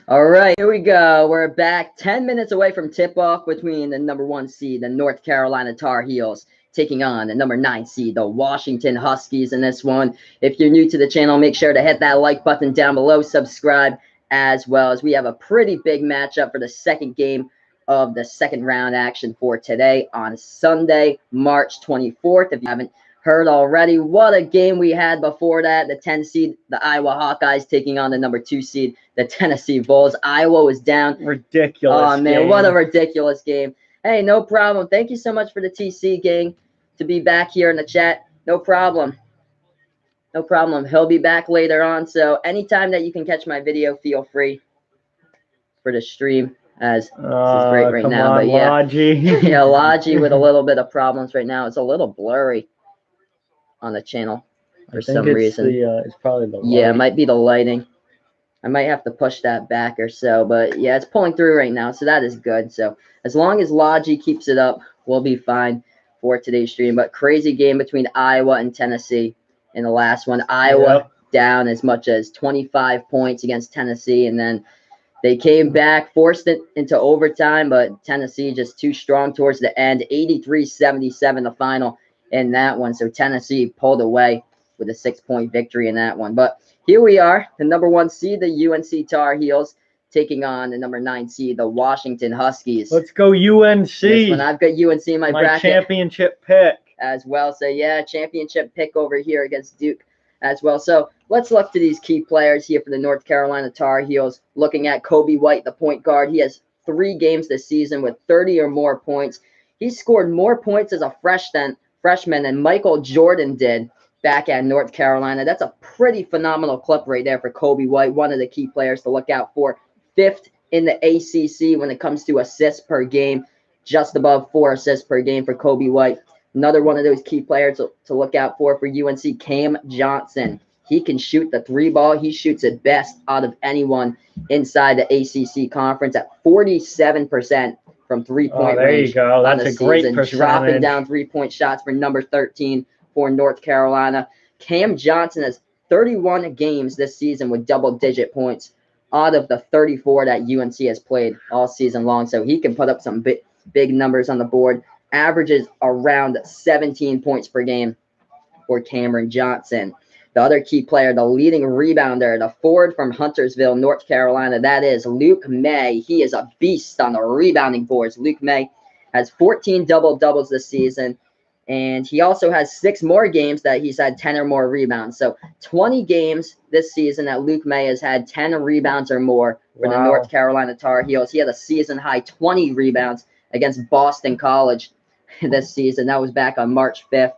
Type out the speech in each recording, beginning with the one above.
All right, here we go. We're back 10 minutes away from tip-off between the number 1 seed, the North Carolina Tar Heels, taking on the number 9 seed, the Washington Huskies in this one. If you're new to the channel, make sure to hit that like button down below, subscribe, as well as we have a pretty big matchup for the second game of the second round action for today on Sunday, March 24th. If you haven't heard already, what a game we had before that. The 10 seed, the Iowa Hawkeyes, taking on the number 2 seed, the Tennessee Vols. Iowa was down. Ridiculous. Oh, man, what a ridiculous game. Hey, no problem. Thank you so much for the TC gang to be back here in the chat. No problem. No problem. He'll be back later on. So anytime that you can catch my video, feel free for the stream. As this is great right now. But yeah, Logi. Yeah, Logi with a little bit of problems right now. It's a little blurry on the channel for some reason. It's probably the light. Yeah, it might be the lighting. I might have to push that back or so, but yeah, it's pulling through right now, so that is good. So as long as Logi keeps it up, we'll be fine for today's stream. But crazy game between Iowa and Tennessee in the last one. Iowa down as much as 25 points against Tennessee, and then they came back, forced it into overtime, but Tennessee just too strong towards the end. 83-77 the final in that one. So Tennessee pulled away with a 6-point victory in that one. But here we are, the number 1 seed, the UNC Tar Heels, taking on the number 9 seed, the Washington Huskies. Let's go UNC. This one, I've got UNC in my bracket. Championship pick. As well. So, yeah, championship pick over here against Duke as well. So, let's look to these key players here for the North Carolina Tar Heels. Looking at Kobe White, the point guard. He has 3 games this season with 30 or more points. He scored more points as a freshman than Michael Jordan did back at North Carolina. That's a pretty phenomenal clip right there for Kobe White, one of the key players to look out for. 5th in the ACC when it comes to assists per game, just above 4 assists per game for Kobe White. Another one of those key players to look out for UNC, Cam Johnson. He can shoot the 3 ball. He shoots it best out of anyone inside the ACC conference at 47% from 3-point range. There you go. That's a great percentage. Dropping down 3-point shots for number 13 for North Carolina. Cam Johnson has 31 games this season with double-digit points out of the 34 that UNC has played all season long. So he can put up some big numbers on the board. Averages around 17 points per game for Cameron Johnson. The other key player, the leading rebounder, the forward from Huntersville, North Carolina, that is Luke May. He is a beast on the rebounding boards. Luke May has 14 double-doubles this season. And he also has 6 more games that he's had 10 or more rebounds. So 20 games this season that Luke May has had 10 rebounds or more for the North Carolina Tar Heels. He had a season-high 20 rebounds against Boston College this season. That was back on March 5th,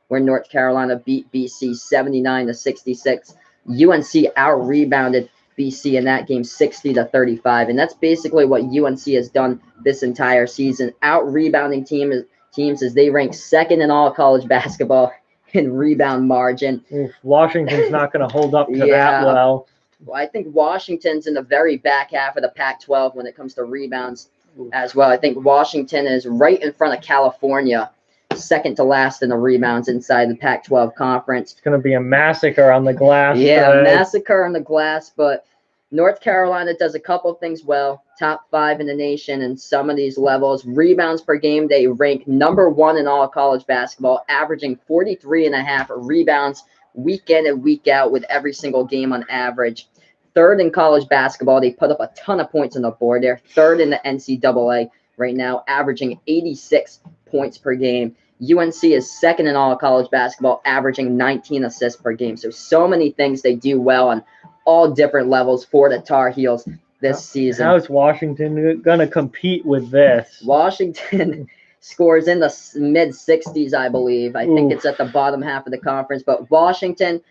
where North Carolina beat BC 79-66. UNC out-rebounded BC in that game 60-35. And that's basically what UNC has done this entire season. Out-rebounding teams as they rank 2nd in all college basketball in rebound margin. Washington's not going to hold up to that well. I think Washington's in the very back half of the Pac-12 when it comes to rebounds as well. I think Washington is right in front of California, 2nd to last in the rebounds inside the Pac-12 conference. It's going to be a massacre on the glass. Yeah, a massacre on the glass, but North Carolina does a couple things well. Top 5 in the nation in some of these levels. Rebounds per game, they rank number 1 in all college basketball, averaging 43.5 rebounds week in and week out with every single game on average. 3rd in college basketball, they put up a ton of points on the board. They're 3rd in the NCAA right now, averaging 86 points per game. UNC is 2nd in all college basketball, averaging 19 assists per game. So many things they do well on all different levels for the Tar Heels this season. How is Washington going to compete with this? Washington scores in the mid-60s, I believe. I think it's at the bottom half of the conference. But Washington,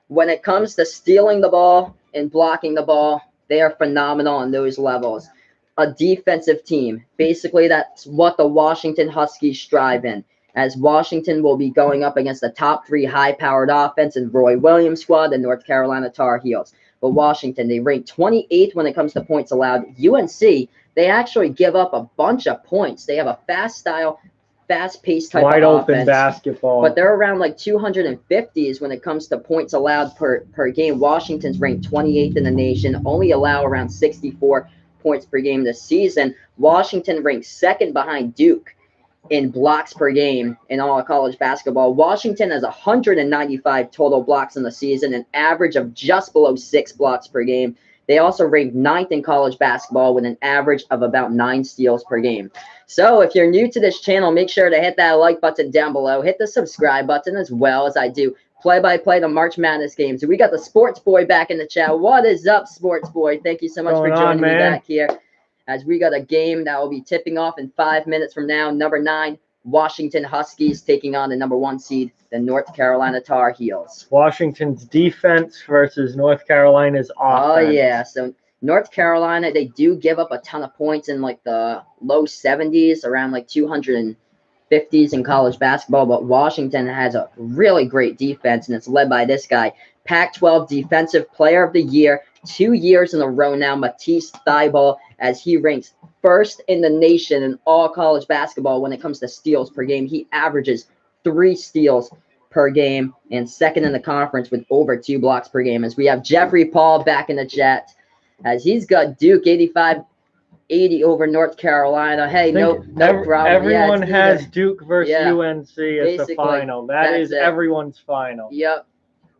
when it comes to stealing the ball and blocking the ball, they are phenomenal on those levels. A defensive team. Basically, that's what the Washington Huskies strive in, as Washington will be going up against the top 3 high-powered offense in Roy Williams' squad, the North Carolina Tar Heels. But Washington, they rank 28th when it comes to points allowed. UNC, they actually give up a bunch of points. They have a fast fast-paced type Wide of open offense. basketball. But they're around like 250s when it comes to points allowed per game. Washington's ranked 28th in the nation, only allow around 64 points per game this season. Washington ranks second behind Duke in blocks per game in all of college basketball. Washington has 195 total blocks in the season, an average of just below 6 blocks per game. They also rank 9th in college basketball with an average of about 9 steals per game. So if you're new to this channel, make sure to hit that like button down below. Hit the subscribe button as well as I do play-by-play the March Madness games. We got the Sports Boy back in the chat. What is up, Sports Boy? Thank you so much for joining me back here, as we got a game that will be tipping off in 5 minutes from now. Number 9, Washington Huskies taking on the number 1 seed, the North Carolina Tar Heels. Washington's defense versus North Carolina's offense. Oh, yeah. So North Carolina, they do give up a ton of points in like the low 70s, around like 250s in college basketball. But Washington has a really great defense, and it's led by this guy, Pac-12 Defensive Player of the Year, 2 years in a row now, Matisse Thybulle, as he ranks first in the nation in all college basketball when it comes to steals per game. He averages 3 steals per game and second in the conference with over 2 blocks per game. As we have Jeffrey Paul back in the chat, as he's got Duke 85-80 over North Carolina. Hey, no problem. Everyone has Duke versus UNC as Basically, the final. That is everyone's final. Yep.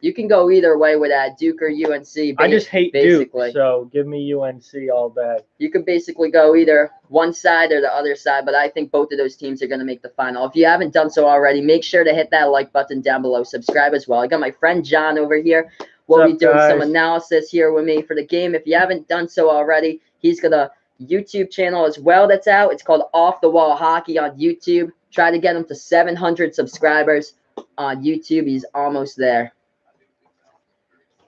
You can go either way with that, Duke or UNC. I just hate Duke, so give me UNC all day. You can basically go either one side or the other side, but I think both of those teams are going to make the final. If you haven't done so already, make sure to hit that like button down below. Subscribe as well. I got my friend John over here. We'll be doing some analysis here with me for the game. If you haven't done so already, he's got a YouTube channel as well that's out. It's called Off the Wall Hockey on YouTube. Try to get him to 700 subscribers on YouTube. He's almost there.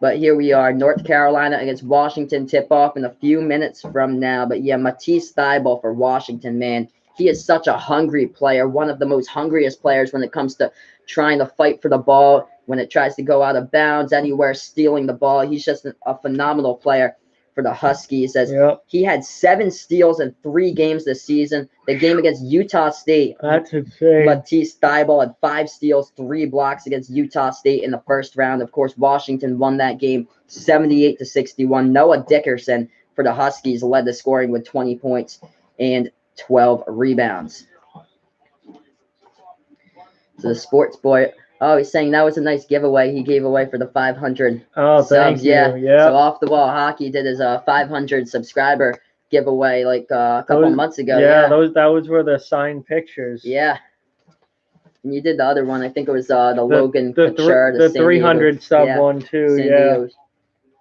But here we are, North Carolina against Washington, tip-off in a few minutes from now. But yeah, Matisse Thybulle for Washington, man. He is such a hungry player, one of the most hungriest players when it comes to trying to fight for the ball, when it tries to go out of bounds, anywhere, stealing the ball. He's just a phenomenal player for the Huskies, as he had 7 steals in 3 games this season. The game against Utah State, that's insane. Matisse Thybulle had 5 steals, 3 blocks against Utah State in the first round. Of course, Washington won that game 78-61. Noah Dickerson for the Huskies led the scoring with 20 points and 12 rebounds. So the Sports Boy, oh, he's saying that was a nice giveaway he gave away for the 500 subs. Thank you. Yeah. So Off the Wall Hockey did his 500 subscriber giveaway like a couple months ago. Yeah, that was where the signed pictures. Yeah. And you did the other one. I think it was the Logan Couture, the 300 sub one too.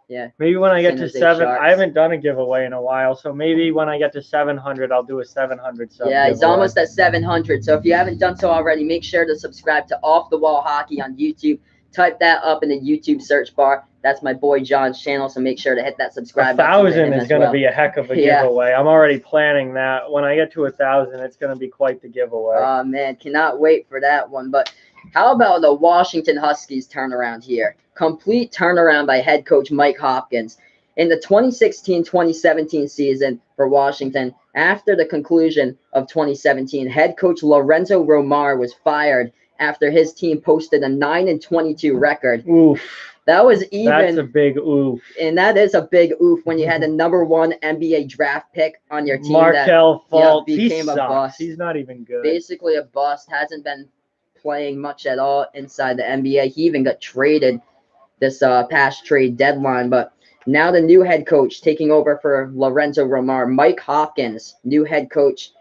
Yeah. Maybe when I get to 7, I haven't done a giveaway in a while, so maybe when I get to 700, I'll do a 700 sub. Yeah, he's almost at 700. So if you haven't done so already, make sure to subscribe to Off the Wall Hockey on YouTube. Type that up in the YouTube search bar. That's my boy John's channel, so make sure to hit that subscribe button. 1,000 is going to be a heck of a giveaway. I'm already planning that. When I get to 1,000, it's going to be quite the giveaway. Oh, man, cannot wait for that one. But how about the Washington Huskies turnaround here? Complete turnaround by head coach Mike Hopkins. In the 2016-2017 season for Washington, after the conclusion of 2017, head coach Lorenzo Romar was fired after his team posted a 9-22 record. Oof. That was even. That's a big oof. And that is a big oof when you had the #1 NBA draft pick on your team. Markelle Fultz, became a bust. He's not even good. Basically a bust. Hasn't been playing much at all inside the NBA. He even got traded this past trade deadline. But now the new head coach taking over for Lorenzo Romar, Mike Hopkins, new head coach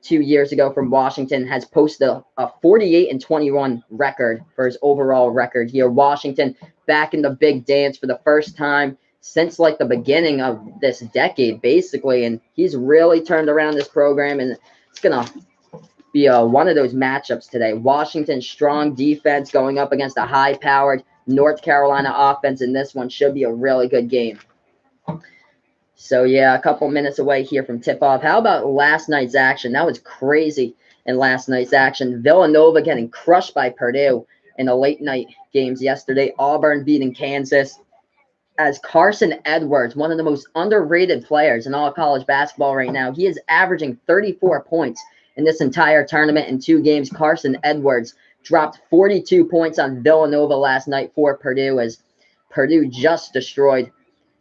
2 years ago from Washington, has posted a 48-21 record for his overall record here. Washington back in the big dance for the first time since like the beginning of this decade, basically. And he's really turned around this program, and it's going to be one of those matchups today. Washington's strong defense going up against a high-powered North Carolina offense, and this one should be a really good game. So, yeah, a couple minutes away here from tip-off. How about last night's action? That was crazy in last night's action. Villanova getting crushed by Purdue in the late-night games yesterday. Auburn beating Kansas. As Carson Edwards, one of the most underrated players in all college basketball right now, he is averaging 34 points in this entire tournament in 2 games. Carson Edwards dropped 42 points on Villanova last night for Purdue, as Purdue just destroyed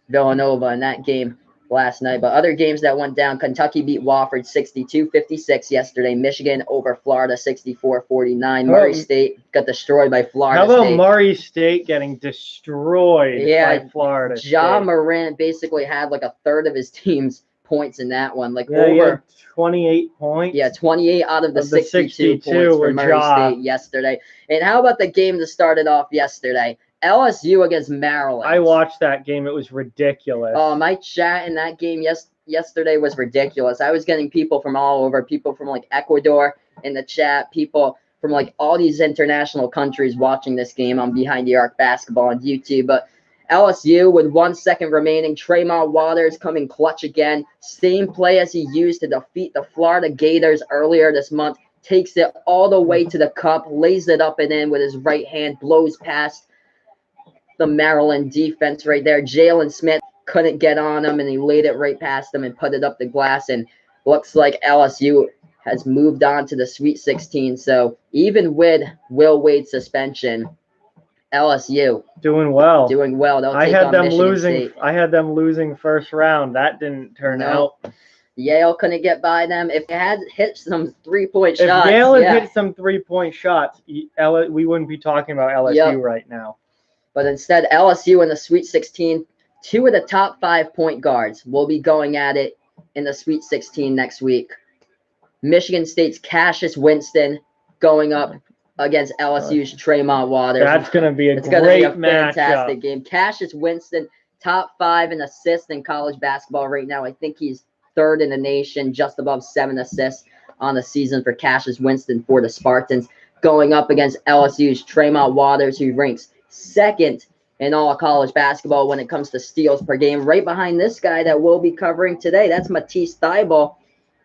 Villanova in that game last night. But other games that went down: Kentucky beat Wofford 62-56 yesterday. Michigan over Florida 64-49. Murray State got destroyed by Florida How about State. Murray State getting destroyed by Florida State? Ja Morant basically had like a third of his team's points in that one. Like he had 28 points. Yeah, 28 out of the 62 points for Murray State yesterday. And how about the game that started off yesterday? LSU against Maryland. I watched that game. It was ridiculous. Oh, my chat in that game yesterday was ridiculous. I was getting people from all over, people from like Ecuador in the chat, people from like all these international countries watching this game on Behind the Arc Basketball on YouTube. But LSU with 1 second remaining, Tremont Waters coming clutch again. Same play as he used to defeat the Florida Gators earlier this month. Takes it all the way to the cup, lays it up and in with his right hand, blows past the Maryland defense right there. Jalen Smith couldn't get on him, and he laid it right past him and put it up the glass. And looks like LSU has moved on to the Sweet 16. So even with Will Wade's suspension, LSU doing well. They'll take on Michigan State. I had them losing first round. That didn't turn out. Yale couldn't get by them. If they had hit some 3-point shots. If Yale had hit some 3-point shots, we wouldn't be talking about LSU right now. But instead, LSU in the Sweet 16, 2 of the top 5 point guards will be going at it in the Sweet 16 next week. Michigan State's Cassius Winston going up against LSU's Tremont Waters. That's going to be a fantastic game. Cassius Winston, top 5 in assists in college basketball right now. I think he's 3rd in the nation, just above 7 assists on the season for Cassius Winston for the Spartans, going up against LSU's Tremont Waters, who ranks 2nd in all college basketball when it comes to steals per game. Right behind this guy that we'll be covering today, that's Matisse Thybulle,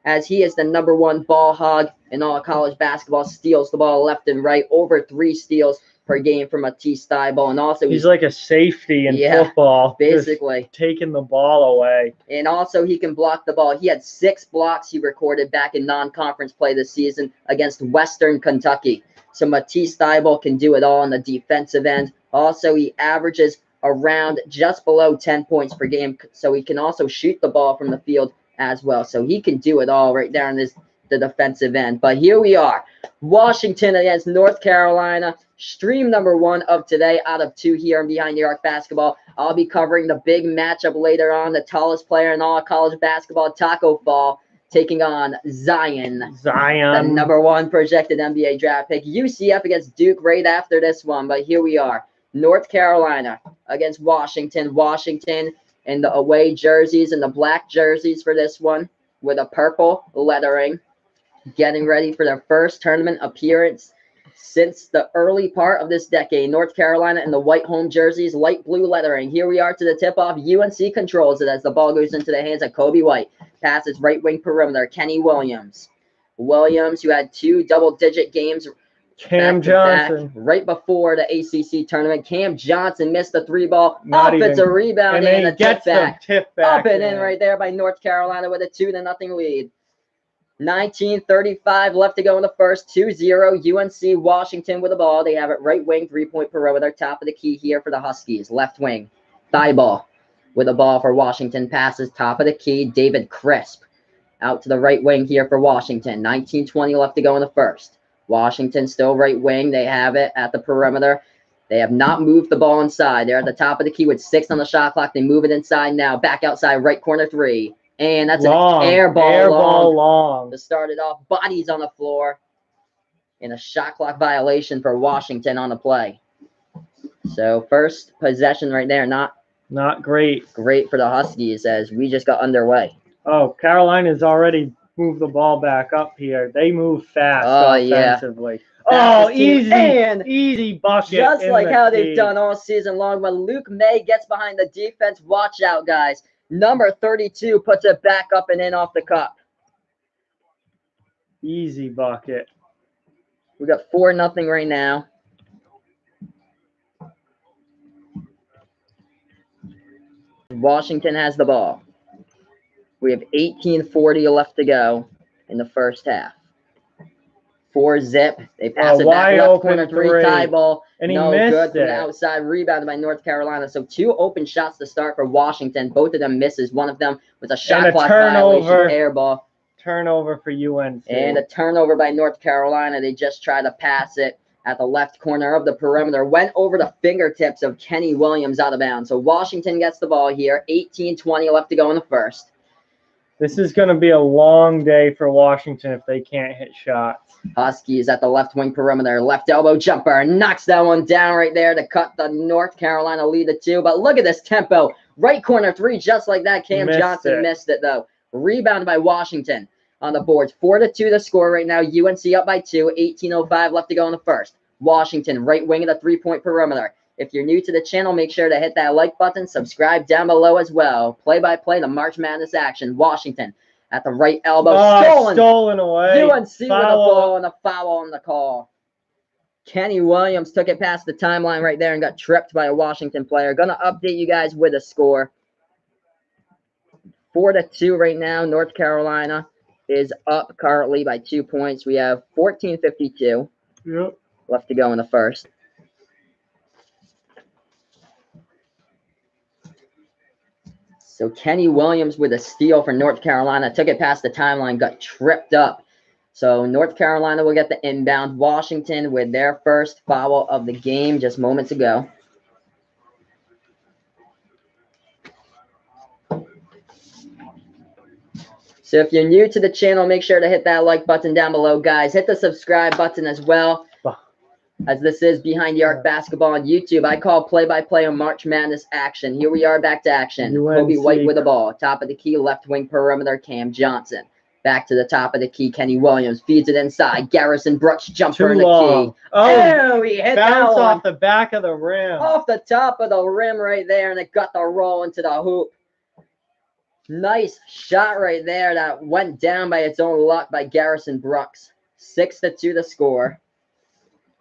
as he is the #1 ball hog in all college basketball. Steals the ball left and right, over 3 steals per game for Matisse Thybulle. And also he's like a safety in football, basically taking the ball away. And also he can block the ball. He had 6 blocks he recorded back in non-conference play this season against Western Kentucky. So Matisse Thybulle can do it all on the defensive end. Also, he averages around just below 10 points per game, so he can also shoot the ball from the field as well. So he can do it all right there on the defensive end. But here we are, Washington against North Carolina. Stream #1 of today out of 2 here on Behind the Arc Basketball. I'll be covering the big matchup later on. The tallest player in all college basketball, Taco Fall, taking on Zion, the #1 projected NBA draft pick. UCF against Duke right after this one. But here we are, North Carolina against Washington. Washington in the away jerseys and the black jerseys for this one with a purple lettering, getting ready for their first tournament appearance since the early part of this decade. North Carolina in the white home jerseys, light blue lettering. Here we are to the tip-off. UNC controls it as the ball goes into the hands of Kobe White. Passes right wing perimeter, Kenny Williams. Williams, who had 2 double-digit games Cam Johnson right before the ACC tournament. Cam Johnson missed the 3-ball. Offensive rebound and a tip back. Up and in right there by North Carolina with a 2-0 lead. 19:35 left to go in the first. 2-0 UNC Washington with the ball. They have it right wing, 3-point perimeter. Top of the key here for the Huskies. Left wing, Thybulle with the ball for Washington. Passes top of the key. David Crisp out to the right wing here for Washington. 19:20 left to go in the first. Washington still right wing. They have it at the perimeter. They have not moved the ball inside. They're at the top of the key with 6 on the shot clock. They move it inside now. Back outside, right corner 3. And that's an air ball long to start it off. Bodies on the floor. And a shot clock violation for Washington on the play. So first possession right there, not great. Great for the Huskies as we just got underway. Oh, Carolina's already moved the ball back up here. They move fast offensively. Yeah. Easy bucket. Just like how they've done all season long. When Luke May gets behind the defense, watch out, guys. Number 32 puts it back up and in off the cup. Easy bucket. We got 4-0 right now. Washington has the ball. We have 18:40 left to go in the first half. 4-zip. They pass it back left corner three. Tie ball. And he no missed good from it. the outside. Rebounded by North Carolina. So 2 open shots to start for Washington. Both of them misses. One of them was a shot clock violation, air ball. Turnover for UNC. And a turnover by North Carolina. They just tried to pass it at the left corner of the perimeter. Went over the fingertips of Kenny Williams out of bounds. So Washington gets the ball here. 18-20 left to go in the first. This is going to be a long day for Washington if they can't hit shots. Huskies at the left wing perimeter. Left elbow jumper. Knocks that one down right there to cut the North Carolina lead to 2. But look at this tempo. Right corner 3 just like that. Cam Johnson missed it, though. Rebounded by Washington on the boards. 4-2 the score right now. UNC up by 2. 18:05 left to go in the first. Washington, right wing of the 3-point perimeter. If you're new to the channel, make sure to hit that like button. Subscribe down below as well. Play-by-play, the March Madness action. Washington at the right elbow. Stolen away. UNC with a ball and a foul on the call. Kenny Williams took it past the timeline right there and got tripped by a Washington player. Going to update you guys with a score. 4-2 right now. North Carolina is up currently by 2 points. We have 14:52 left to go in the first. So Kenny Williams with a steal for North Carolina. Took it past the timeline, got tripped up. So North Carolina will get the inbound. Washington with their first foul of the game just moments ago. So if you're new to the channel, make sure to hit that like button down below, guys. Hit the subscribe button as well, as this is Behind the Arc Basketball on YouTube. I call play-by-play on March Madness action. Here we are, back to action. Kobe White with the ball. Top of the key, left wing perimeter, Cam Johnson. Back to the top of the key, Kenny Williams. Feeds it inside. Garrison Brooks jumper in the key. Oh, he hit that one. Off the back of the rim. Off the top of the rim right there, and it got the roll into the hoop. Nice shot right there that went down by its own luck by Garrison Brooks. 6-2 the score.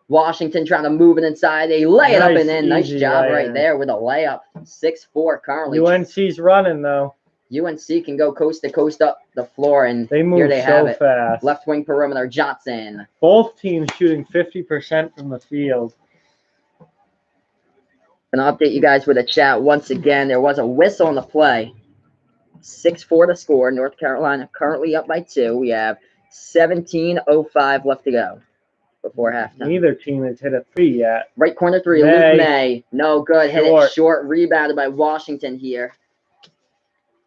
Washington trying to move it inside. They lay it up and in. Nice job right there with a layup. 6-4 currently. UNC's running, though. UNC can go coast to coast up the floor, and they move here they have so fast. Left wing perimeter, Johnson. Both teams shooting 50% from the field. Gonna update you guys with a chat once again. There was a whistle on the play. 6-4 to score. North Carolina currently up by 2. We have 17:05 left to go before halftime. Neither team has hit a 3 yet. Right corner 3, Luke May. No good. Hit it short. Rebounded by Washington here,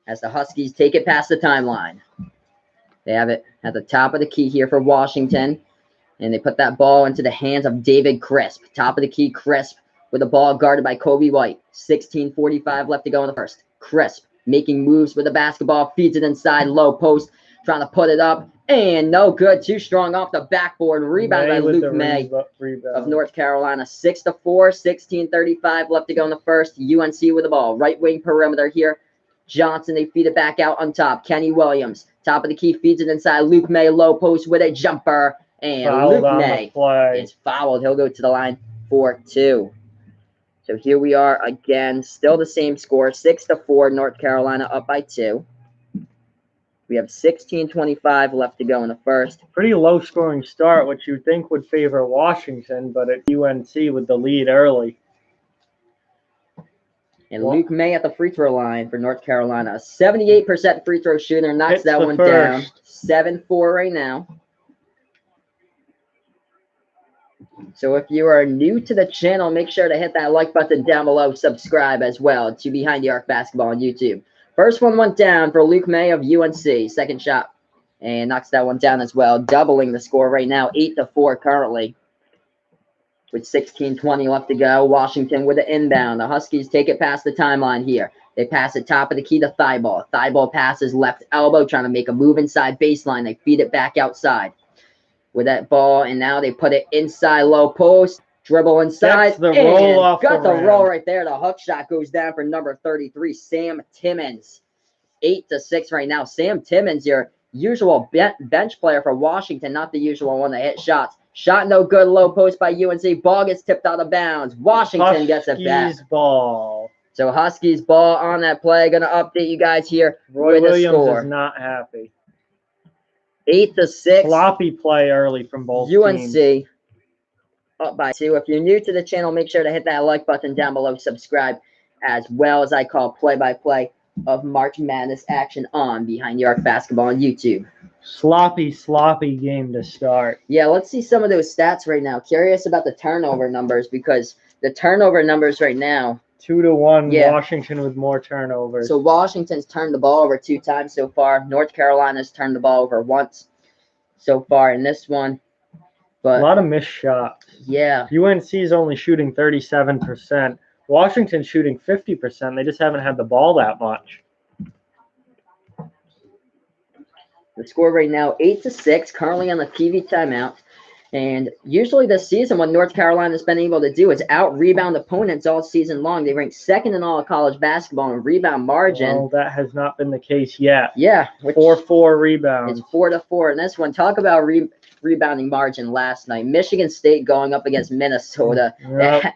as the Huskies take it past the timeline. They have it at the top of the key here for Washington, and they put that ball into the hands of David Crisp. Top of the key, Crisp with the ball guarded by Kobe White. 16:45 left to go in the first. Crisp making moves with the basketball, feeds it inside, low post, trying to put it up, and no good. Too strong off the backboard. Rebound by Luke May of North Carolina. 6-4, 16:35 left to go in the first. UNC with the ball. Right wing perimeter here. Johnson, they feed it back out on top. Kenny Williams, top of the key, feeds it inside. Luke May, low post with a jumper, and Luke May is fouled. He'll go to the line for 2. So here we are again, still the same score, 6-4, North Carolina up by 2. We have 16:25 left to go in the first. Pretty low-scoring start, which you think would favor Washington, but it's UNC with the lead early. And Luke May at the free throw line for North Carolina. 78% free throw shooter, knocks that one down. 7-4 right now. So if you are new to the channel, make sure to hit that like button down below. Subscribe as well to Behind the Arc Basketball on YouTube. First one went down for Luke May of UNC. Second shot, and knocks that one down as well. Doubling the score right now, 8-4 currently. With 16:20 left to go. Washington with the inbound. The Huskies take it past the timeline here. They pass it top of the key to Thibault. Thibault passes left elbow, trying to make a move inside baseline. They feed it back outside with that ball, and now they put it inside low post. Dribble inside. That's the roll off got the roll right there. The hook shot goes down for number 33, Sam Timmons. 8-6 right now. Sam Timmons, your usual bench player for Washington, not the usual one that hit shots. Shot no good, low post by UNC. Ball gets tipped out of bounds. Washington gets it back. Huskies ball. So Huskies ball on that play. Going to update you guys here Roy Williams is not happy. 8-6. Sloppy play early from both UNC teams. Up by 2. If you're new to the channel, make sure to hit that like button down below. Subscribe, as well as I call play-by-play of March Madness action on Behind the Arc Basketball on YouTube. Sloppy game to start. Yeah, let's see some of those stats right now. Curious about the turnover numbers, because the turnover numbers right now, 2-1, yeah. Washington with more turnovers. So Washington's turned the ball over 2 times so far. North Carolina's turned the ball over once so far in this one. But a lot of missed shots. Yeah. UNC is only shooting 37%. Washington's shooting 50%. They just haven't had the ball that much. The score right now, 8-6, currently on the TV timeout. And usually this season, what North Carolina's been able to do is out-rebound opponents all season long. They rank 2nd in all of college basketball in rebound margin. Well, that has not been the case yet. Yeah. 4-4 rebounds. It's 4-4 in this one. Talk about rebounding margin last night. Michigan State going up against Minnesota. Yep.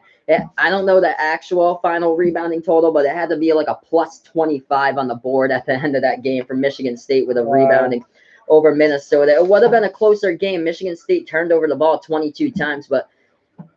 I don't know the actual final rebounding total, but it had to be like a plus 25 on the board at the end of that game for Michigan State with a rebounding over Minnesota. It would have been a closer game. Michigan State turned over the ball 22 times, but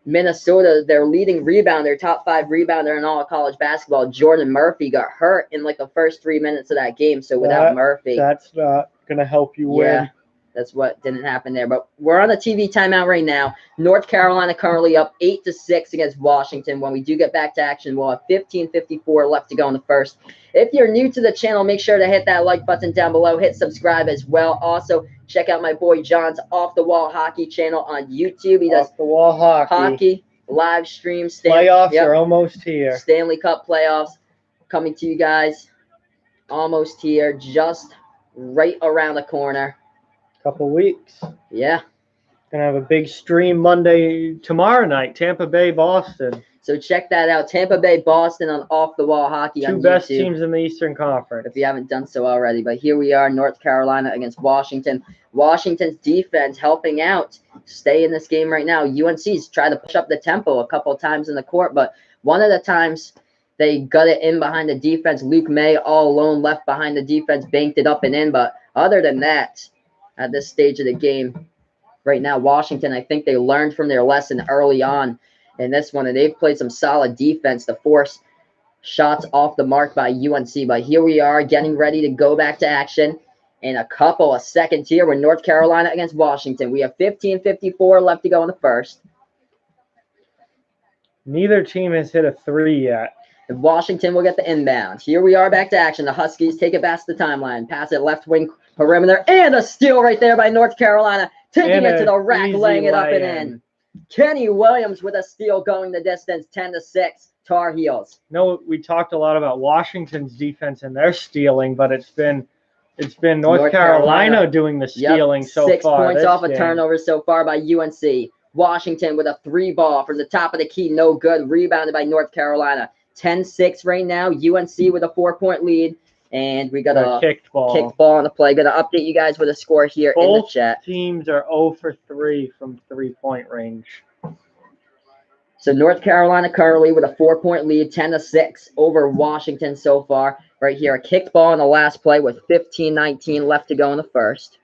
Minnesota, their leading rebounder, top 5 rebounder in all of college basketball, Jordan Murphy, got hurt in like the first 3 minutes of that game. So without Murphy, that's not going to help you win. That's what didn't happen there. But we're on a TV timeout right now. North Carolina currently up 8-6 against Washington. When we do get back to action, we'll have 15:54 left to go in the first. If you're new to the channel, make sure to hit that like button down below. Hit subscribe as well. Also, check out my boy John's Off the Wall Hockey channel on YouTube. He does Off the Wall hockey live streams. Playoffs are almost here. Stanley Cup playoffs coming to you guys. Almost here. Just right around the corner. Couple weeks. Yeah. Gonna have a big stream tomorrow night, Tampa Bay, Boston. So check that out. Tampa Bay, Boston on Off the Wall Hockey on YouTube. 2 best teams in the Eastern Conference. If you haven't done so already. But here we are, North Carolina against Washington. Washington's defense helping out. Stay in this game right now. UNC's tried to push up the tempo a couple times in the court, but one of the times they got it in behind the defense. Luke May all alone left behind the defense, banked it up and in. But other than that, at this stage of the game right now, Washington, I think they learned from their lesson early on in this one, and they've played some solid defense to force shots off the mark by UNC. But here we are getting ready to go back to action in a couple of seconds here with North Carolina against Washington. We have 15:54 left to go in the first. Neither team has hit a 3 yet. And Washington will get the inbound. Here we are back to action. The Huskies take it past the timeline. Pass it left wing perimeter. And a steal right there by North Carolina. Taking it to the rack, laying it up and in. Kenny Williams with a steal going the distance. 10-6. Tar Heels. No, we talked a lot about Washington's defense and their stealing, but it's been North Carolina doing the stealing so far. 6 points off a turnover so far by UNC. Washington with a 3 ball from the top of the key. No good. Rebounded by North Carolina. 10-6 right now. UNC with a 4-point lead. And we got a kicked ball on the play. Going to update you guys with a score here in the chat. Both teams are 0 for 3 from 3-point range. So North Carolina currently with a 4-point lead, 10-6 over Washington so far. Right here, a kicked ball on the last play with 15:19 left to go in the first.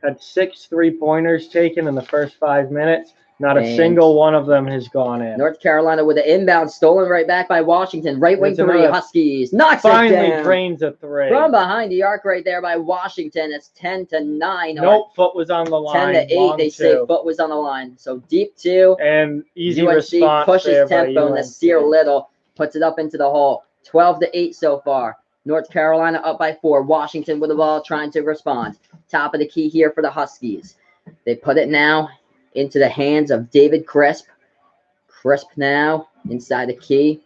Had 6 3-pointers taken in the first 5 minutes. Not a single one of them has gone in. North Carolina with an inbound stolen right back by Washington. Right wing 3, Huskies. Knocks it down. Finally drains a 3. From behind the arc right there by Washington. It's 10-9. Nope, foot was on the line. 10-8, they say foot was on the line. So deep 2. And easy UNC response pushes tempo, and Nasir Little puts it up into the hole. 12-8 so far. North Carolina up by 4. Washington with the ball trying to respond. Top of the key here for the Huskies. They put it now into the hands of David Crisp. Crisp now inside the key.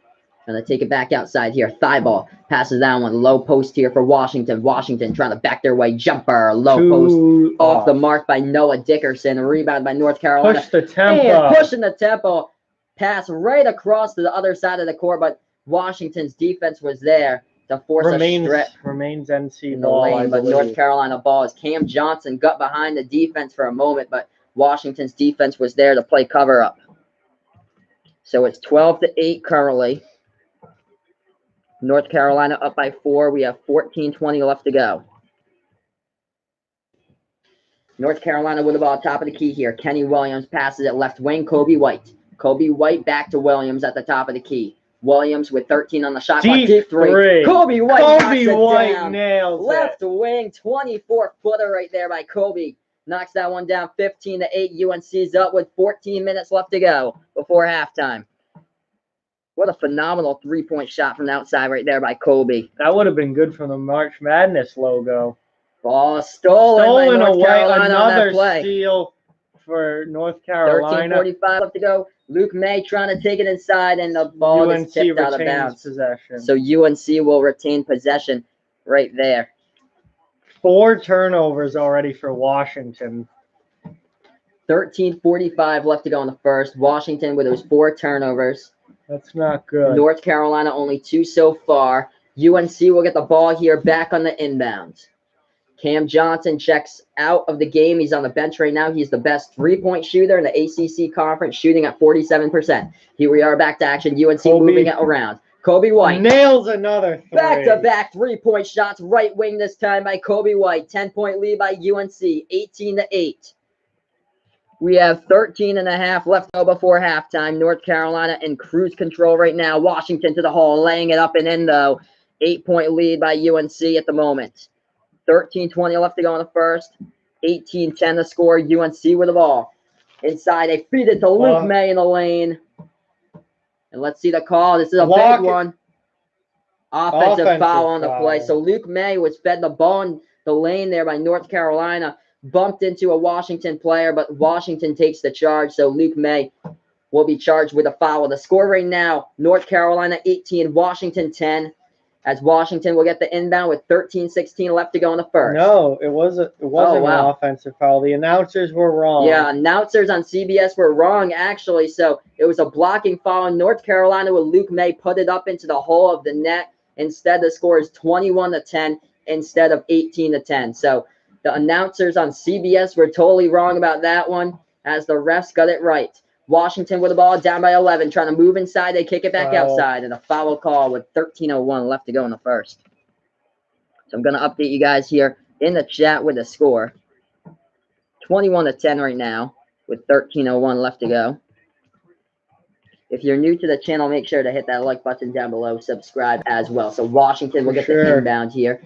Going to take it back outside here. Thigh ball. Passes that one. Low post here for Washington. Washington trying to back their way. Jumper. Low post. Off the mark by Noah Dickerson. A rebound by North Carolina. Push the tempo. And pushing the tempo. Pass right across to the other side of the court. But Washington's defense was there to force a strip. Remains NC in the lane. But North Carolina ball is Cam Johnson got behind the defense for a moment. But Washington's defense was there to play cover up. So it's 12-8 currently. North Carolina up by 4. We have 14:20 left to go. North Carolina with the ball top of the key here. Kenny Williams passes it left wing. Kobe White. Kobe White back to Williams at the top of the key. Williams with 13 on the shot clock. Deep three. Kobe White knocks it down. Nails left wing, 24-footer right there by Kobe. Knocks that one down 15-8. UNC's up with 14 minutes left to go before halftime. What a phenomenal three-point shot from outside right there by Kobe. That would have been good for the March Madness logo. Ball stolen by North Carolina. Another steal for North Carolina. 13:45 left to go. Luke May trying to take it inside, and the ball is tipped out of bounds. Possession. So UNC will retain possession right there. 4 turnovers already for Washington. 13:45 left to go in the first. Washington with those 4 turnovers. That's not good. North Carolina only 2 so far. UNC will get the ball here back on the inbound. Cam Johnson checks out of the game. He's on the bench right now. He's the best three-point shooter in the ACC conference, shooting at 47%. Here we are back to action. UNC moving it around. Kobe White nails another three. Back-to-back three-point shots. Right wing this time by Kobe White. 10-point lead by UNC, 18-8. We have 13.5 left before halftime. North Carolina in cruise control right now. Washington to the hole, laying it up and in, though. 8-point lead by UNC at the moment. 13:20 left to go in the first. 18-10 the score. UNC with the ball. Inside, they feed it to Luke May in the lane. And let's see the call. This is a big one. Offensive foul on the play. So Luke May was fed the ball in the lane there by North Carolina. Bumped into a Washington player, but Washington takes the charge. So Luke May will be charged with a foul. The score right now, North Carolina 18, Washington 10. As Washington will get the inbound with 13:16 left to go in the first. No, it wasn't an offensive foul. The announcers were wrong. Yeah, announcers on CBS were wrong, actually. So it was a blocking foul. North Carolina with Luke May put it up into the hole of the net. Instead, the score is 21-10 instead of 18-10. So the announcers on CBS were totally wrong about that one, as the refs got it right. Washington with the ball down by 11, trying to move inside. They kick it back outside, and a foul call with 13:01 left to go in the first. So I'm going to update you guys here in the chat with the score. 21-10 right now with 13:01 left to go. If you're new to the channel, make sure to hit that like button down below. Subscribe as well. So Washington will get the inbound here.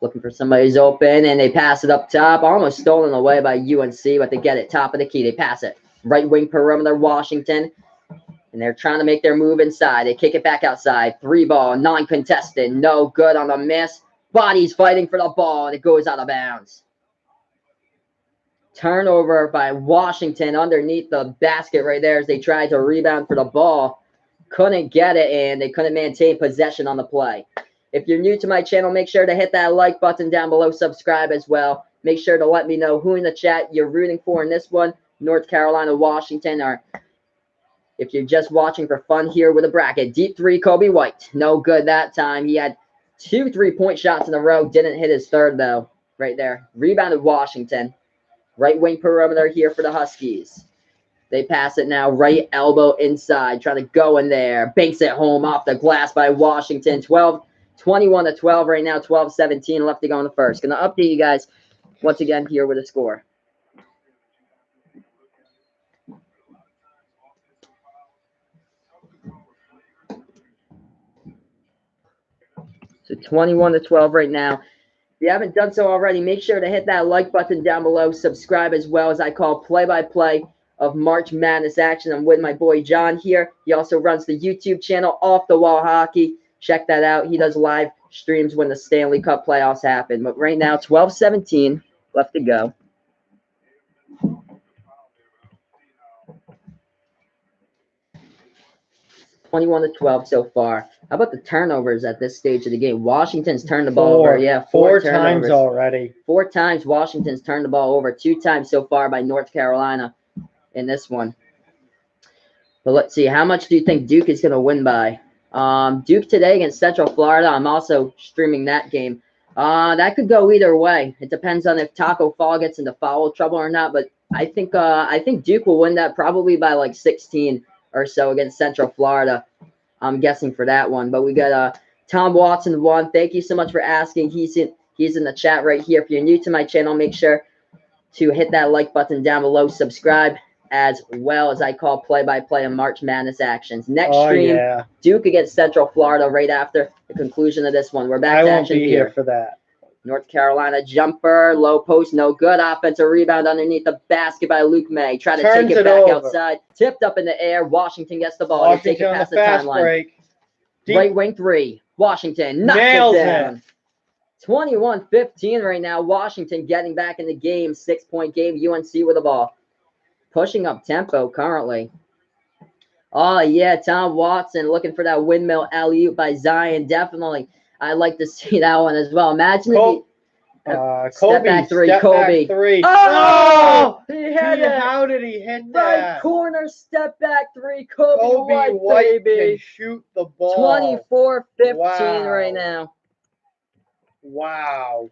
Looking for somebody who's open, and they pass it up top. Almost stolen away by UNC, but they get it. Top of the key. They pass it. Right wing perimeter, Washington. And they're trying to make their move inside. They kick it back outside. 3-ball, non-contested. No good on the miss. Body's fighting for the ball, and it goes out of bounds. Turnover by Washington underneath the basket right there as they tried to rebound for the ball. Couldn't get it, and they couldn't maintain possession on the play. If you're new to my channel, make sure to hit that like button down below. Subscribe as well. Make sure to let me know who in the chat you're rooting for in this one. North Carolina, Washington, or if you're just watching for fun here with a bracket. Deep 3, Kobe White. No good that time. He had 2 3-point shots in a row. Didn't hit his third, though, right there. Rebounded Washington. Right wing perimeter here for the Huskies. They pass it now. Right elbow inside. Trying to go in there. Banks it home off the glass by Washington. 21-12 right now. 12-17 left to go in the first. Going to update you guys once again here with a score. So 21-12 right now. If you haven't done so already, make sure to hit that like button down below. Subscribe as well, as I call play-by-play of March Madness action. I'm with my boy John here. He also runs the YouTube channel Off the Wall Hockey. Check that out. He does live streams when the Stanley Cup playoffs happen. But right now, 12-17 left to go. (21-12) so far. How about the turnovers at this stage of the game? Washington's turned the ball over. Yeah, four times already. 4 times Washington's turned the ball over. 2 times so far by North Carolina in this one. But let's see. How much do you think Duke is going to win by? Duke today against Central Florida. I'm also streaming that game. That could go either way. It depends on if Taco Fall gets into foul trouble or not. But I think Duke will win that probably by like 16 or so against Central Florida. I'm guessing for that one. But we got Tom Watson 1. Thank you so much for asking. He's in the chat right here. If you're new to my channel, make sure to hit that like button down below, subscribe, as well as I call play-by-play of March Madness actions. Next stream, Duke against Central Florida right after the conclusion of this one. We're back to action here. I won't be here for that. North Carolina jumper, low post, no good. Offensive rebound underneath the basket by Luke May. Try to take it back outside. Tipped up in the air. Washington gets the ball. They take it past the timeline. Right wing three. Washington knocks it down. 21-15 right now. Washington getting back in the game. 6-point game. UNC with the ball. Pushing up tempo currently. Oh, yeah. Tom Watson looking for that windmill alley-oop by Zion. Definitely. I'd like to see that one as well. Imagine if step back three. Oh! He had it. How did he hit that? Right corner, step back three. Kobe White, baby. Can shoot the ball. 24-15 right now. Wow.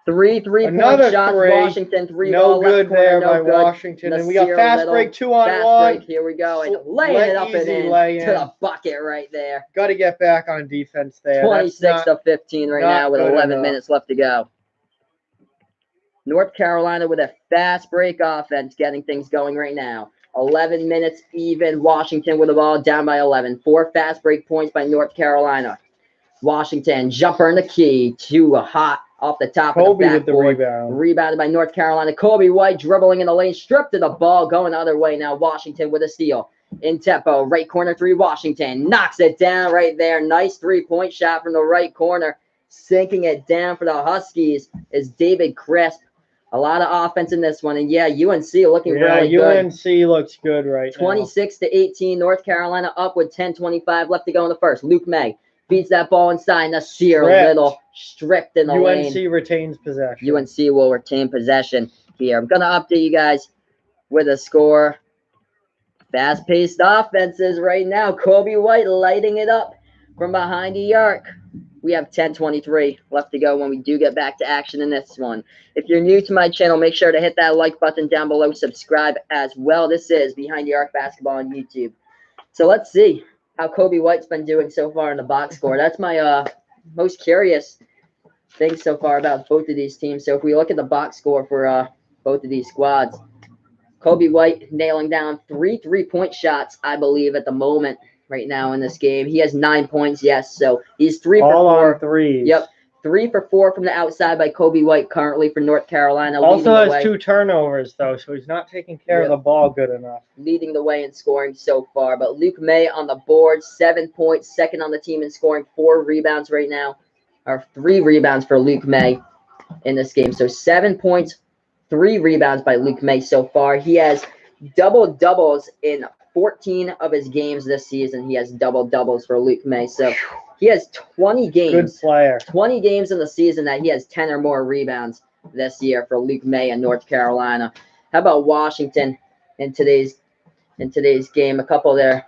Three-point shots. Washington, three no ball good left corner, there by Washington. And we got fast break 2-on-1. Here we go. And laying it up and in to the bucket right there. Got to get back on defense there. 26-15 right now with 11 minutes left to go. North Carolina with a fast break offense getting things going right now. 11 minutes even. Washington with the ball down by 11. 4 fast break points by North Carolina. Washington jumper in the key. Too hot off the top of the backboard. With the rebound. Rebounded by North Carolina. Kobe White dribbling in the lane. Stripped to the ball. Going the other way now. Washington with a steal. In tempo. Right corner three. Washington knocks it down right there. Nice 3-point shot from the right corner. Sinking it down for the Huskies is David Crisp. A lot of offense in this one. And, yeah, UNC looking really good. UNC looks good right now. 26-18. North Carolina up with 10:25 left to go in the first. Luke May feeds that ball inside. Nasir Little stripped in the lane. UNC retains possession. UNC will retain possession here. I'm going to update you guys with a score. Fast-paced offenses right now. Kobe White lighting it up from behind the arc. We have 10:23 left to go when we do get back to action in this one. If you're new to my channel, make sure to hit that like button down below. Subscribe as well. This is Behind the Arc Basketball on YouTube. So let's see how Kobe White's been doing so far in the box score. That's my most curious thing so far about both of these teams. So if we look at the box score for both of these squads, Kobe White nailing down 3 3-point shots, I believe, at the moment right now in this game. He has 9 points, yes. So he's 3 for 4. All on threes. Yep. 3 for 4 from the outside by Kobe White currently for North Carolina. Also has 2 turnovers, though, so he's not taking care of the ball good enough. Leading the way in scoring so far. But Luke May on the board, 7 points, second on the team in scoring, 4 rebounds right now. Or 3 rebounds for Luke May in this game. So 7 points, 3 rebounds by Luke May so far. He has double-doubles in 14 of his games this season. He has double-doubles for Luke May. So he has 20 games. Good player. 20 games in the season that he has 10 or more rebounds this year for Luke May and North Carolina. How about Washington in today's game? A couple of their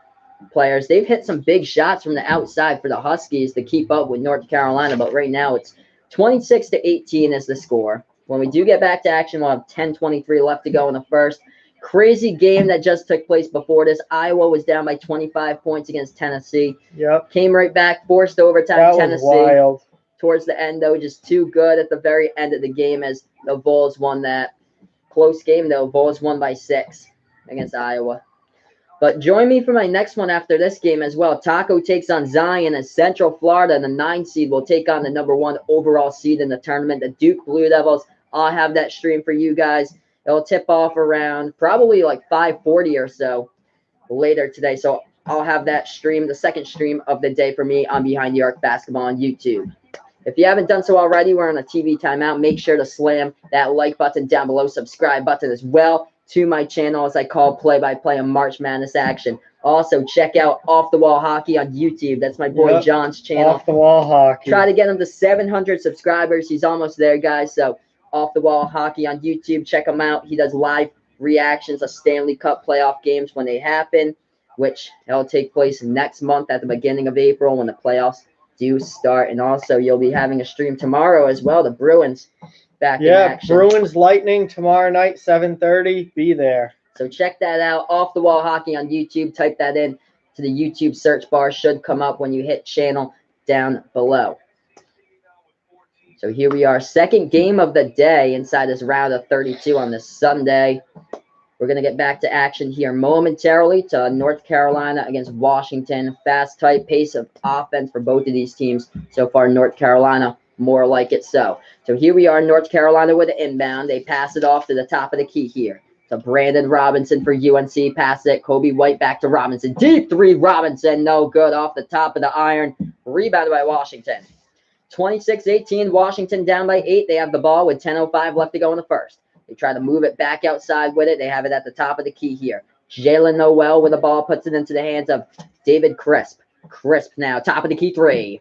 players, they've hit some big shots from the outside for the Huskies to keep up with North Carolina, but right now it's 26-18 is the score. When we do get back to action, we'll have 10:23 left to go in the first. Crazy game that just took place before this. Iowa was down by 25 points against Tennessee. Yep. Came right back, forced overtime. That Tennessee. was wild. Towards the end, though, just too good at the very end of the game as the Vols won that. Close game, though. Vols won by 6 against Iowa. But join me for my next one after this game as well. Taco takes on Zion as Central Florida. The 9 seed will take on the number 1 overall seed in the tournament, the Duke Blue Devils. I'll have that stream for you guys. It'll tip off around probably like 5:40 or so later today. So I'll have that stream, the second stream of the day for me on Behind the Arc Basketball on YouTube. If you haven't done so already, we're on a TV timeout. Make sure to slam that like button down below, subscribe button as well to my channel as I call play-by-play on March Madness action. Also, check out Off the Wall Hockey on YouTube. That's my boy John's channel. Off the Wall Hockey. Try to get him to 700 subscribers. He's almost there, guys. So Off the Wall Hockey on YouTube. Check him out. He does live reactions of Stanley Cup playoff games when they happen, which will take place next month at the beginning of April when the playoffs do start. And also, you'll be having a stream tomorrow as well. The Bruins back in action. Bruins Lightning tomorrow night, 7:30. Be there. So check that out. Off the Wall Hockey on YouTube. Type that in to the YouTube search bar. Should come up when you hit channel down below. So here we are, second game of the day inside this round of 32 on this Sunday. We're going to get back to action here momentarily to North Carolina against Washington. Fast, tight pace of offense for both of these teams. So far, North Carolina, more like it so. So here we are, North Carolina with an inbound. They pass it off to the top of the key here. To Brandon Robinson for UNC. Pass it. Kobe White back to Robinson. Deep three, Robinson. No good. Off the top of the iron. Rebounded by Washington. 26-18, Washington down by 8. They have the ball with 10:05 left to go in the first. They try to move it back outside with it. They have it at the top of the key here. Jalen Noel with the ball puts it into the hands of David Crisp. Crisp now, top of the key three.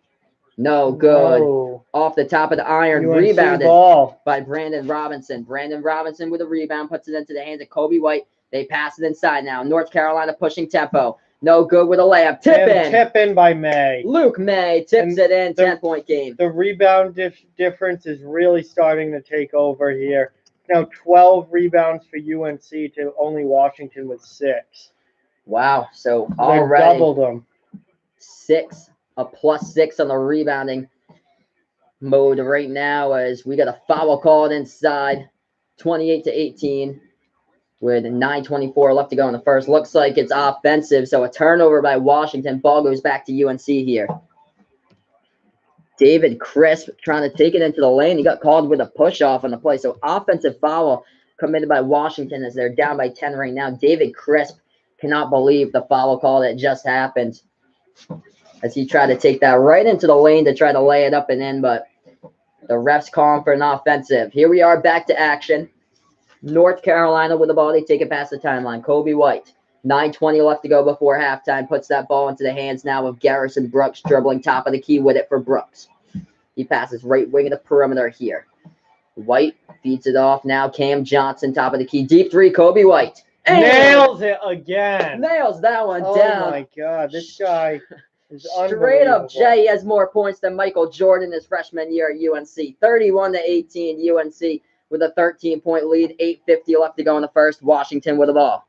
No good. Whoa. Off the top of the iron, UNC rebounded ball by Brandon Robinson. Brandon Robinson with a rebound, puts it into the hands of Kobe White. They pass it inside now. North Carolina pushing tempo. No good with a layup. Tip in by May. Luke May tips it in. 10-point game. The rebound difference is really starting to take over here. Now 12 rebounds for UNC to only Washington with 6. Wow. So They've already doubled them. 6, a +6 on the rebounding mode right now as we got a foul called inside. 28-18 with 9:24 left to go in the first. Looks like it's offensive, so a turnover by Washington. Ball goes back to UNC here. David Crisp trying to take it into the lane. He got called with a push-off on the play. So offensive foul committed by Washington as they're down by 10 right now. David Crisp cannot believe the foul call that just happened as he tried to take that right into the lane to try to lay it up and in, but the refs call him for an offensive. Here we are back to action. North Carolina with the ball. They take it past the timeline. Kobe White. 9:20 left to go before halftime. Puts that ball into the hands now of Garrison Brooks, dribbling top of the key with it for Brooks. He passes right wing of the perimeter here. White feeds it off now. Cam Johnson, top of the key. Deep three, Kobe White. And nails it again. Nails that one down. Oh, my God. This guy is straight up Jay has more points than Michael Jordan his freshman year at UNC. 31-18, UNC with a 13-point lead. 8:50 left to go in the first. Washington with the ball.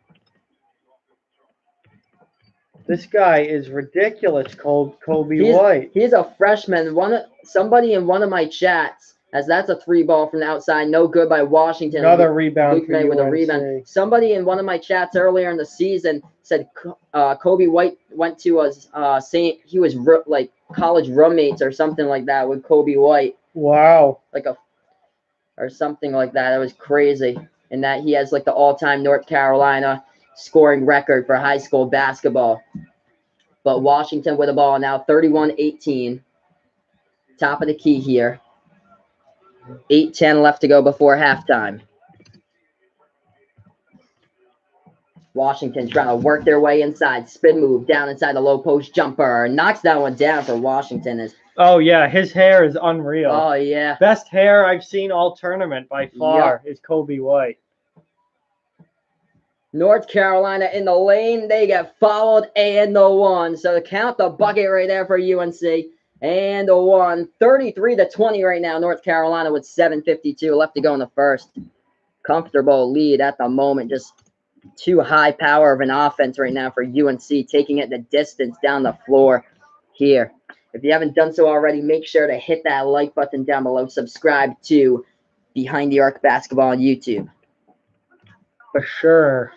This guy is ridiculous, Kobe White. He's a freshman. Somebody in one of my chats, as that's a 3-ball from the outside, no good by Washington. Another rebound Luke May with a rebound. Somebody in one of my chats earlier in the season said Kobe White went to he was like college roommates or something like that with Kobe White. Wow. Or something like that. It was crazy. And that he has like the all-time North Carolina scoring record for high school basketball. But Washington with the ball now, 31-18. Top of the key here. 8:10 left to go before halftime. Washington trying to work their way inside. Spin move down inside the low post jumper. Knocks that one down for Washington. Oh, yeah. His hair is unreal. Oh, yeah. Best hair I've seen all tournament by far is Kobe White. North Carolina in the lane. They get fouled and the one. So count the bucket right there for UNC. And the one. 33-20 right now. North Carolina with 7:52 left to go in the first. Comfortable lead at the moment. Just too high power of an offense right now for UNC. Taking it the distance down the floor here. If you haven't done so already, make sure to hit that like button down below. Subscribe to Behind the Arc Basketball on YouTube. For sure.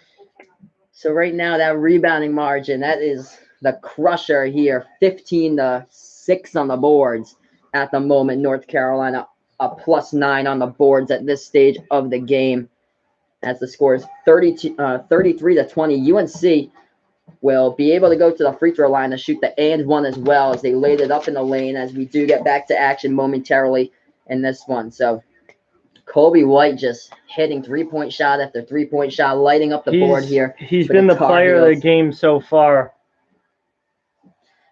So right now, that rebounding margin, that is the crusher here. 15-6 on the boards at the moment. North Carolina a +9 on the boards at this stage of the game. As the score is 33-20. UNC will be able to go to the free throw line to shoot the and one as well as they laid it up in the lane as we do get back to action momentarily in this one. So Kobe White just hitting 3-point shot after 3-point shot, lighting up the board here. He's been the player of the game so far.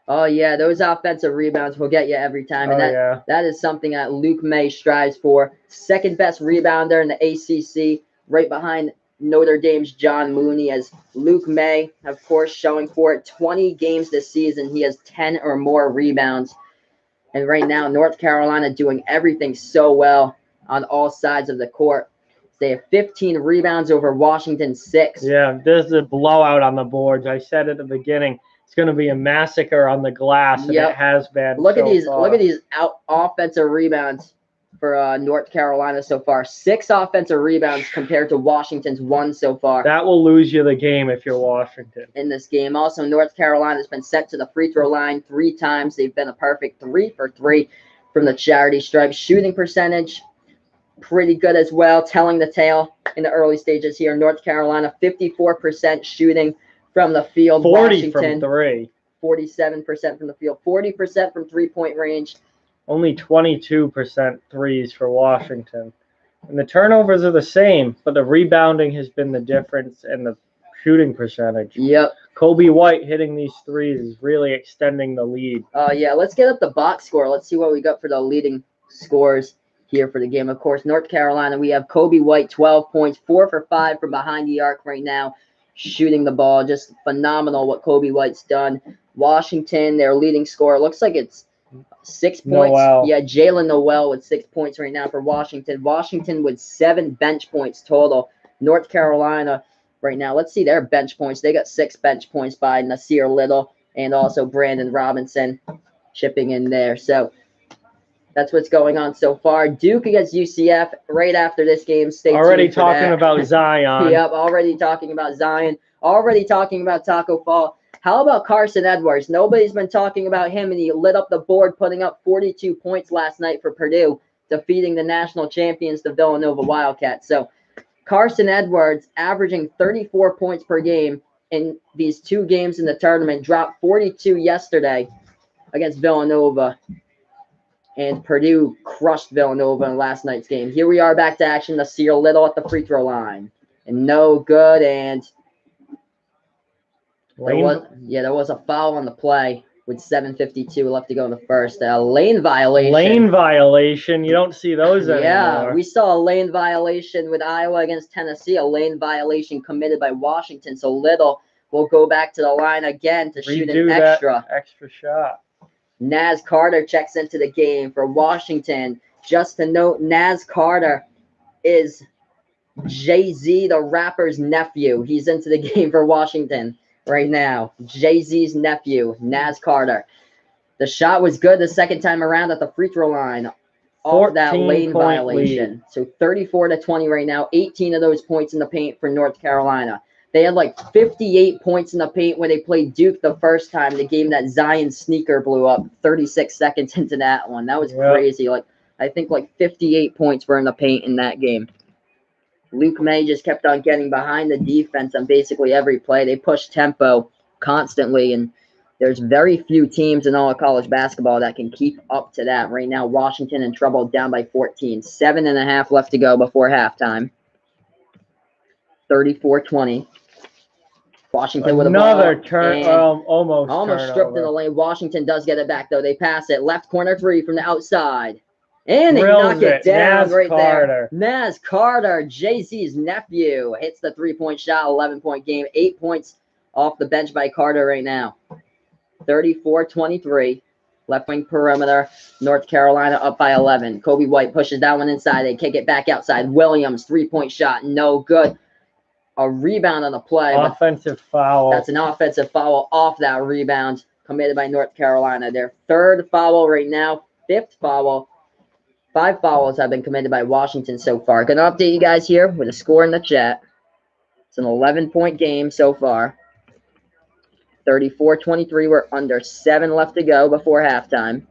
Oh, yeah, those offensive rebounds will get you every time. And that is something that Luke May strives for. Second best rebounder in the ACC, right behind Notre Dame's John Mooney, as Luke May, of course, showing for it. 20 games this season. He has 10 or more rebounds. And right now, North Carolina doing everything so well on all sides of the court. They have 15 rebounds over Washington 6. Yeah, this is a blowout on the boards. I said at the beginning, it's going to be a massacre on the glass, and it has been. Look at these offensive rebounds for North Carolina so far. 6 offensive rebounds compared to Washington's 1 so far. That will lose you the game if you're Washington. In this game. Also, North Carolina's been sent to the free throw line 3 times. They've been a perfect 3 for 3 from the charity stripe. Shooting percentage, pretty good as well. Telling the tale in the early stages here. North Carolina, 54% shooting from the field. 40 Washington, from 3. 47% from the field. 40% from three-point range. Only 22% threes for Washington. And the turnovers are the same, but the rebounding has been the difference in the shooting percentage. Yep. Kobe White hitting these threes is really extending the lead. Yeah, let's get up the box score. Let's see what we got for the leading scores here for the game. Of course, North Carolina, we have Kobe White, 12 points, 4 for 5 from behind the arc right now, shooting the ball. Just phenomenal what Kobe White's done. Washington, their leading scorer, looks like it's 6 points. Noel. Yeah, Jalen Noel with 6 points right now for Washington. Washington with 7 bench points total. North Carolina right now, let's see their bench points. They got 6 bench points by Nasir Little and also Brandon Robinson chipping in there. So that's what's going on so far. Duke against UCF right after this game. Stay Already tuned for talking that. about Zion. Yep, already talking about Zion. Already talking about Taco Fall. How about Carson Edwards? Nobody's been talking about him, and he lit up the board, putting up 42 points last night for Purdue, defeating the national champions, the Villanova Wildcats. So Carson Edwards averaging 34 points per game in these 2 games in the tournament, dropped 42 yesterday against Villanova. And Purdue crushed Villanova in last night's game. Here we are back to action. Nasir Little at the free throw line. And no good, and there was a foul on the play with 7:52 left to go in the first. Lane violation. Lane violation. You don't see those anymore. Yeah, we saw a lane violation with Iowa against Tennessee, a lane violation committed by Washington. So Little will go back to the line again to shoot an extra shot. Naz Carter checks into the game for Washington. Just to note, Naz Carter is Jay-Z, the rapper's nephew. He's into the game for Washington right now. Jay-Z's nephew, Naz Carter. The shot was good the second time around at the free throw line. Off that lane violation. Lead. So 34-20 right now. 18 of those points in the paint for North Carolina. They had like 58 points in the paint when they played Duke the first time, the game that Zion sneaker blew up 36 seconds into that one. That was crazy. I think 58 points were in the paint in that game. Luke May just kept on getting behind the defense on basically every play. They pushed tempo constantly, and there's very few teams in all of college basketball that can keep up to that. Right now, Washington in trouble, down by 14. 7.5 left to go before halftime. 34-20. Washington with a ball. Another turn, almost stripped in the lane. Washington does get it back, though. They pass it. Left corner 3 from the outside. And they knock it down right there. Naz Carter, Jay-Z's nephew, hits the 3-point shot, 11-point game. 8 points off the bench by Carter right now. 34-23. Left wing perimeter. North Carolina up by 11. Kobe White pushes that one inside. They kick it back outside. Williams, 3-point shot. No good. A rebound on the play. Offensive foul. That's an offensive foul off that rebound committed by North Carolina. Their 3rd foul right now. 5th foul. 5 fouls have been committed by Washington so far. Going to update you guys here with a score in the chat. It's an 11-point game so far. 34-23. We're under 7 left to go before halftime.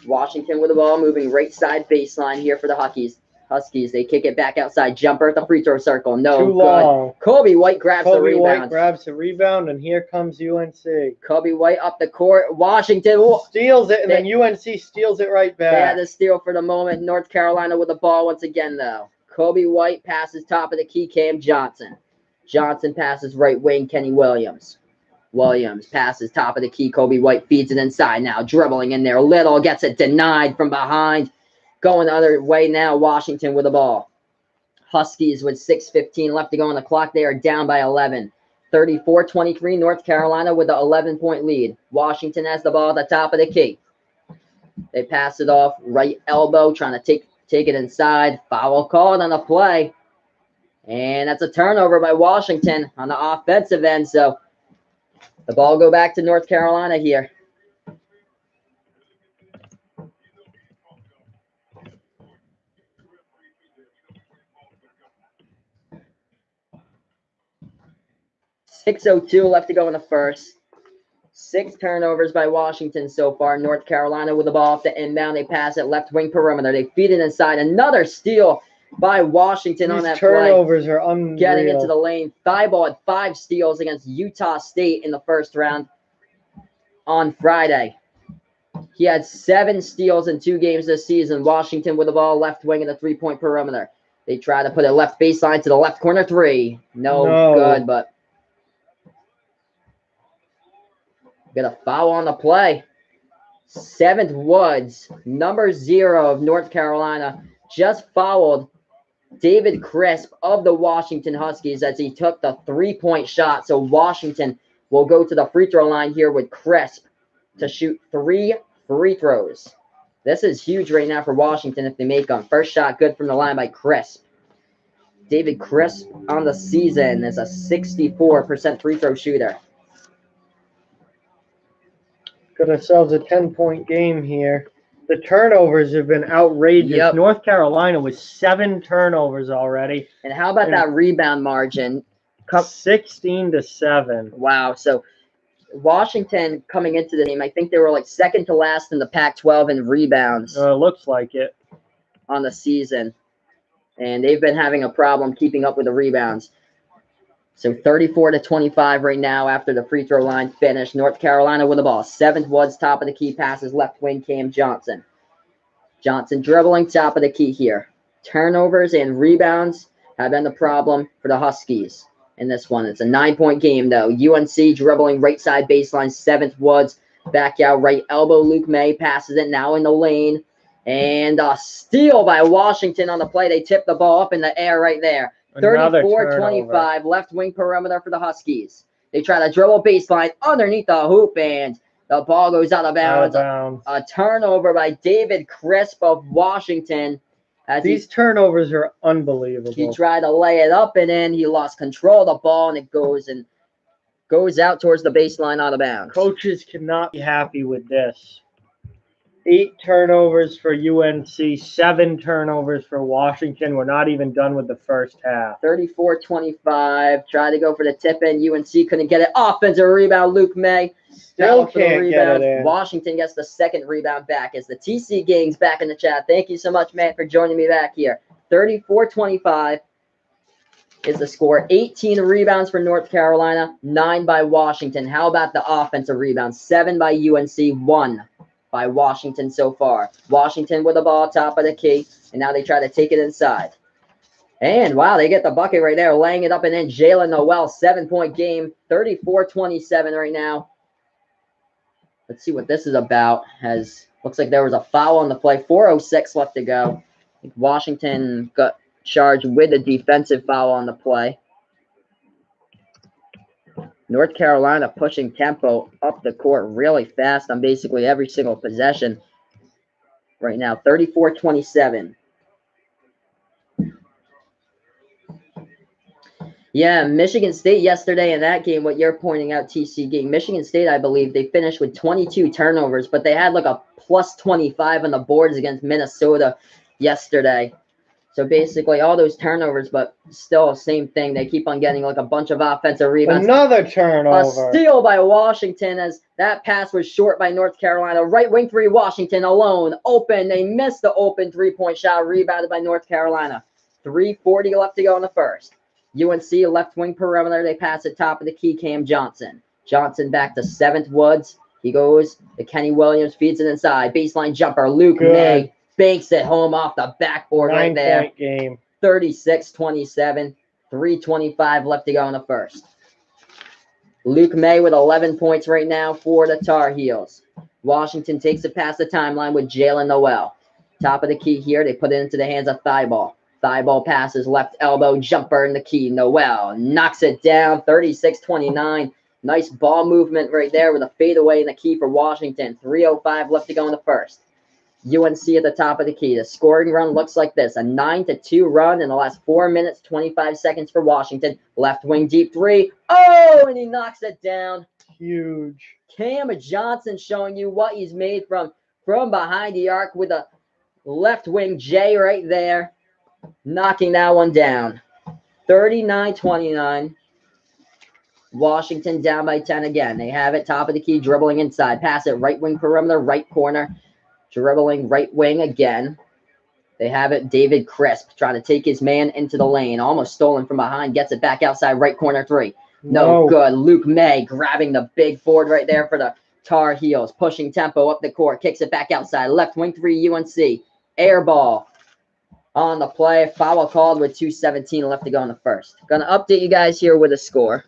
Washington with the ball, moving right side baseline here for the Huskies. They kick it back outside. Jumper at the free throw circle. No Too long. good. Kobe White grabs the rebound. Kobe White grabs the rebound, and here comes UNC. Kobe White up the court. Washington steals it, and then UNC steals it right back. They had a steal for the moment. North Carolina with the ball once again, though. Kobe White passes top of the key. Cam Johnson. Johnson passes right wing. Kenny Williams. Williams passes top of the key. Kobe White feeds it inside now. Dribbling in there. Little gets it denied from behind. Going the other way now. Washington with the ball. Huskies with 6:15 left to go on the clock. They are down by 11. 34-23. North Carolina with the 11-point lead. Washington has the ball at the top of the key. They pass it off. Right elbow. Trying to take it inside. Foul called on the play. And that's a turnover by Washington on the offensive end. So the ball go back to North Carolina here. 6:02 left to go in the first. 6 turnovers by Washington so far. North Carolina with the ball off the inbound. They pass it left wing perimeter. They feed it inside. Another steal by Washington on that turnovers play. Are unreal. Getting into the lane. Thibault had 5 steals against Utah State in the first round on Friday. He had 7 steals in 2 games this season. Washington with the ball left wing in the 3-point perimeter. They try to put it left baseline to the left corner 3. No good, but get a foul on the play. 7th Woods, number 0 of North Carolina, just fouled David Crisp of the Washington Huskies as he took the 3-point shot. So Washington will go to the free throw line here with Crisp to shoot 3 free throws. This is huge right now for Washington if they make them. First shot good from the line by Crisp. David Crisp on the season is a 64% free throw shooter. Got ourselves a 10-point game here. The turnovers have been outrageous. Yep. North Carolina with 7 turnovers already. And how about that rebound margin? 16-7. Wow. So Washington coming into the game, I think they were like second to last in the Pac-12 in rebounds. It looks like it. On the season. And they've been having a problem keeping up with the rebounds. So 34-25 right now after the free throw line finish. North Carolina with the ball. 7th Woods, top of the key, passes left wing, Cam Johnson. Johnson dribbling, top of the key here. Turnovers and rebounds have been the problem for the Huskies in this one. It's a 9-point game, though. UNC dribbling right side baseline, 7th Woods. Back out right elbow, Luke May passes it now in the lane. And a steal by Washington on the play. They tip the ball up in the air right there. 34-25, left wing perimeter for the Huskies. They try to dribble baseline underneath the hoop, and the ball goes out of bounds. A turnover by David Crisp of Washington. These turnovers are unbelievable. He tried to lay it up and in. He lost control of the ball, and it goes out towards the baseline out of bounds. Coaches cannot be happy with this. 8 turnovers for UNC, 7 turnovers for Washington. We're not even done with the first half. 34-25. Tried to go for the tip in. UNC couldn't get it. Offensive rebound, Luke May. Still can't get it in. Washington gets the 2nd rebound back as the TC gang's back in the chat. Thank you so much, man, for joining me back here. 34-25 is the score. 18 rebounds for North Carolina, 9 by Washington. How about the offensive rebounds? 7 by UNC, 1 by Washington so far. Washington with the ball, top of the key, and now they try to take it inside. And, wow, they get the bucket right there, laying it up and in. Jalen Noel, 7-point game, 34-27 right now. Let's see what this is about. Looks like there was a foul on the play. 4:06 left to go. I think Washington got charged with a defensive foul on the play. North Carolina pushing tempo up the court really fast on basically every single possession right now. 34-27. Yeah, Michigan State yesterday in that game, what you're pointing out, TC game. Michigan State, I believe, they finished with 22 turnovers, but they had like a plus 25 on the boards against Minnesota yesterday. So basically all those turnovers, but still same thing. They keep on getting like a bunch of offensive rebounds. Another turnover. A steal by Washington as that pass was short by North Carolina. Right wing 3, Washington alone. Open. They missed the open 3-point shot. Rebounded by North Carolina. 3:40 left to go in the first. UNC left wing perimeter. They pass it top of the key, Cam Johnson. Johnson back to 7th Woods. He goes to Kenny Williams, feeds it inside. Baseline jumper. Luke May banks it home off the backboard right there. 9-point game. 36-27. 3:25 left to go in the first. Luke May with 11 points right now for the Tar Heels. Washington takes it past the timeline with Jalen Noel. Top of the key here. They put it into the hands of Thibault. Thibault passes left elbow, jumper in the key. Noel knocks it down, 36-29. Nice ball movement right there with a fadeaway in the key for Washington. 3:05 left to go in the first. UNC at the top of the key. The scoring run looks like this. A 9-2 run in the last 4 minutes, 25 seconds for Washington. Left wing deep 3. Oh, and he knocks it down. Huge. Cam Johnson showing you what he's made from behind the arc with a left wing J right there. Knocking that one down. 39-29. Washington down by 10 again. They have it, top of the key, dribbling inside. Pass it, right wing perimeter, right corner. Dribbling right wing again. They have it, David Crisp trying to take his man into the lane. Almost stolen from behind. Gets it back outside, right corner three. No good. Luke May grabbing the big board right there for the Tar Heels. Pushing tempo up the court. Kicks it back outside. Left wing three, UNC. Air ball on the play. Foul called with 2:17 left to go in the first. Gonna update you guys here with a score.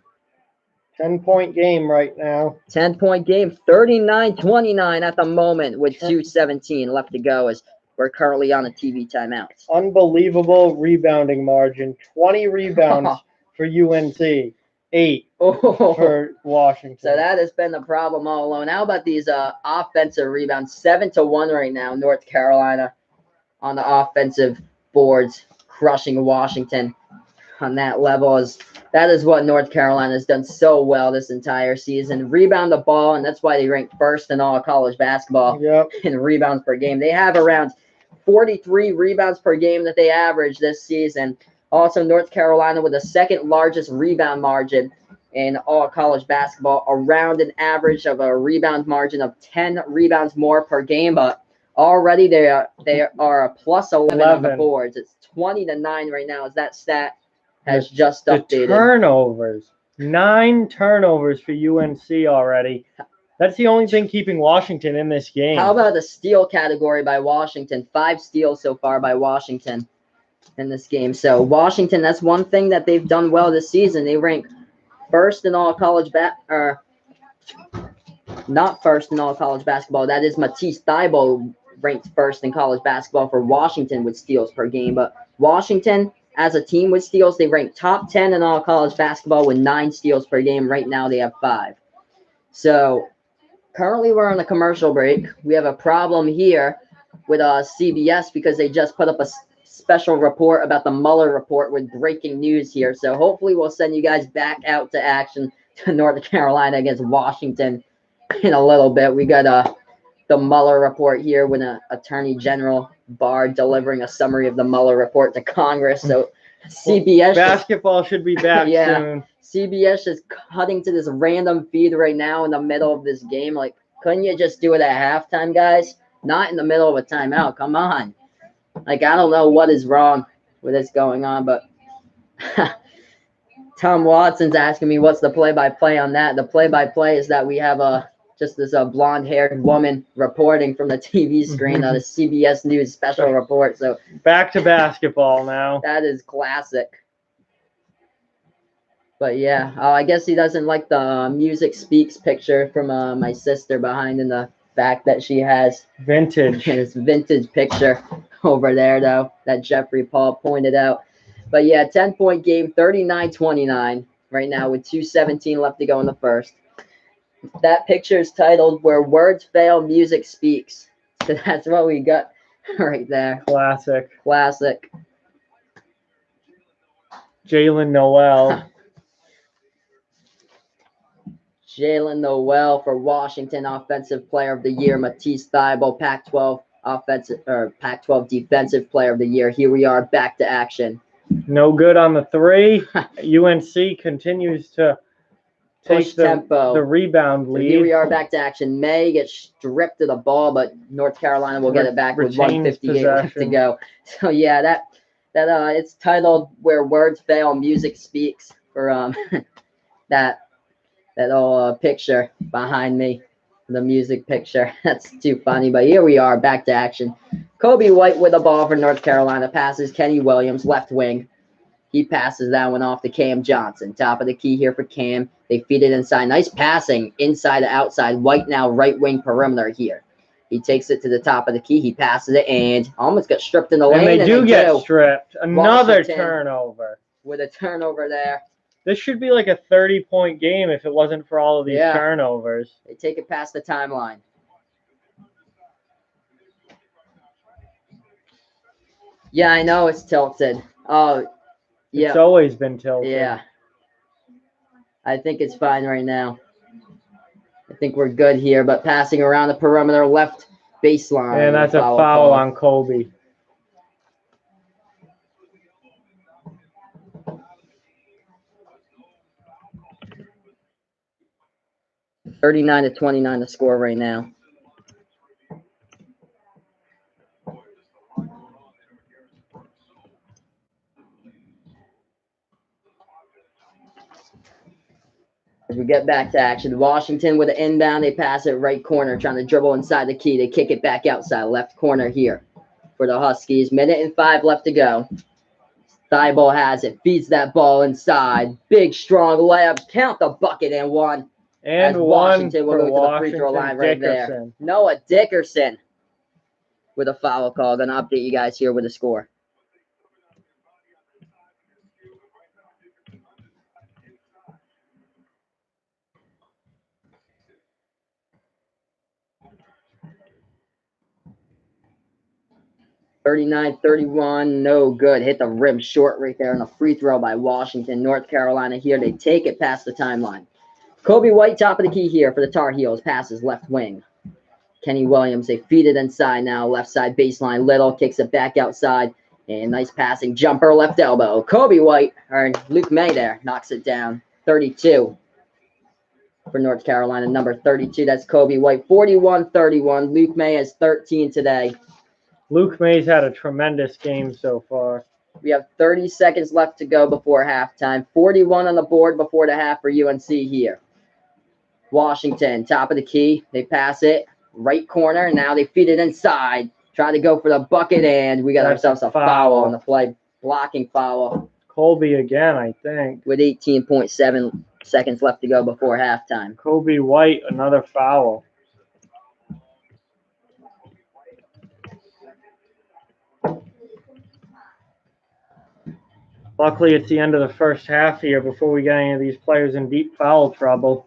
10-point game right now. 10-point game, 39-29 at the moment with 2:17 left to go as we're currently on a TV timeout. Unbelievable rebounding margin. 20 rebounds for UNC. 8 for Washington. So that has been the problem all alone. How about these offensive rebounds? 7-1 right now. North Carolina on the offensive boards, crushing Washington on that level. That is what North Carolina has done so well this entire season. Rebound the ball, and that's why they rank first in all college basketball in rebounds per game. They have around 43 rebounds per game that they average this season. Also, North Carolina with the second largest rebound margin in all college basketball, around an average of a rebound margin of 10 rebounds more per game. But already they are a plus 11 on the boards. It's 20-9 right now as that stat has just updated. The turnovers. 9 turnovers for UNC already. That's the only thing keeping Washington in this game. How about the steal category by Washington? 5 steals so far by Washington in this game. So Washington, that's one thing that they've done well this season. They rank first in all college not first in all college basketball. That is Matisse Thybulle ranked first in college basketball for Washington with steals per game. But Washington, as a team with steals, they rank top 10 in all college basketball with 9 steals per game. Right now they have 5. So currently we're on a commercial break. We have a problem here with CBS because they just put up a special report about the Mueller report with breaking news here. So hopefully we'll send you guys back out to action to North Carolina against Washington in a little bit. We got the Mueller report here with an Attorney General Barr delivering a summary of the Mueller report to Congress. So CBS basketball should be back soon. CBS is cutting to this random feed right now in the middle of this game. Like, couldn't you just do it at halftime, guys? Not in the middle of a timeout. Come on. Like, I don't know what is wrong with this going on, but Tom Watson's asking me what's the play-by-play on that. The play-by-play is that we have just this blonde-haired woman reporting from the TV screen on a CBS News special report. So back to basketball now. That is classic. But yeah, I guess he doesn't like the Music Speaks picture from my sister behind in the fact that she has this vintage picture over there, though, that Jeffrey Paul pointed out. But yeah, 10-point game, 39-29 right now with 2:17 left to go in the first. That picture is titled "Where Words Fail, Music Speaks." So that's what we got right there. Classic. Jalen Noel for Washington Offensive Player of the Year. Matisse Thybulle, Pac-12 Defensive Player of the Year. Here we are, back to action. No good on the 3. UNC continues to take the rebound lead. So here we are, back to action. May gets stripped of the ball, but North Carolina will get it back with 1:58 left to go. So yeah, that it's titled "Where Words Fail, Music Speaks" for that old picture behind me, the music picture. That's too funny, but here we are, back to action. Kobe White with the ball for North Carolina, passes Kenny Williams, left wing. He passes that one off to Cam Johnson. Top of the key here for Cam. They feed it inside. Nice passing, inside to outside. White now right wing perimeter here. He takes it to the top of the key. He passes it and almost got stripped in the lane. And they do get stripped. Another turnover. With a turnover there. This should be like a 30-point game if it wasn't for all of these turnovers. They take it past the timeline. Yeah, I know it's tilted. Oh, yeah. It's always been tilted. Yeah. I think it's fine right now. I think we're good here, but passing around the perimeter left baseline. And that's a foul on Kobe. 39-29 the score right now. As we get back to action, Washington with an inbound. They pass it right corner, trying to dribble inside the key. They kick it back outside, left corner here for the Huskies. 1:05 left to go. Thibault has it, feeds that ball inside. Big, strong layup. Count the bucket and one. And as one Washington will for go to the Washington. free throw line right there. Dickerson. Noah Dickerson with a foul call. Going to update you guys here with the score. (39-31), no good. Hit the rim short right there on a free throw by Washington. North Carolina here. They take it past the timeline. Kobe White, top of the key here for the Tar Heels. Passes left wing. Kenny Williams, they feed it inside now. Left side baseline. Little kicks it back outside. And nice passing jumper, left elbow. Kobe White, or Luke May there, knocks it down. 32 for North Carolina. Number 32, that's Kobe White. 41-31. Luke May has 13 today. Luke May's had a tremendous game so far. We have 30 seconds left to go before halftime. 41 on the board before the half for UNC here. Washington, top of the key. They pass it. Right corner. Now they feed it inside. Try to go for the bucket, and we got ourselves a foul on the play. Blocking foul. Colby again, I think. With 18.7 seconds left to go before halftime. Kobe White, another foul. Luckily, it's the end of the first half here before we get any of these players in deep foul trouble.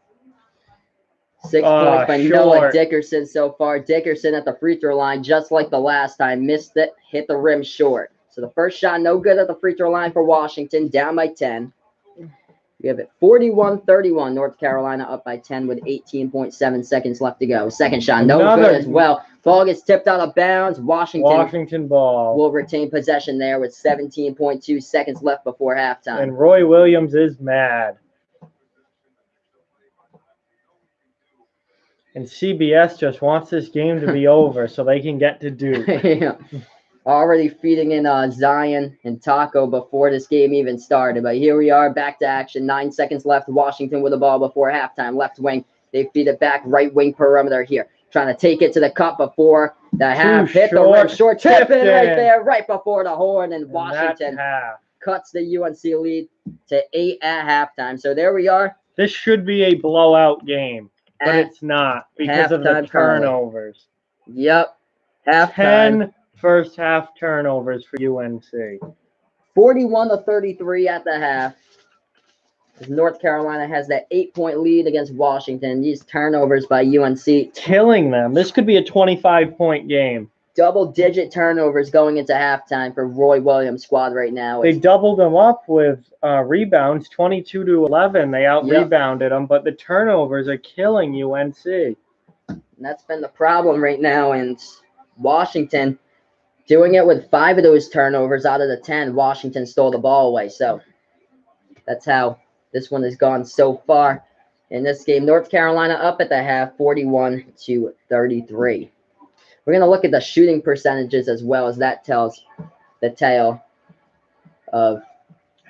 6 points by Noah Dickerson so far. Dickerson at the free throw line, just like the last time. Missed it, hit the rim short. So the first shot, no good at the free throw line for Washington, down by 10. We have it 41-31. North Carolina up by 10 with 18.7 seconds left to go. Second shot, no good as well. Ball gets tipped out of bounds. Washington ball will retain possession there with 17.2 seconds left before halftime. And Roy Williams is mad. And CBS just wants this game to be over so they can get to Duke. Yeah. Already feeding in Zion and Taco before this game even started. But here we are, back to action. 9 seconds left. Washington with the ball before halftime. Left wing. They feed it back. Right wing perimeter here. Trying to take it to the cup before the half. Hit the rim short. Tip in right there, right before the horn. And Washington cuts the UNC lead to 8 at halftime. So there we are. This should be a blowout game, but it's not because of the turnovers. Yep. Halftime. 10 first half turnovers for UNC. 41-33 at the half. North Carolina has that 8-point lead against Washington. These turnovers by UNC. Killing them. This could be a 25-point game. Double-digit turnovers going into halftime for Roy Williams' squad right now. They doubled them up with rebounds, 22-11. They out-rebounded them, but the turnovers are killing UNC. And that's been the problem right now. And Washington doing it with 5 of those turnovers out of the 10. Washington stole the ball away. So that's how this one has gone so far in this game. North Carolina up at the half, 41-33. We're going to look at the shooting percentages as well, as that tells the tale of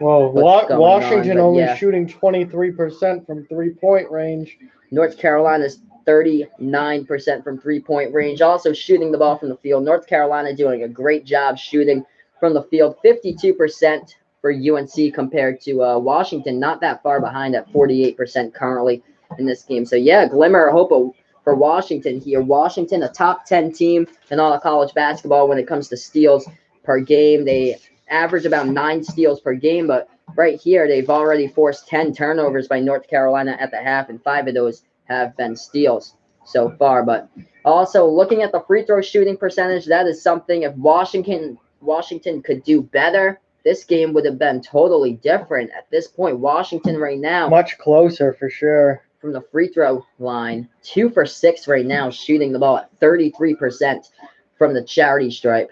Washington only shooting 23% from three-point range. North Carolina's 39% from three-point range. Also shooting the ball from the field. North Carolina doing a great job shooting from the field. 52% for UNC compared to Washington. Not that far behind at 48% currently in this game. So, yeah, glimmer of hope for Washington here. Washington, a top 10 team in all of college basketball when it comes to steals per game. They average about 9 steals per game, but right here they've already forced 10 turnovers by North Carolina at the half, and 5 of those have been steals so far. But also looking at the free throw shooting percentage, that is something if Washington could do better, this game would have been totally different. At this point, Washington right now much closer for sure from the free throw line. 2 for 6 right now, shooting the ball at 33% from the charity stripe.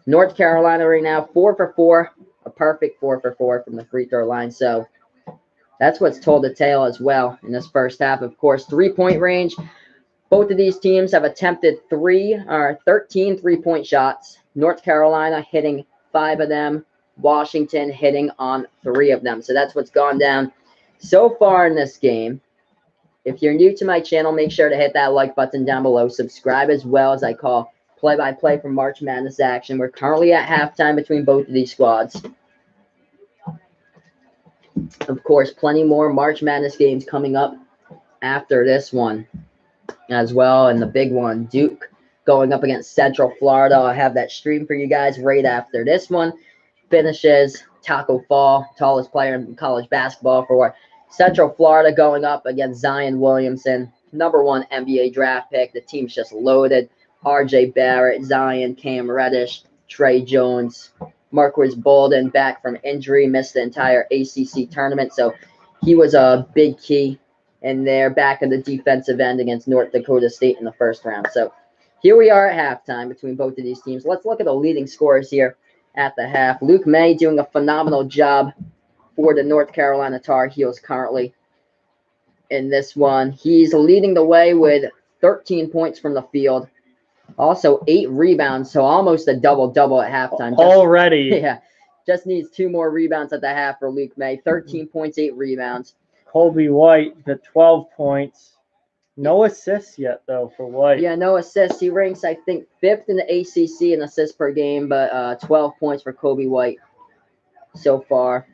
North Carolina right now 4 for 4, a perfect 4 for 4 from the free throw line. So That's what's told the tale as well in this first half. Of course, 3-point range. Both of these teams have attempted 13 3-point shots. North Carolina hitting 5 of them. Washington hitting on 3 of them. So that's what's gone down so far in this game. If you're new to my channel, make sure to hit that like button down below. Subscribe as well, as I call play-by-play for March Madness action. We're currently at halftime between both of these squads. Of course, plenty more March Madness games coming up after this one as well. And the big one, Duke going up against Central Florida. I'll have that stream for you guys right after this one finishes. Taco Fall, tallest player in college basketball for Central Florida, going up against Zion Williamson, #1 NBA draft pick. The team's just loaded. RJ Barrett, Zion, Cam Reddish, Trey Jones, Marquise Bolden back from injury, missed the entire ACC tournament, so he was a big key in there, back in the defensive end against North Dakota State in the first round. So here we are at halftime between both of these teams. Let's look at the leading scorers here at the half. Luke May doing a phenomenal job for the North Carolina Tar Heels currently in this one. He's leading the way with 13 points from the field. Also 8 rebounds, so almost a double-double at halftime. Already. Yeah, just needs 2 more rebounds at the half for Luke May. 13 points, 8 rebounds. Colby White got 12 points. No assists yet, though, for White. Yeah, no assists. He ranks, I think, 5th in the ACC in assists per game, but 12 points for Kobe White so far.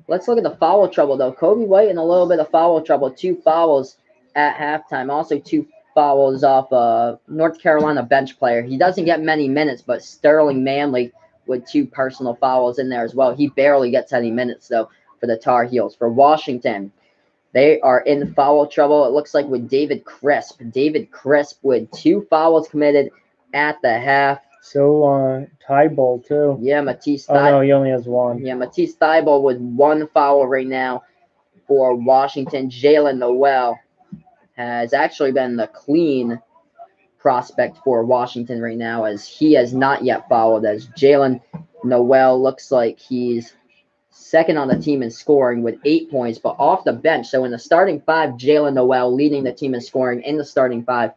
Let's look at the foul trouble, though. Kobe White in a little bit of foul trouble. 2 fouls at halftime. Also 2 fouls off a North Carolina bench player. He doesn't get many minutes, but Sterling Manley with 2 personal fouls in there as well. He barely gets any minutes, though, for the Tar Heels. For Washington, they are in foul trouble, it looks like, with David Crisp. David Crisp with 2 fouls committed at the half. So, Thibault, too. Yeah, Matisse Thibault. Oh, no, he only has 1. Yeah, Matisse Thibault with 1 foul right now for Washington. Jalen Noel has actually been the clean prospect for Washington right now, as he has not yet fouled, as Jalen Noel looks like he's second on the team in scoring with 8 points, but off the bench. So in the starting 5, Jalen Noel leading the team in scoring in the starting 5.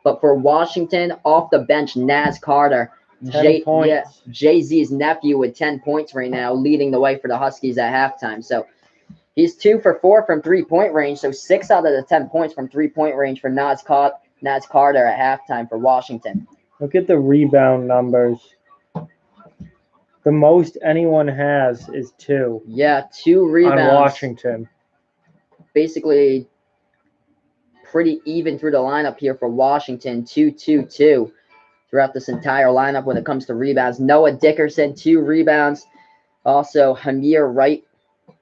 But for Washington, off the bench, Naz Carter, 10 points. Jay-Z's nephew, with 10 points right now, leading the way for the Huskies at halftime. So he's 2 for 4 from 3-point range, so 6 out of the 10 points from 3-point range for Naz Carter at halftime for Washington. Look at the rebound numbers. The most anyone has is 2. Yeah, 2 rebounds. On Washington. Basically pretty even through the lineup here for Washington. 2-2-2 throughout this entire lineup when it comes to rebounds. Noah Dickerson, 2 rebounds. Also, Hamir Wright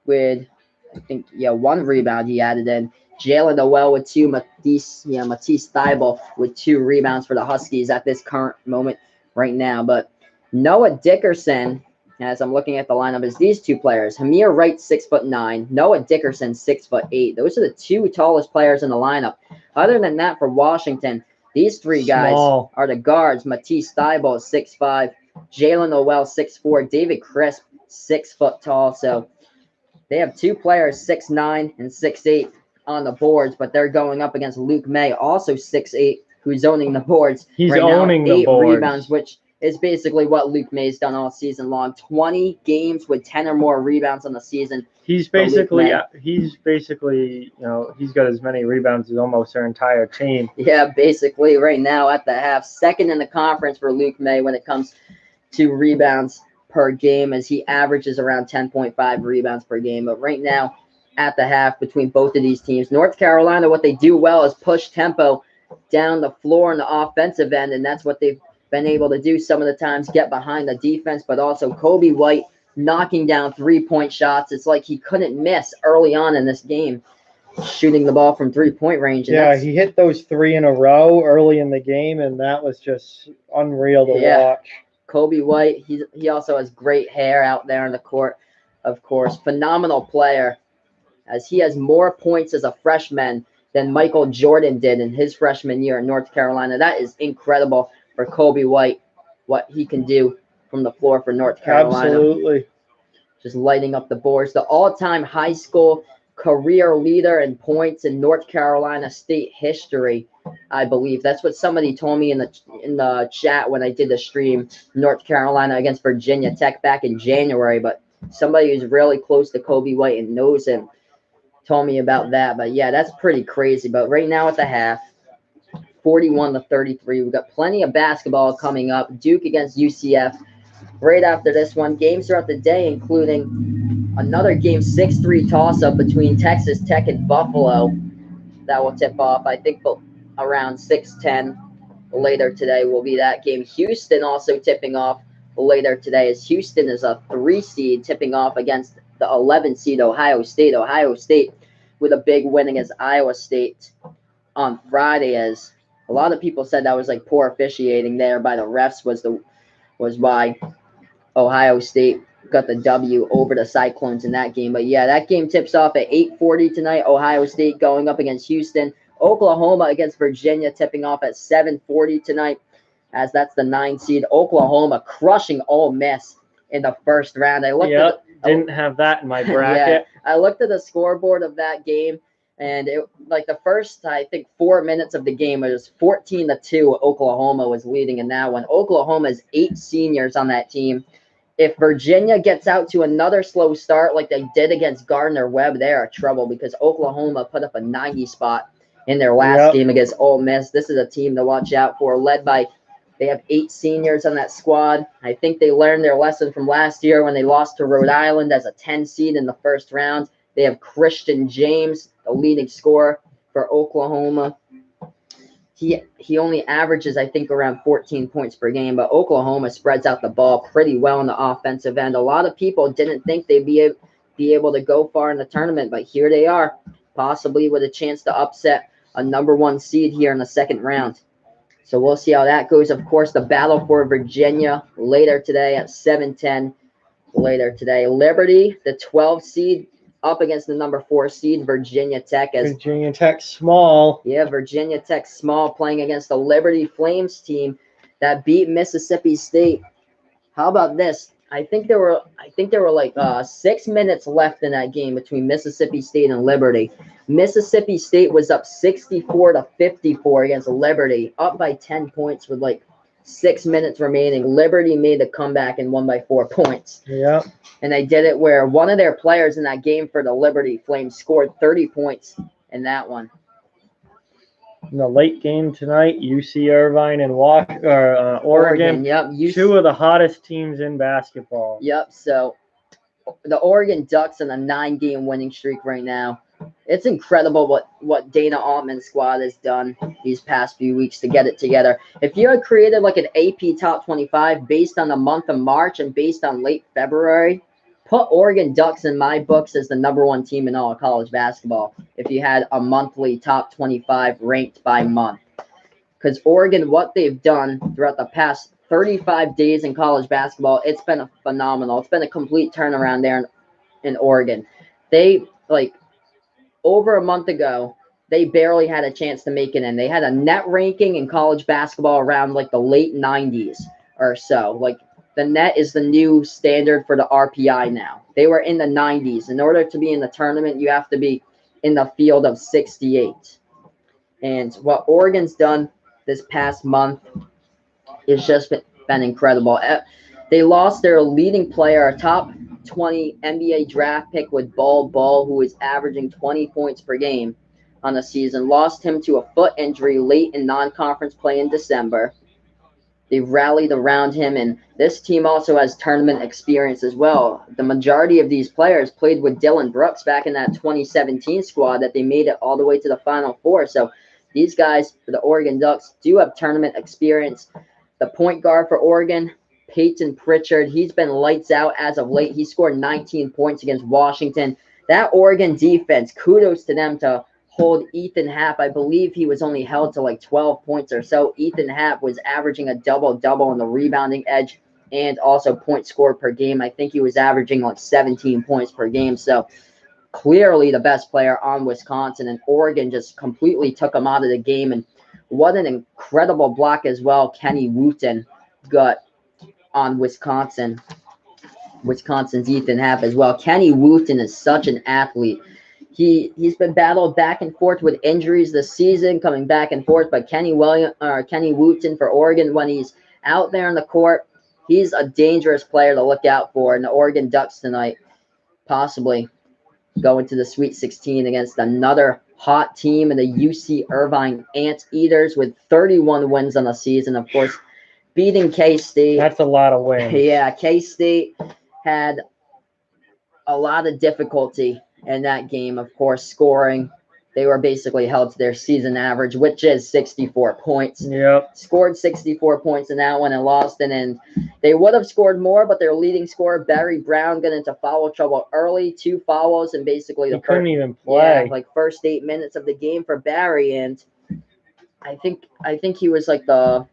with, I think, 1 rebound he added in. Jalen Noel with 2. Matisse Thibault with 2 rebounds for the Huskies at this current moment right now. But Noah Dickerson, as I'm looking at the lineup, is these 2 players. Hamir Wright, 6'9". Noah Dickerson, 6'8". Those are the 2 tallest players in the lineup. Other than that, for Washington, these 3 guys are the guards. Matisse Thibault, 6'5". Jalen Noel, 6'4". David Crisp, 6 foot tall. So they have 2 players, 6'9" and 6'8" on the boards, but they're going up against Luke May, also 6'8", who's owning the boards. He's right owning now, the 8 boards. rebounds, which is basically what Luke May's done all season long. 20 games with 10 or more rebounds on the season. He's basically, you know, he's got as many rebounds as almost their entire team. Yeah, basically right now at the half. Second in the conference for Luke May when it comes to rebounds per game, as he averages around 10.5 rebounds per game. But right now at the half between both of these teams, North Carolina, what they do well is push tempo down the floor on the offensive end, and that's what they've been able to do some of the times, get behind the defense, but also Kobe White knocking down 3-point shots. It's like he couldn't miss early on in this game, shooting the ball from 3-point range. And yeah, he hit those 3 in a row early in the game, and that was just unreal to watch. Kobe White, he also has great hair out there on the court, of course. Phenomenal player, as he has more points as a freshman than Michael Jordan did in his freshman year in North Carolina. That is incredible for Kobe White, what he can do from the floor for North Carolina. Absolutely. Just lighting up the boards. The all-time high school career leader in points in North Carolina State history, I believe. That's what somebody told me in the chat when I did the stream, North Carolina against Virginia Tech back in January. But somebody who's really close to Kobe White and knows him told me about that. But yeah, that's pretty crazy. But right now at the half, 41-33. We've got plenty of basketball coming up. Duke against UCF. Right after this one, games throughout the day, including another game 6-3 toss-up between Texas Tech and Buffalo. That will tip off, I think, around 6:10 later today will be that game. Houston also tipping off later today, as Houston is a 3 seed tipping off against the 11 seed Ohio State. Ohio State with a big win against Iowa State on Friday, as a lot of people said that was like poor officiating there by the refs was why Ohio State got the W over the Cyclones in that game. But yeah, that game tips off at 8:40 tonight. Ohio State going up against Houston. Oklahoma against Virginia tipping off at 7:40 tonight, as that's the 9 seed. Oklahoma crushing Ole Miss in the first round. Didn't have that in my bracket. Yeah, I looked at the scoreboard of that game, and it like the first, I think, 4 minutes of the game, it was 14-2. Oklahoma was leading in that one. Oklahoma has 8 seniors on that team. If Virginia gets out to another slow start like they did against Gardner-Webb, they are trouble, because Oklahoma put up a 90 spot in their last game against Ole Miss. This is a team to watch out for, they have 8 seniors on that squad. I think they learned their lesson from last year when they lost to Rhode Island as a 10 seed in the first round. They have Christian James, the leading scorer for Oklahoma. He only averages, I think, around 14 points per game, but Oklahoma spreads out the ball pretty well on the offensive end. A lot of people didn't think they'd be able to go far in the tournament, but here they are, possibly with a chance to upset a number 1 seed here in the second round. So we'll see how that goes. Of course, the battle for Virginia later today at 7:10 later today. Liberty, the 12 seed, up against the number 4 seed, Virginia Tech. Virginia Tech small. Yeah, Virginia Tech small, playing against the Liberty Flames team that beat Mississippi State. How about this? I think there were like 6 minutes left in that game between Mississippi State and Liberty. Mississippi State was up 64-54 against Liberty, up by 10 points with like 6 minutes remaining. Liberty made the comeback and won by 4 points. Yeah. And they did it where one of their players in that game for the Liberty Flames scored 30 points in that one. In the late game tonight, UC Irvine and Oregon. Yep. 2 of the hottest teams in basketball. Yep. So the Oregon Ducks on a 9-game winning streak right now. It's incredible what Dana Altman's squad has done these past few weeks to get it together. If you had created like an AP top 25 based on the month of March and based on late February, put Oregon Ducks in my books as the number 1 team in all of college basketball if you had a monthly top 25 ranked by month. Because Oregon, what they've done throughout the past 35 days in college basketball, it's been phenomenal. It's been a complete turnaround there in Oregon. They, over a month ago, they barely had a chance to make it in. They had a net ranking in college basketball around the late 90s or so. The net is the new standard for the RPI now. They were in the 90s. In order to be in the tournament, you have to be in the field of 68. And what Oregon's done this past month has just been incredible. They lost their leading player, a top 20 NBA draft pick with Ball, who is averaging 20 points per game on the season. Lost him to a foot injury late in non-conference play in December. They've rallied around him, and this team also has tournament experience as well. The majority of these players played with Dylan Brooks back in that 2017 squad that they made it all the way to the Final Four. So these guys for the Oregon Ducks do have tournament experience. The point guard for Oregon, Peyton Pritchard, he's been lights out as of late. He scored 19 points against Washington. That Oregon defense, kudos to them to hold Ethan Happ. I believe he was only held to 12 points or so. Ethan Happ was averaging a double-double on the rebounding edge and also points scored per game. I think he was averaging 17 points per game. So clearly the best player on Wisconsin, and Oregon just completely took him out of the game. And what an incredible block as well Kenny Wooten got on Wisconsin's Ethan Happ as well. Kenny Wooten is such an athlete. He's been battled back and forth with injuries this season, coming back and forth. But Kenny Wooten for Oregon, when he's out there on the court, he's a dangerous player to look out for. And the Oregon Ducks tonight possibly going to the Sweet 16 against another hot team in the UC Irvine Anteaters with 31 wins on the season. Of course, beating K-State. That's a lot of wins. Yeah, K-State had a lot of difficulty in that game, of course, scoring. They were basically held to their season average, which is 64 points. Yep. Scored 64 points in that one and lost it. And they would have scored more, but their leading scorer, Barry Brown, got into foul trouble early. 2 fouls, and basically he couldn't even play. Yeah, like first 8 minutes of the game for Barry. And I think he was like out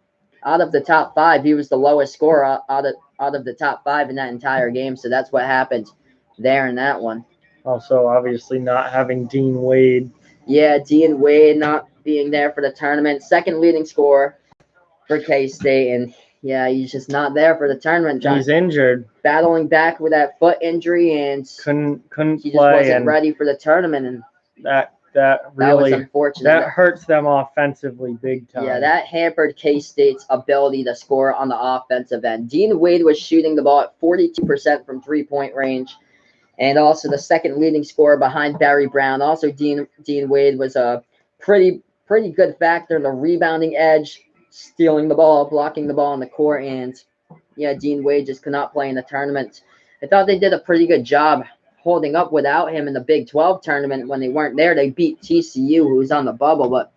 of the top 5, he was the lowest scorer out of the top 5 in that entire game. So that's what happened there in that one. Also, obviously, not having Dean Wade. Yeah, Dean Wade not being there for the tournament. Second leading scorer for K-State. And, yeah, he's just not there for the tournament. He's injured. Battling back with that foot injury, and couldn't he just play. wasn't ready for the tournament. And that really was unfortunate. That hurts them offensively big time. Yeah, that hampered K-State's ability to score on the offensive end. Dean Wade was shooting the ball at 42% from three-point range. And also the second leading scorer behind Barry Brown. Also, Dean Wade was a pretty good factor in the rebounding edge, stealing the ball, blocking the ball on the court. And, yeah, Dean Wade just could not play in the tournament. I thought they did a pretty good job holding up without him in the Big 12 tournament. When they weren't there, they beat TCU, who was on the bubble. But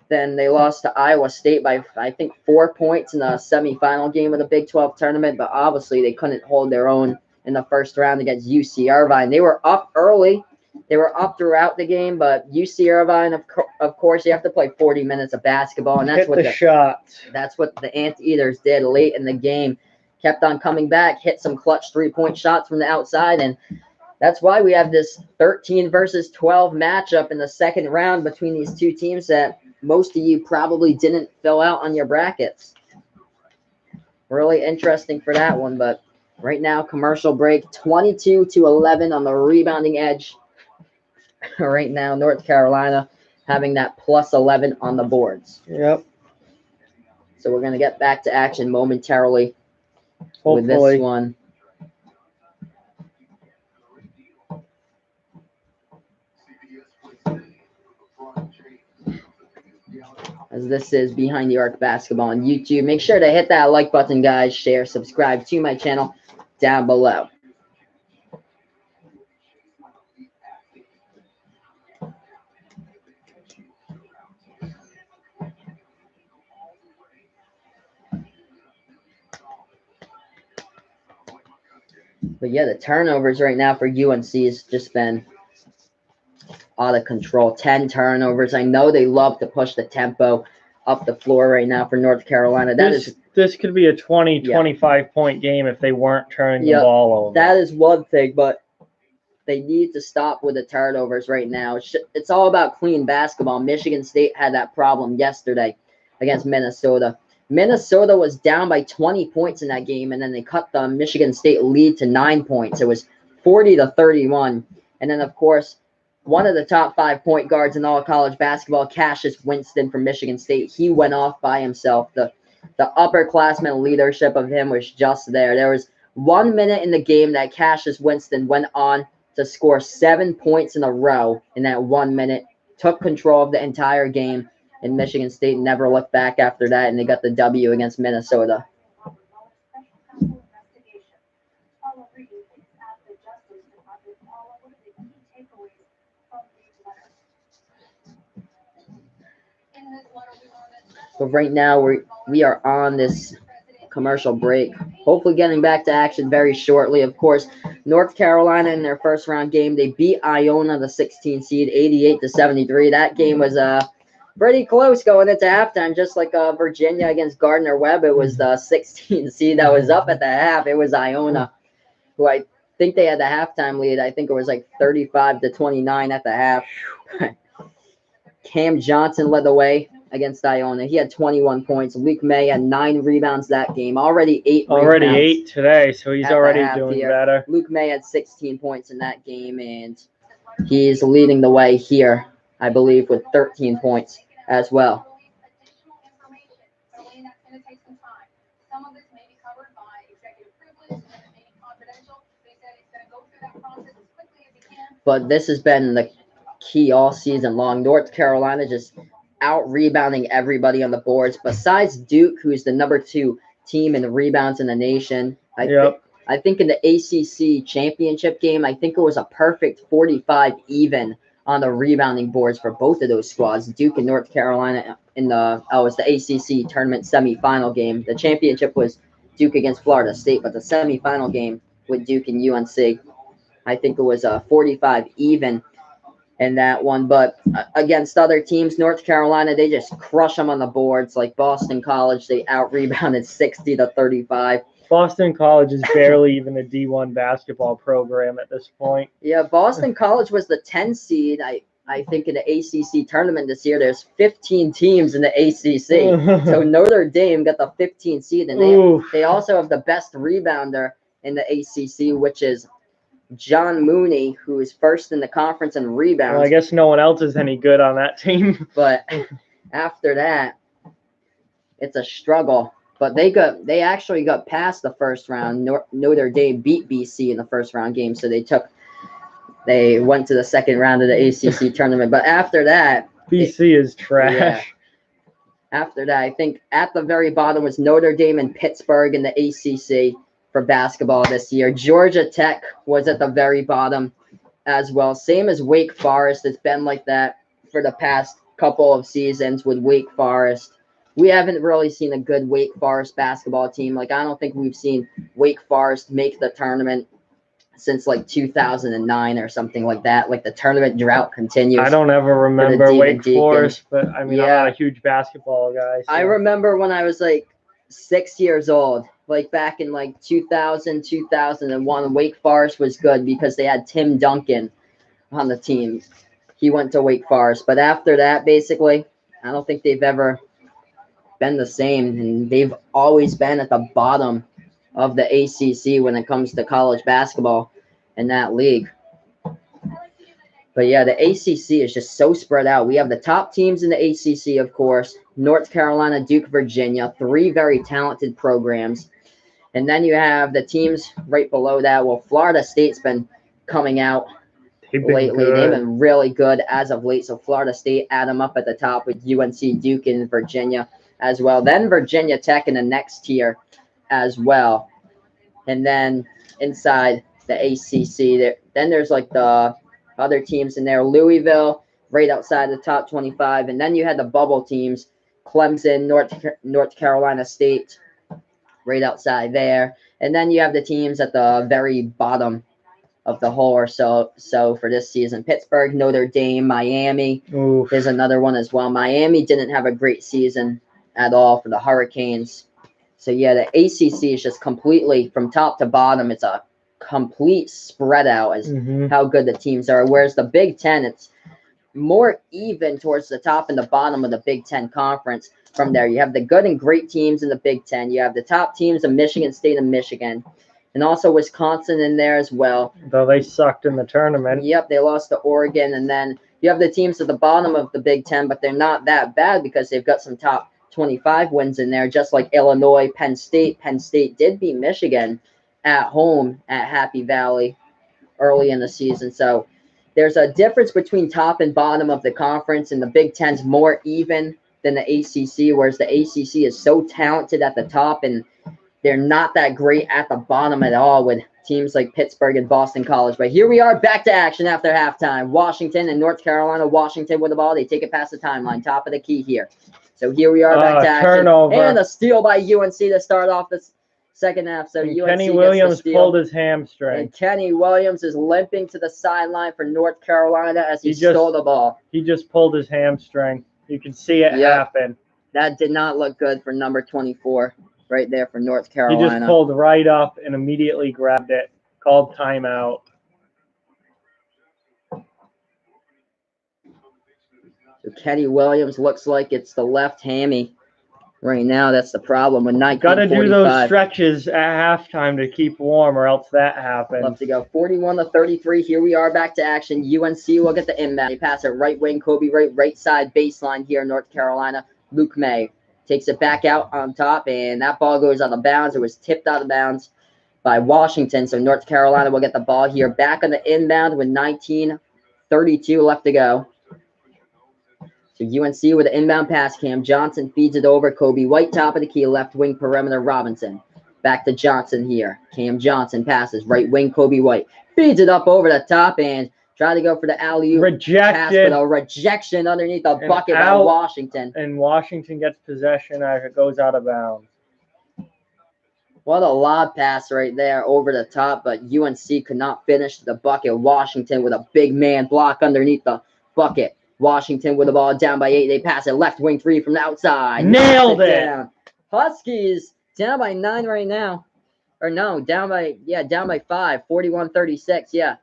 then they lost to Iowa State by, I think, 4 points in the semifinal game of the Big 12 tournament. But obviously they couldn't hold their own in the first round against UC Irvine. They were up early. They were up throughout the game, but UC Irvine, of course, you have to play 40 minutes of basketball, and that's shots. That's what the Anteaters did late in the game. Kept on coming back, hit some clutch 3-point shots from the outside, and that's why we have this 13 versus 12 matchup in the second round between these two teams that most of you probably didn't fill out on your brackets. Really interesting for that one, but right now, commercial break, 22-11 on the rebounding edge. Right now, North Carolina having that plus 11 on the boards. Yep. So we're going to get back to action momentarily with this one. As this is Behind the Arc Basketball on YouTube. Make sure to hit that like button, guys. Share, subscribe to my channel down below. But yeah, the turnovers right now for UNC has just been out of control. 10 turnovers. I know they love to push the tempo up the floor right now for North Carolina. This could be a 25 point game if they weren't turning the ball over. That is one thing, but they need to stop with the turnovers right now. It's all about clean basketball. Michigan State had that problem yesterday against Minnesota. Minnesota was down by 20 points in that game, and then they cut the Michigan State lead to 9 points. It was 40-31. And then, of course, one of the top 5 point guards in all college basketball, Cassius Winston from Michigan State, he went off by himself. The upperclassman leadership of him was just there. There was 1 minute in the game that Cassius Winston went on to score 7 points in a row in that 1 minute, took control of the entire game, and Michigan State never looked back after that, and they got the W against Minnesota. So right now we are on this commercial break. Hopefully getting back to action very shortly. Of course, North Carolina in their first round game, they beat Iona, the 16 seed, 88-73. That game was pretty close going into halftime, just like Virginia against Gardner-Webb. It was the 16 seed that was up at the half. It was Iona, who I think they had the halftime lead. I think it was like 35-29 at the half. Cam Johnson led the way against Iona. He had 21 points. Luke May had 9 rebounds that game. Already 8 today, so he's already doing better. Luke May had 16 points in that game, and He's leading the way here, I believe, with 13 points as well. But this has been the key all season long. North Carolina just out rebounding everybody on the boards. Besides Duke, who's the number 2 team in the rebounds in the nation. I think in the ACC championship game, I think it was a perfect 45 even on the rebounding boards for both of those squads, Duke and North Carolina in the it was the ACC tournament semifinal game. The championship was Duke against Florida State, but the semifinal game with Duke and UNC, I think it was a 45 even in that one. But against other teams, North Carolina, they just crush them on the boards. Like Boston College, they out rebounded 60-35. Boston College is barely even a D1 basketball program at this point. Yeah, Boston College was the 10 seed, I think, in the ACC tournament this year. There's 15 teams in the ACC. So Notre Dame got the 15 seed, and they also have the best rebounder in the ACC, which is John Mooney, who is first in the conference in rebounds. Well, I guess no one else is any good on that team. But after that, it's a struggle. But they actually got past the first round. Notre Dame beat BC in the first round game, so they went to the second round of the ACC tournament. But after that, BC is trash. Yeah. After that, I think at the very bottom was Notre Dame and Pittsburgh in the ACC for basketball this year. Georgia Tech was at the very bottom as well. Same as Wake Forest. It's been like that for the past couple of seasons with Wake Forest. We haven't really seen a good Wake Forest basketball team. Like, I don't think we've seen Wake Forest make the tournament since like 2009 or something like that. Like, the tournament drought continues. I don't ever remember Wake Forest, but I mean, I'm not a huge basketball guy. So. I remember when I was like 6 years old, like back in like 2000, 2001, Wake Forest was good because they had Tim Duncan on the team. He went to Wake Forest. But after that, basically, I don't think they've ever been the same, and they've always been at the bottom of the ACC when it comes to college basketball in that league. But yeah, the ACC is just so spread out. We have the top teams in the ACC, of course, North Carolina, Duke, Virginia, 3 very talented programs. And then you have the teams right below that. Well, Florida State's been coming out lately. They've been really good as of late. So Florida State, add them up at the top with UNC, Duke, and Virginia as well. Then Virginia Tech in the next tier as well. And then inside the ACC, then there's like the other teams in there. Louisville, right outside the top 25. And then you had the bubble teams, Clemson, North Carolina State, right outside there. And then you have the teams at the very bottom of the whole or so for this season. Pittsburgh, Notre Dame, Miami is another one as well. Miami didn't have a great season at all for the Hurricanes. So, yeah, the ACC is just completely from top to bottom. It's a complete spread out as how good the teams are. Whereas the Big Ten, it's more even towards the top and the bottom of the Big Ten conference. From there, you have the good and great teams in the Big Ten. You have the top teams of Michigan State and Michigan. And also Wisconsin in there as well. Though they sucked in the tournament. Yep, they lost to Oregon. And then you have the teams at the bottom of the Big Ten, but they're not that bad because they've got some top 25 wins in there, just like Illinois, Penn State. Penn State did beat Michigan at home at Happy Valley early in the season. So there's a difference between top and bottom of the conference, and the Big Ten's more even than the ACC, whereas the ACC is so talented at the top, and they're not that great at the bottom at all with teams like Pittsburgh and Boston College. But here we are back to action after halftime. Washington and North Carolina. Washington with the ball. They take it past the timeline. Top of the key here. So here we are back to action. Turnover. And a steal by UNC to start off the second half. So UNC Kenny Williams pulled his hamstring. And Kenny Williams is limping to the sideline for North Carolina as he stole the ball. He just pulled his hamstring. You can see it happen. That did not look good for number 24 right there for North Carolina. He just pulled right up and immediately grabbed it. Called timeout. So Kenny Williams looks like it's the left hammy Right now, that's the problem with Got to do those 1945. stretches at halftime to keep warm, or else that happens. Left to go. 41-33. Here we are back to action. UNC will get the inbound. They pass it right wing. Kobe Wright, right side baseline here in North Carolina. Luke May takes it back out on top, and that ball goes out of bounds. It was tipped out of bounds by Washington, so North Carolina will get the ball here. Back on the inbound with 19:32 left to go. So UNC with an inbound pass. Cam Johnson feeds it over. Kobe White, top of the key, left wing perimeter. Robinson. Back to Johnson here. Cam Johnson passes. Right wing, Kobe White. Feeds it up over the top and try to go for the alley-oop pass, but a rejection underneath the bucket by Washington. And Washington gets possession as it goes out of bounds. What a lob pass right there over the top, but UNC could not finish the bucket. Washington with a big man block underneath the bucket. Washington with the ball down by 8. They pass it left wing 3 from the outside. Nailed it. Down. Huskies down by 9 right now. Or no, down by 5. 41-36, yeah.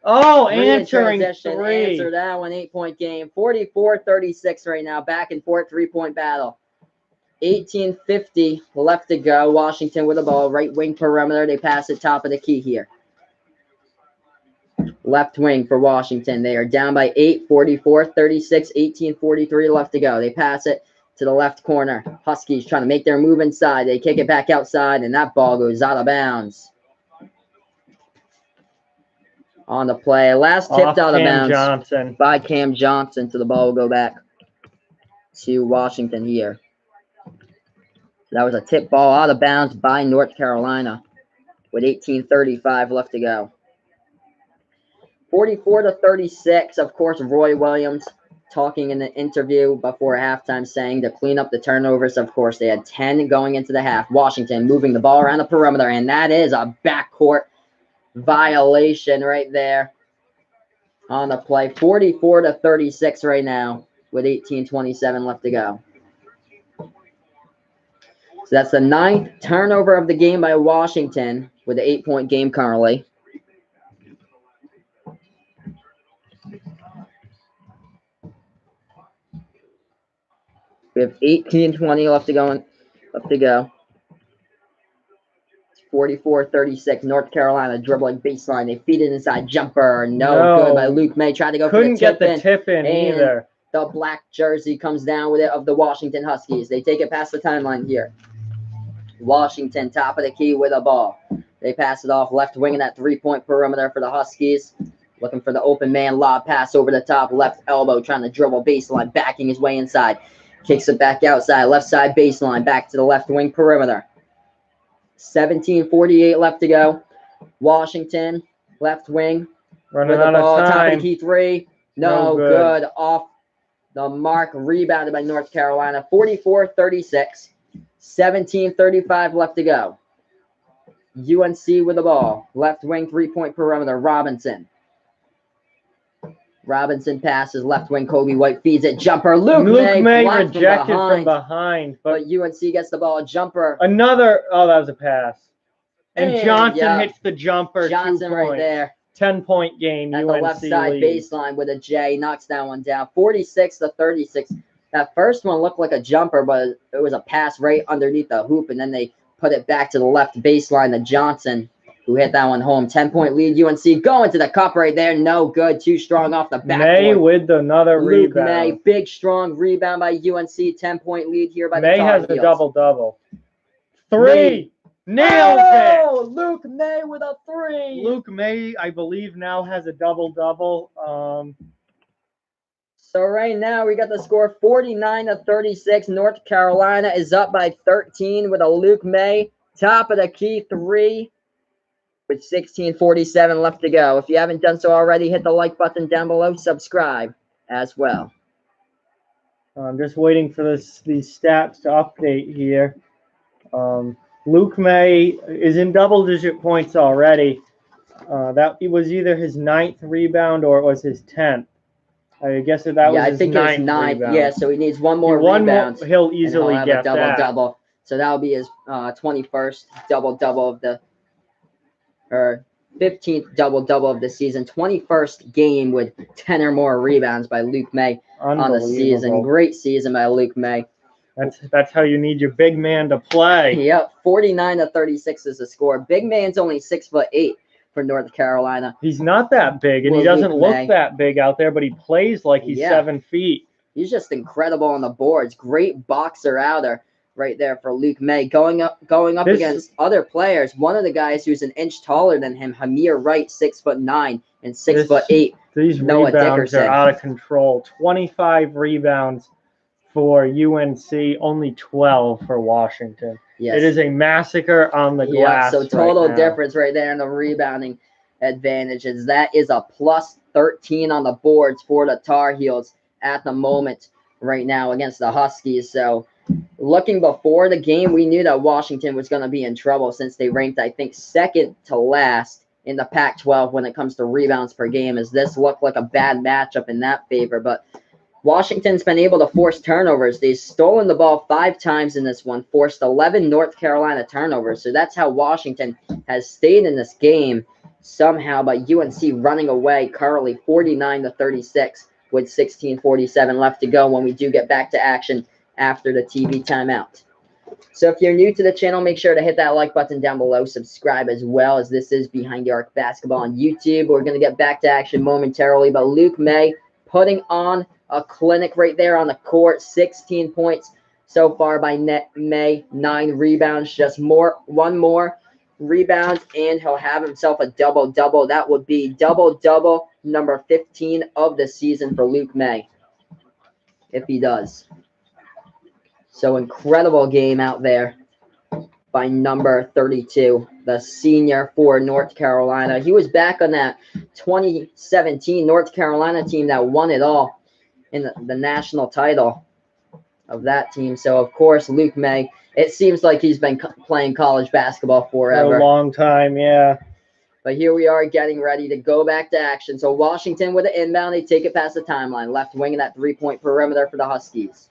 Oh, answering 3. Answer that one. 8-point game. 44-36 right now. Back and forth 3-point battle. 18:50 left to go. Washington with the ball. Right wing perimeter. They pass it top of the key here. Left wing for Washington. They are down by 8, 44-36, 18:43 left to go. They pass it to the left corner. Huskies trying to make their move inside. They kick it back outside, and that ball goes out of bounds. On the play. Last tipped out of bounds by Cam Johnson, so the ball will go back to Washington here. So that was a tip ball out of bounds by North Carolina with 18:35 left to go. 44-36, of course, Roy Williams talking in the interview before halftime saying to clean up the turnovers. Of course, they had 10 going into the half. Washington moving the ball around the perimeter, and that is a backcourt violation right there on the play. 44-36 right now with 18:27 left to go. So that's the 9th turnover of the game by Washington with an 8-point game currently. We have 18:20 left to go. 44-36. North Carolina dribbling baseline. They feed it inside. Jumper. No good by Luke May. Tried to go for the tip in. Couldn't get the tip in either. The black jersey comes down with it of the Washington Huskies. They take it past the timeline here. Washington, top of the key with a ball. They pass it off left wing in that 3-point perimeter for the Huskies. Looking for the open man lob pass over the top. Left elbow trying to dribble baseline. Backing his way inside. Kicks it back outside. Left side baseline. Back to the left wing perimeter. 17:48 left to go. Washington, left wing. Running out of time. Top of the key 3. No good. Off the mark. Rebounded by North Carolina. 44-36. 17:35 left to go. UNC with the ball. Left wing 3-point perimeter. Robinson. Robinson passes left wing. Kobe White feeds it. Jumper. Luke May rejected from behind. But UNC gets the ball. Jumper. Another. Oh, that was a pass. And Johnson hits the jumper. Johnson 2 points. right there. 10-point game. At UNC the left side leads. baseline with a J. Knocks that one down. 46-36. That first one looked like a jumper, but it was a pass right underneath the hoop, and then they put it back to the left baseline to Johnson, who hit that one home. 10-point lead, UNC going to the cup right there. No good. Too strong off the backboard. May with another Luke rebound. May, big, strong rebound by UNC. 10-point lead here by the May Tar has a Heels. double-double. 3. Nailed it. Luke May with a 3. Luke May, I believe, now has a double-double. So right now we got the score 49-36. North Carolina is up by 13 with a Luke May top of the key 3 with 16:47 left to go. If you haven't done so already, hit the like button down below. Subscribe as well. I'm just waiting for these stats to update here. Luke May is in double-digit points already. That was either his 9th rebound or it was his 10th. I guess that was his 9th rebound. Yeah, so he needs one more rebound. He'll easily get that. Double. So that'll be his 21st double-double of the, or 15th double-double of the season. 21st game with 10 or more rebounds by Luke May on the season. Great season by Luke May. That's how you need your big man to play. Yep, 49-36 is the score. Big man's only 6'8" for North Carolina. He's not that big, and he Well, doesn't Luke look May. that big out there, but he plays like he's Yeah. 7 feet. He's just incredible on the boards. Great boxer outer right there for Luke May. Going up against other players. One of the guys who's an inch taller than him, Hamir Wright, 6'9" and 6'8". These Noah rebounds Dickerson. are out of control. 25 rebounds for UNC, only 12 for Washington. Yes. It is a massacre on the glass. So total right difference right there in the rebounding advantages. That is a plus 13 on the boards for the Tar Heels at the moment right now against the Huskies. So looking before the game, we knew that Washington was going to be in trouble since they ranked, I think, second to last in the Pac-12 when it comes to rebounds per game, as this looked like a bad matchup in that favor. But Washington's been able to force turnovers. They've stolen the ball 5 times in this one, forced 11 North Carolina turnovers. So that's how Washington has stayed in this game somehow, but UNC running away currently 49-36 with 16:47 left to go when we do get back to action after the TV timeout. So if you're new to the channel, make sure to hit that like button down below, subscribe as well, as this is Behind the Arc Basketball on YouTube. We're going to get back to action momentarily, but Luke May putting on a clinic right there on the court. 16 points so far by May, 9 rebounds, just one more rebound, and he'll have himself a double-double. That would be double-double number 15 of the season for Luke May, if he does. So incredible game out there by number 32, the senior for North Carolina. He was back on that 2017 North Carolina team that won it all in the national title of that team. So, of course, Luke May, it seems like he's been playing college basketball forever. For a long time, yeah. But here we are getting ready to go back to action. So Washington with an inbound. They take it past the timeline. Left wing in that three-point perimeter for the Huskies.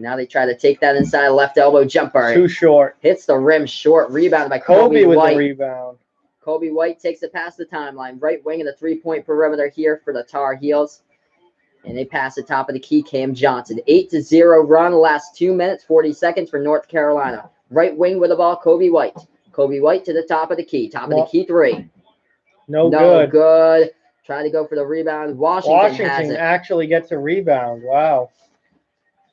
Now they try to take that inside left elbow jumper. Too short. Hits the rim short. Rebounded by Kobe with White. the rebound. Kobe White takes it past the timeline. Right wing in the three-point perimeter here for the Tar Heels. And they pass the top of the key, Cam Johnson. 8-0 run, last 2 minutes, 40 seconds for North Carolina. Right wing with the ball, Kobe White. Kobe White to the top of the key. Top of the key, 3. No good. Try to go for the rebound. Washington has it. Actually gets a rebound. Wow.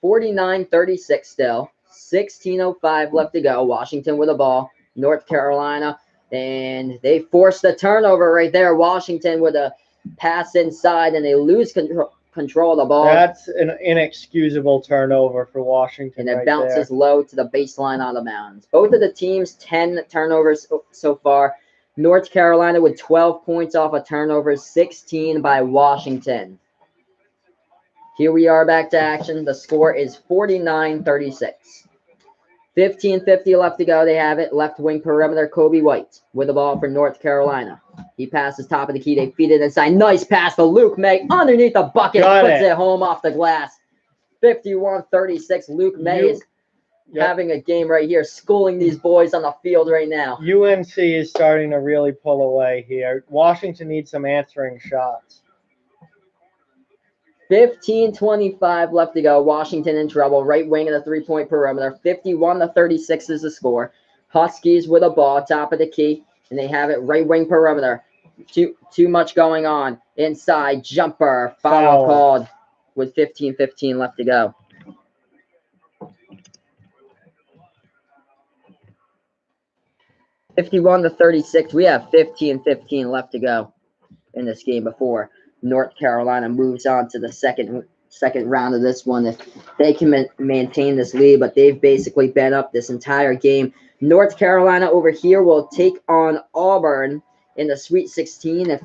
49-36 still. 16:05 left to go. Washington with the ball. North Carolina. And they force the turnover right there. Washington with a pass inside, and they lose control of the ball. That's an inexcusable turnover for Washington. And it bounces low to the baseline out of bounds. Both of the teams, 10 turnovers so far. North Carolina with 12 points off of turnovers, 16 by Washington. Here we are back to action. The score is 49-36. 15:50 left to go. They have it. Left wing perimeter, Kobe White with the ball for North Carolina. He passes top of the key. They feed it inside. Nice pass to Luke May underneath the bucket. Puts it home off the glass. 51-36. Luke May is having a game right here, schooling these boys on the field right now. UNC is starting to really pull away here. Washington needs some answering shots. 15:25 left to go. Washington in trouble. Right wing in the three-point perimeter. 51-36 is the score. Huskies with a ball, top of the key, and they have it right wing perimeter. Too much going on. Inside jumper. Foul called with 15:15 left to go. (51-36). We have 15:15 left to go in this game before North Carolina moves on to the second round of this one. If they can maintain this lead, but they've basically been up this entire game. North Carolina over here will take on Auburn in the Sweet 16 if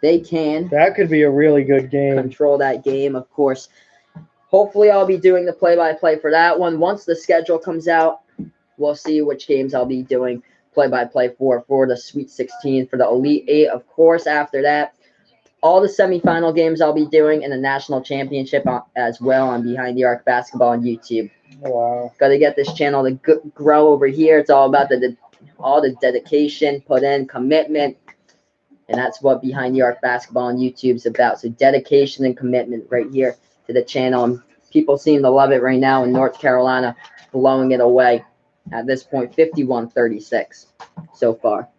they can. That could be a really good game. Control that game, of course. Hopefully I'll be doing the play-by-play for that one. Once the schedule comes out, we'll see which games I'll be doing play-by-play for the Sweet 16, for the Elite 8, of course. After that, all the semifinal games I'll be doing, in the national championship as well on Behind the Arc Basketball on YouTube. Wow. Got to get this channel to grow over here. It's all about all the dedication, put in, commitment, and that's what Behind the Arc Basketball on YouTube is about. So dedication and commitment right here to the channel. And People seem to love it right now, and North Carolina blowing it away at this point, 51-36 so far.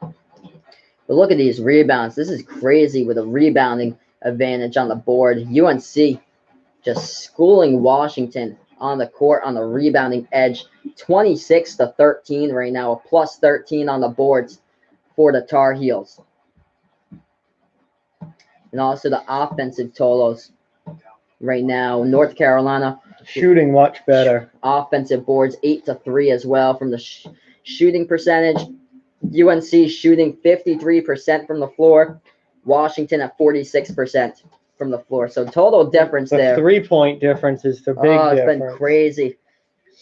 But look at these rebounds. This is crazy with a rebounding advantage on the board. UNC just schooling Washington on the court on the rebounding edge, 26-13 right now, a plus 13 on the boards for the Tar Heels. And also the offensive totals right now. North Carolina shooting much better. Offensive boards 8-3 as well from the shooting percentage. UNC shooting 53% from the floor. Washington at 46% from the floor. So total difference there. The 3-point difference is the big difference. It's been crazy.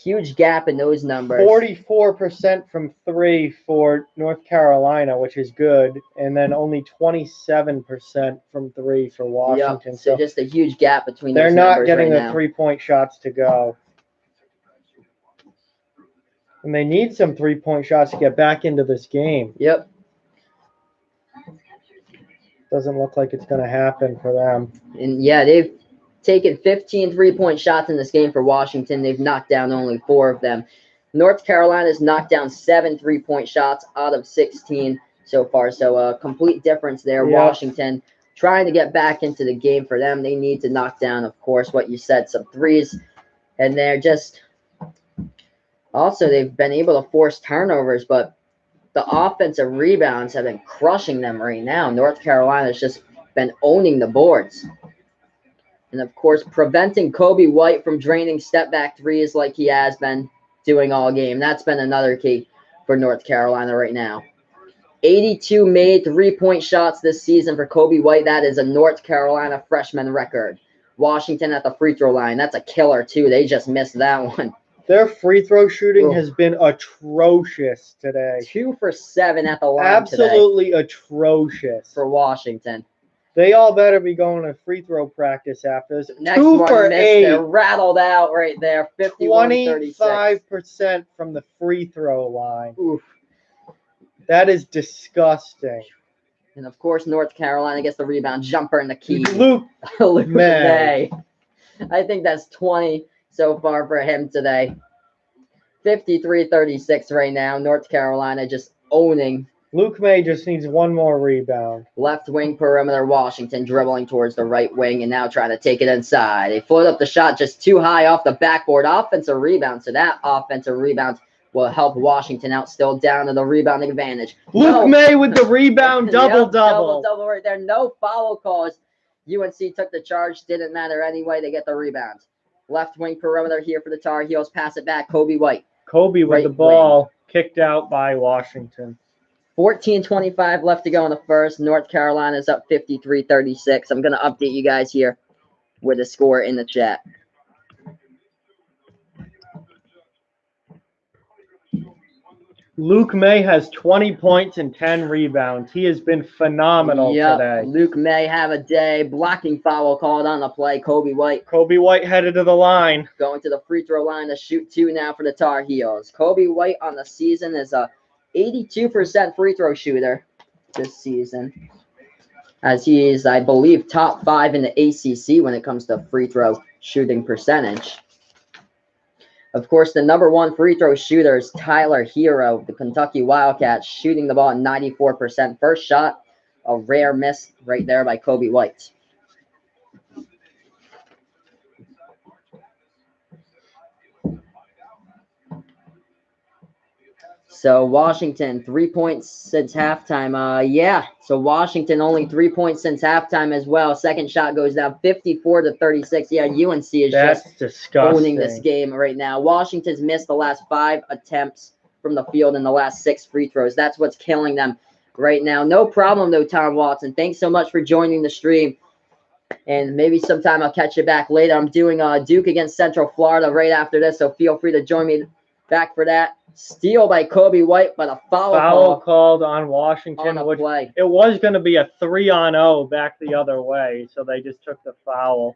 Huge gap in those numbers. 44% from 3 for North Carolina, which is good, and then only 27% from 3 for Washington. Yep. So just a huge gap between those numbers. They're not getting right the 3-point shots to go. And they need some 3-point shots to get back into this game. Yep. Doesn't look like it's going to happen for them. And yeah, they've taken 15 3-point shots in this game for Washington. They've knocked down only 4 of them. North Carolina's knocked down 7 3-point shots out of 16 so far. So a complete difference there. Yep. Washington trying to get back into the game. For them, they need to knock down, of course, what you said, some threes. And they're just also, they've been able to force turnovers, but the offensive rebounds have been crushing them right now. North Carolina's just been owning the boards. And, of course, preventing Kobe White from draining step-back threes like he has been doing all game. That's been another key for North Carolina right now. 82 made 3-point shots this season for Kobe White. That is a North Carolina freshman record. Washington at the free throw line. That's a killer, too. They just missed that one. Their free throw shooting has been atrocious today. 2 for 7 at the line Absolutely today atrocious. for Washington. They all better be going to free throw practice after this. Next 2 one for missed 8. They're rattled out right there. 51-36. 25% from the free throw line. Oof. That is disgusting. And, of course, North Carolina gets the rebound. Jumper in the key. Luke May. I think that's 20 so far for him today. 53-36 right now. North Carolina just owning. Luke May just needs one more rebound. Left wing perimeter, Washington dribbling towards the right wing and now trying to take it inside. They float up the shot just too high off the backboard. Offensive rebound. So that offensive rebound will help Washington out, still down to the rebounding advantage. Luke May with the rebound, double-double. Double-double right there. No foul calls. UNC took the charge. Didn't matter anyway. They get the rebound. Left wing perimeter here for the Tar Heels. Pass it back. Kobe White. Kobe with the ball kicked out by Washington. 14:25 left to go in the first. North Carolina's up 53-36. I'm going to update you guys here with the score in the chat. Luke May has 20 points and 10 rebounds. He has been phenomenal today. Luke May have a day. Blocking foul called on the play. Kobe White. Kobe White headed to the line. Going to the free throw line to shoot 2 now for the Tar Heels. Kobe White on the season is a 82% free throw shooter this season, as he is, I believe, top 5 in the ACC when it comes to free throw shooting percentage. Of course, the number 1 free throw shooter is Tyler Hero, the Kentucky Wildcats, shooting the ball at 94%. First shot, a rare miss right there by Kobe White. So Washington, 3 points since halftime. So Washington only 3 points since halftime as well. Second shot goes down 54-36. Yeah, UNC is just disgusting. Owning this game right now. Washington's missed the last 5 attempts from the field in the last 6 free throws. That's what's killing them right now. No problem, though, Tom Watson. Thanks so much for joining the stream. And maybe sometime I'll catch you back later. I'm doing Duke against Central Florida right after this, so feel free to join me back for that. Steal by Kobe White, but a foul called on Washington. On a play. It was going to be a 3-on-0 back the other way, so they just took the foul.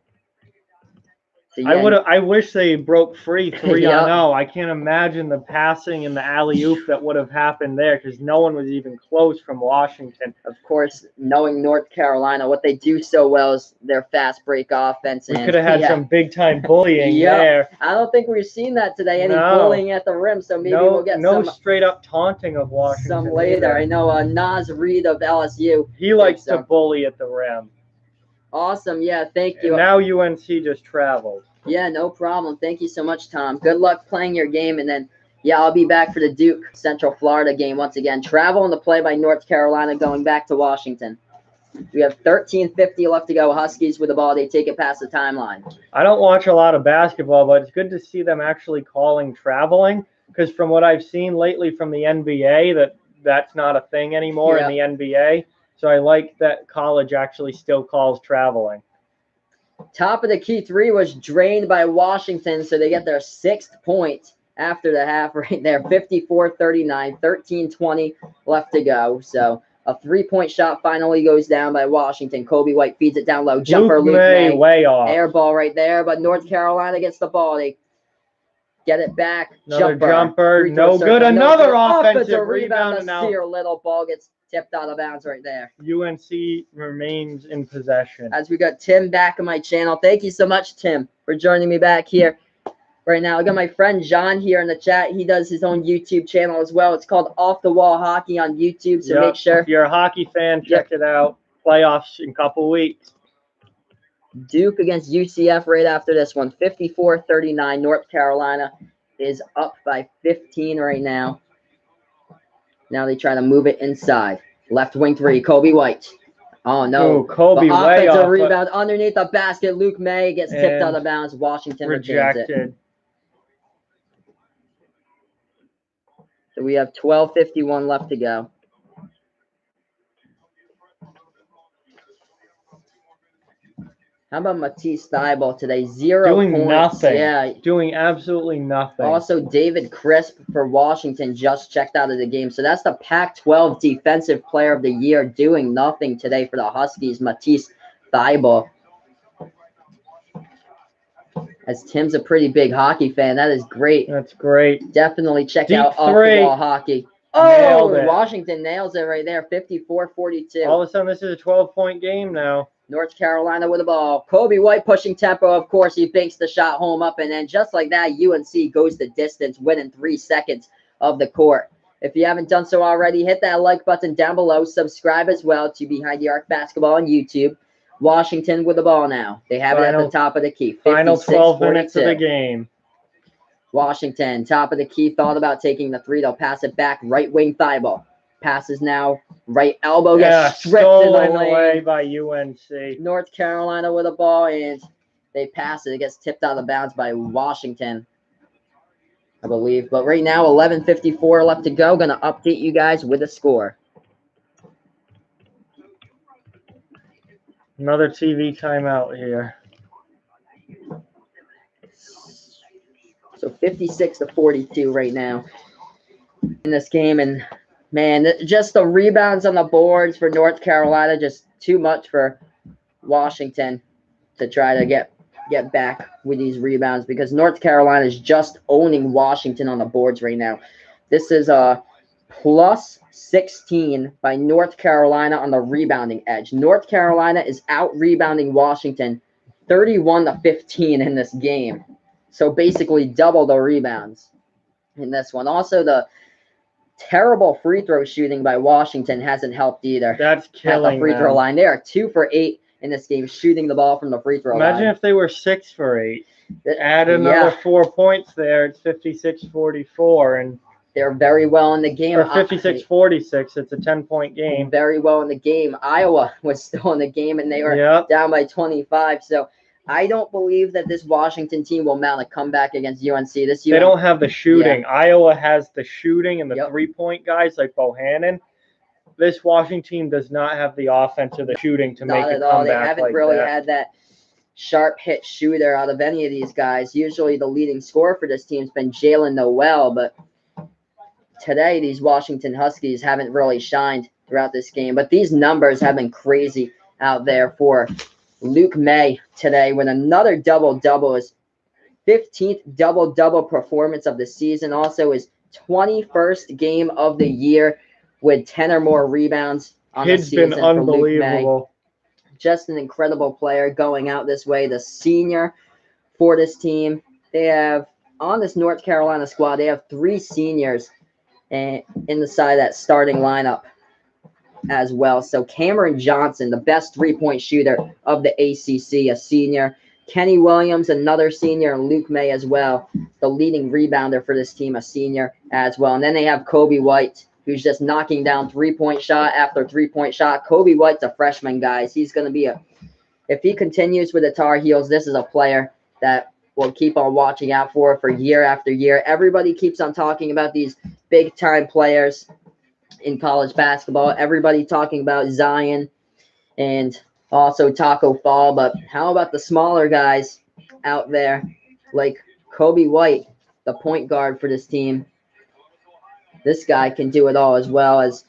So, yeah, I wish they broke free 3 Yep. on 0. I can't imagine the passing and the alley oop that would have happened there because no one was even close from Washington. Of course, knowing North Carolina, what they do so well is their fast break offense. We And could have had yeah, some big time bullying Yep. there. I don't think we've seen that today. Any No. bullying at the rim, so maybe we'll get No some straight up taunting of Washington some later. either. I know Nas Reed of LSU. He likes so. to bully at the rim. Awesome. Yeah, thank And you. now UNC just traveled. Yeah, no problem. Thank you so much, Tom. Good luck playing your game, and then I'll be back for the Duke Central Florida game once again. Travel and the play by North Carolina going back to Washington. We have 13:50 left to go. Huskies with the ball. They take it past the timeline. I don't watch a lot of basketball, but it's good to see them actually calling traveling because from what I've seen lately from the NBA, that's not a thing anymore in the NBA. So I like that college actually still calls traveling. Top of the key three was drained by Washington, so they get their 6th point after the half right there. 54-39, 13:20 left to go. So a 3-point shot finally goes down by Washington. Kobe White feeds it down low. Jumper Luke May. Way off. Air ball right there, but North Carolina gets the ball. They get it back. Another jumper. No good. Another offensive rebound. And now Little ball gets tipped out of bounds right there. UNC remains in possession. As we got Tim back on my channel. Thank you so much, Tim, for joining me back here right now. I got my friend John here in the chat. He does his own YouTube channel as well. It's called Off the Wall Hockey on YouTube. So make sure. If you're a hockey fan, check it out. Playoffs in a couple weeks. Duke against UCF right after this one. 54-39. North Carolina is up by 15 right now. Now they try to move it inside. Left wing three, Kobe White. Oh, no. Ooh, Kobe the way offensive off, rebound underneath the basket. Luke May gets tipped out of bounds. Washington rejected it. So we have 12:51 left to go. How about Matisse Thybulle today? 0 doing points. Nothing. Yeah. Doing absolutely nothing. Also, David Crisp for Washington just checked out of the game. So that's the Pac-12 Defensive Player of the Year doing nothing today for the Huskies, Matisse Thybulle. As Tim's a pretty big hockey fan. That is great. That's great. Definitely check Deep out Off the Wall Hockey. Oh, Washington nails it right there, 54-42. All of a sudden, this is a 12-point game now. North Carolina with the ball. Kobe White pushing tempo. Of course, he banks the shot home up, and then just like that, UNC goes the distance, winning 3 seconds of the court. If you haven't done so already, hit that like button down below. Subscribe as well to Behind the Arc Basketball on YouTube. Washington with the ball now. They have it at the top of the key. Final 12 minutes of the game. Washington, top of the key, thought about taking the three. They'll pass it back. Right wing Thybulle. Passes now. Right elbow gets stripped in the lane. Away by UNC. North Carolina with the ball, and they pass it. It gets tipped out of bounds by Washington, I believe. But right now, 11:54 left to go. Going to update you guys with the score. Another TV timeout here. So 56-42 right now in this game. And, man, just the rebounds on the boards for North Carolina, just too much for Washington to try to get back with these rebounds because North Carolina is just owning Washington on the boards right now. This is a plus 16 by North Carolina on the rebounding edge. North Carolina is out-rebounding Washington 31-15 in this game. So basically double the rebounds in this one. Also, the terrible free throw shooting by Washington hasn't helped either. That's killing at the free throw line. They are 2 for 8 in this game shooting the ball from the free throw line. Imagine if they were 6 for 8. Add another 4 points there. It's 56-44. And they're very well in the game. Or 56-46. It's a 10-point game. Very well in the game. Iowa was still in the game, and they were down by 25. So I don't believe that this Washington team will mount a comeback against UNC this year. They don't have the shooting. Iowa has the shooting and the three-point guys like Bohannon. This Washington team does not have the offense or the shooting to make a comeback. They haven't really had that sharp hit shooter out of any of these guys. Usually the leading scorer for this team has been Jalen Noel, but today these Washington Huskies haven't really shined throughout this game. But these numbers have been crazy out there for Luke May today with another double-double as 15th double-double performance of the season. Also his 21st game of the year with 10 or more rebounds on the Kid's season been for Luke May. unbelievable. Just an incredible player going out this way. The senior for this team. They have, on this North Carolina squad, they have 3 seniors in the side of that starting lineup as well. So Cameron Johnson, the best three-point shooter of the ACC, a senior. Kenny Williams, another senior, and Luke May as well, the leading rebounder for this team, a senior as well. And then they have Kobe White, who's just knocking down three-point shot after three-point shot. Kobe White's a freshman, guys. He's going to be if he continues with the Tar Heels, this is a player that we'll keep on watching out for year after year. Everybody keeps on talking about these big-time players in college basketball. Everybody talking about Zion and also Taco Fall, but how about the smaller guys out there like Kobe White, the point guard for this team? This guy can do it all, as well as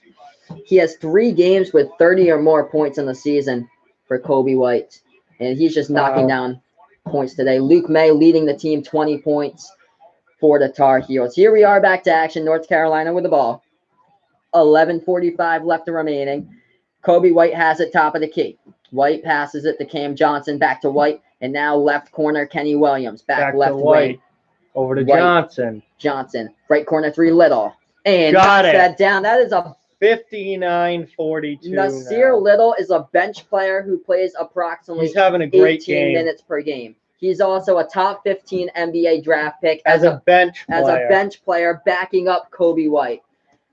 he has 3 games with 30 or more points in the season for Kobe White, and he's just knocking down points today. Luke May leading the team, 20 points for the Tar Heels. Here we are back to action, North Carolina with the ball. 11:45 left remaining. Kobe White has it top of the key. White passes it to Cam Johnson, back to White, and now left corner Kenny Williams. Back left to White. wing. Over to White. Johnson. Right corner 3, Little. And knocks that down. That is a 59-42. Nasir Little is a bench player who plays approximately He's having a great 18 minutes per game. He's also a top 15 NBA draft pick as a bench player backing up Kobe White.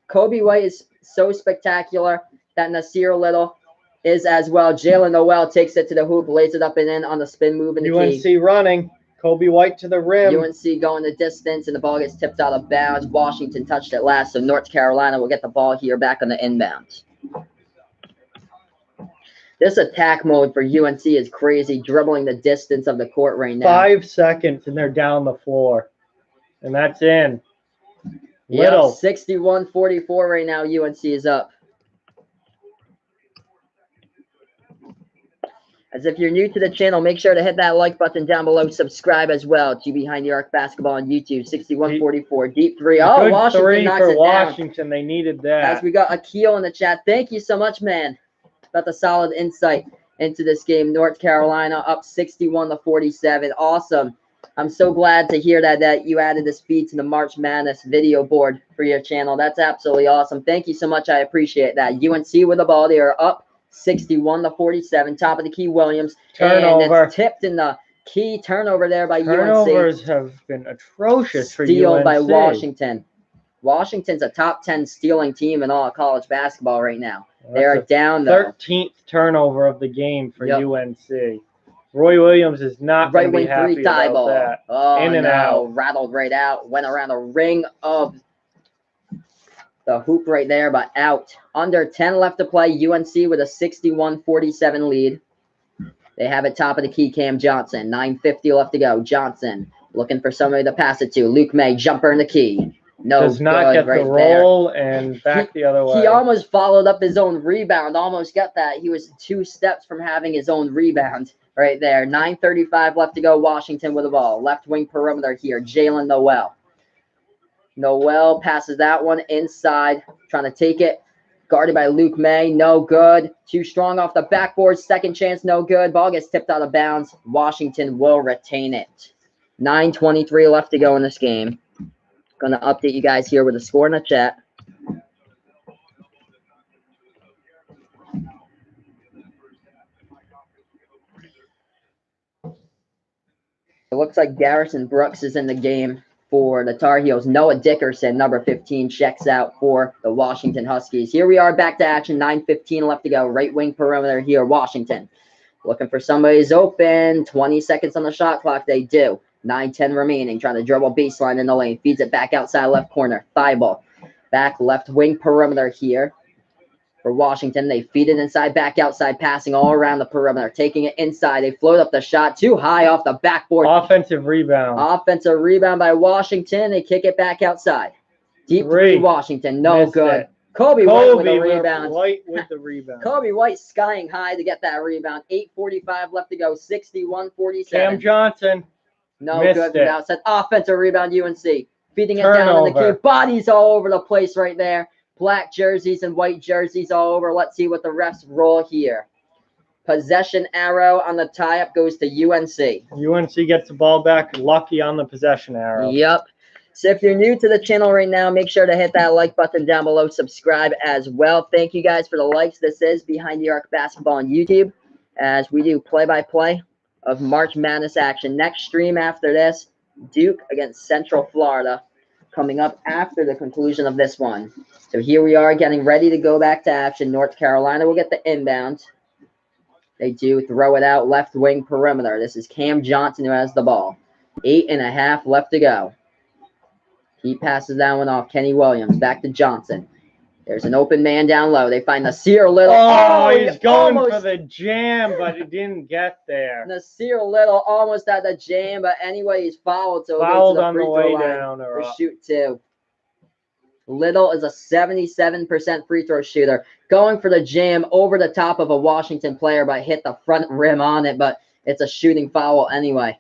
Kobe White is so spectacular that Nasir Little is as well. Jalen Noel takes it to the hoop, lays it up and in on the spin move in the UNC key. running. Kobe White to the rim. UNC going the distance, and the ball gets tipped out of bounds. Washington touched it last, so North Carolina will get the ball here back on the inbounds. This attack mode for UNC is crazy, dribbling the distance of the court right now. 5 seconds, and they're down the floor. And that's in. Little. 61-44 right now. UNC is up. As if you're new to the channel, make sure to hit that like button down below. Subscribe as well to Behind the Arc Basketball on YouTube. 61-44. Deep 3. Oh, Good Washington 3 knocks for it Washington. down. They needed that. As we got Akil in the chat. Thank you so much, man. About the solid insight into this game. North Carolina up 61-47. Awesome. I'm so glad to hear that you added this feed to the March Madness video board for your channel. That's absolutely awesome. Thank you so much. I appreciate that. UNC with the ball. They are up 61-47. Top of the key, Williams. Turnover. And it's tipped in the key. Turnover there by Turnovers UNC. have been atrocious for UNC. Steal by Washington. Washington's a top 10 stealing team in all of college basketball right now. They are down, though. 13th turnover of the game for UNC. Roy Williams is not going to be happy about that. Oh, in and out. Rattled right out. Went around the ring of the hoop right there, but out. Under 10 left to play. UNC with a 61-47 lead. They have it top of the key, Cam Johnson. 9:50 left to go. Johnson looking for somebody to pass it to. Luke May, jumper in the key. No, does not get the roll and back the other way. He almost followed up his own rebound. Almost got that. He was 2 steps from having his own rebound right there. 9:35 left to go. Washington with the ball. Left wing perimeter here. Jalen Noel. Noel passes that one inside. Trying to take it. Guarded by Luke May. No good. Too strong off the backboard. Second chance. No good. Ball gets tipped out of bounds. Washington will retain it. 9:23 left to go in this game. Going to update you guys here with the score in the chat. It looks like Garrison Brooks is in the game for the Tar Heels. Noah Dickerson, number 15, checks out for the Washington Huskies. Here we are back to action. 9:15 left to go. Right wing perimeter here. Washington looking for somebody's open. 20 seconds on the shot clock. They do. 9:10 remaining. Trying to dribble baseline in the lane. Feeds it back outside left corner. Thibault. Back left wing perimeter here for Washington. They feed it inside, back outside, passing all around the perimeter. Taking it inside. They float up the shot. Too high off the backboard. Offensive rebound. Offensive rebound by Washington. They kick it back outside. Deep 3, Washington. No good. Kobe White with the rebound. White with the rebound. Kobe White skying high to get that rebound. 8:45 left to go. 61-47. Cam Johnson. No Missed good it. without set. Offensive rebound, UNC. Feeding it down in the Turnover. key. Bodies all over the place right there. Black jerseys and white jerseys all over. Let's see what the refs roll here. Possession arrow on the tie-up goes to UNC. UNC gets the ball back. Lucky on the possession arrow. Yep. So if you're new to the channel right now, make sure to hit that like button down below. Subscribe as well. Thank you guys for the likes. This is Behind the Arc Basketball on YouTube, as we do play-by-play of March Madness action. Next stream after this, Duke against Central Florida, coming up after the conclusion of this one. So here we are getting ready to go back to action. North Carolina will get the inbound. They do throw it out left wing perimeter. This is Cam Johnson who has the ball. 8.5 left to go. He passes that one off. Kenny Williams back to Johnson. There's an open man down low. They find Nasir Little. Oh, he's going for the jam, but it didn't get there. Nasir Little almost had the jam, but anyway, he's fouled. So Fouled to the on free the throw way line down or to up. shoot two. Little is a 77% free throw shooter. Going for the jam over the top of a Washington player, but hit the front rim on it, but it's a shooting foul anyway.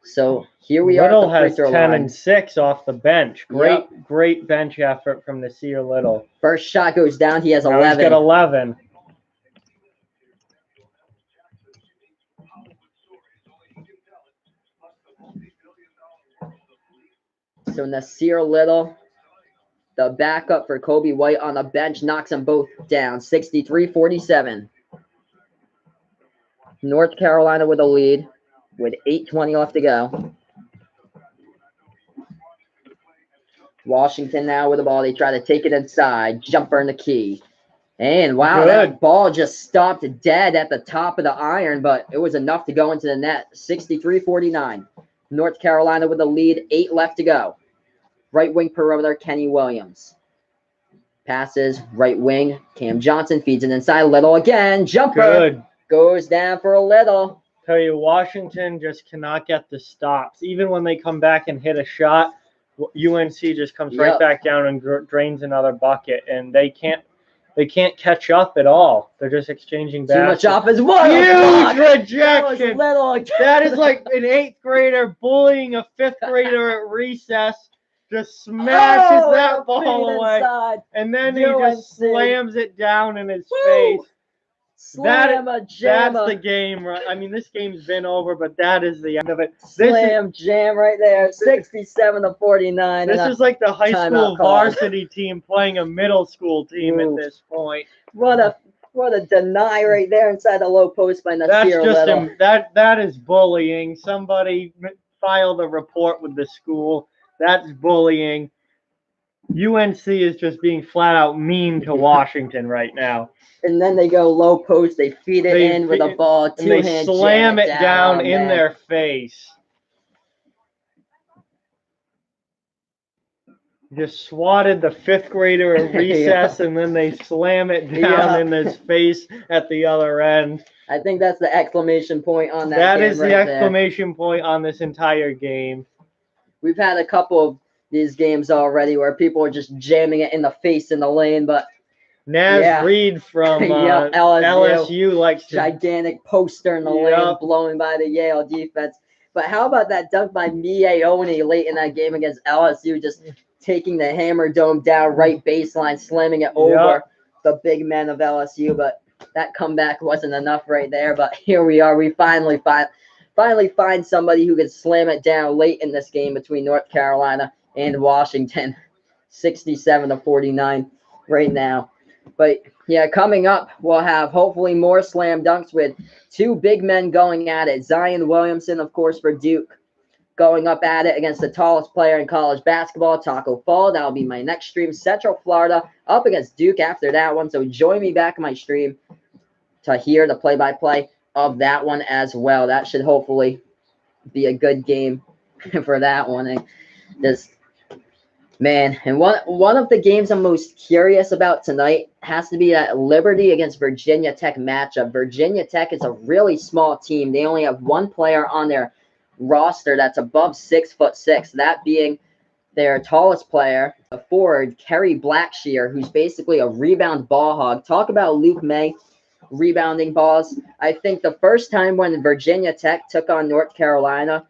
So here we Little are at the free has throw 10 line. and 6 off the bench. Great bench effort from Nasir Little. First shot goes down. He has Now 11. he's got 11. So Nasir Little, the backup for Kobe White on the bench, knocks them both down. 63-47. North Carolina with a lead with 8:20 left to go. Washington now with the ball. They try to take it inside. Jumper in the key. And wow, that ball just stopped dead at the top of the iron, but it was enough to go into the net. 63-49. North Carolina with the lead. 8 left to go. Right wing perimeter, Kenny Williams. Passes, right wing. Cam Johnson feeds it inside. Little again. Jumper. Good. Goes down for a Little. Tell you, Washington just cannot get the stops. Even when they come back and hit a shot, UNC just comes right back down and drains another bucket, and they can't catch up at all. They're just exchanging baskets. Too much offense. What huge rejection! That, that is like an 8th grader bullying a 5th grader at recess. Just smashes that ball away, inside. And then he just slams it down in his face. Slamma jamma. That's the game, right? I mean, this game's been over, but that is the end of it. Slam jam right there, 67-49. This is like the high school varsity team playing a middle school team at this point. What a deny right there inside the low post by Nasir Little. That is bullying. Somebody filed a report with the school. That's bullying. UNC is just being flat out mean to Washington right now. And then they go low post. They feed it in with a ball. And they slam it down in their face. Just swatted the 5th grader at recess, and then they slam it down in his face at the other end. I think that's the exclamation point on that game. That is the exclamation point on this entire game. We've had a couple of these games already where people are just jamming it in the face in the lane, but Naz Reid from LSU likes gigantic poster in the lane blowing by the Yale defense. But how about that dunk by Miaoni late in that game against LSU, just taking the Hammer Dome down right baseline, slamming it over the big men of LSU. But that comeback wasn't enough right there. But here we are. We finally find somebody who can slam it down late in this game between North Carolina and Washington. 67-49 right now. But yeah, coming up, we'll have hopefully more slam dunks with 2 big men going at it. Zion Williamson, of course, for Duke, going up at it against the tallest player in college basketball, Taco Fall. That'll be my next stream. Central Florida up against Duke after that one. So join me back in my stream to hear the play-by-play of that one as well. That should hopefully be a good game for that one. And just, man, and one of the games I'm most curious about tonight has to be that Liberty against Virginia Tech matchup. Virginia Tech is a really small team. They only have 1 player on their roster that's above 6'6", that being their tallest player, the forward, Kerry Blackshear, who's basically a rebound ball hog. Talk about Luke May rebounding balls. I think the first time when Virginia Tech took on North Carolina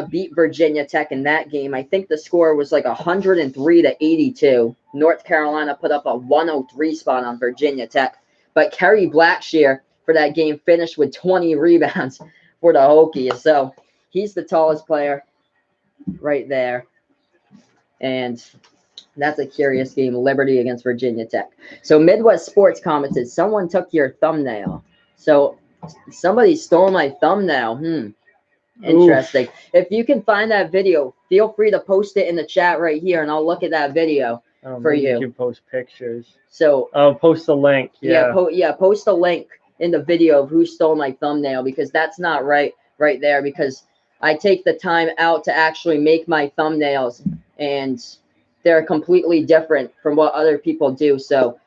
beat Virginia Tech in that game. I think the score was like 103-82. North Carolina put up a 103 spot on Virginia Tech. But Kerry Blackshear for that game finished with 20 rebounds for the Hokies. So he's the tallest player right there. And that's a curious game, Liberty against Virginia Tech. So Midwest Sports commented, someone took your thumbnail. So somebody stole my thumbnail. Interesting. Oof. If you can find that video, feel free to post it in the chat right here, and I'll look at that video for you. You can post pictures. So post the link. Yeah. Post a link in the video of who stole my thumbnail, because that's not right there, because I take the time out to actually make my thumbnails, and they're completely different from what other people do. So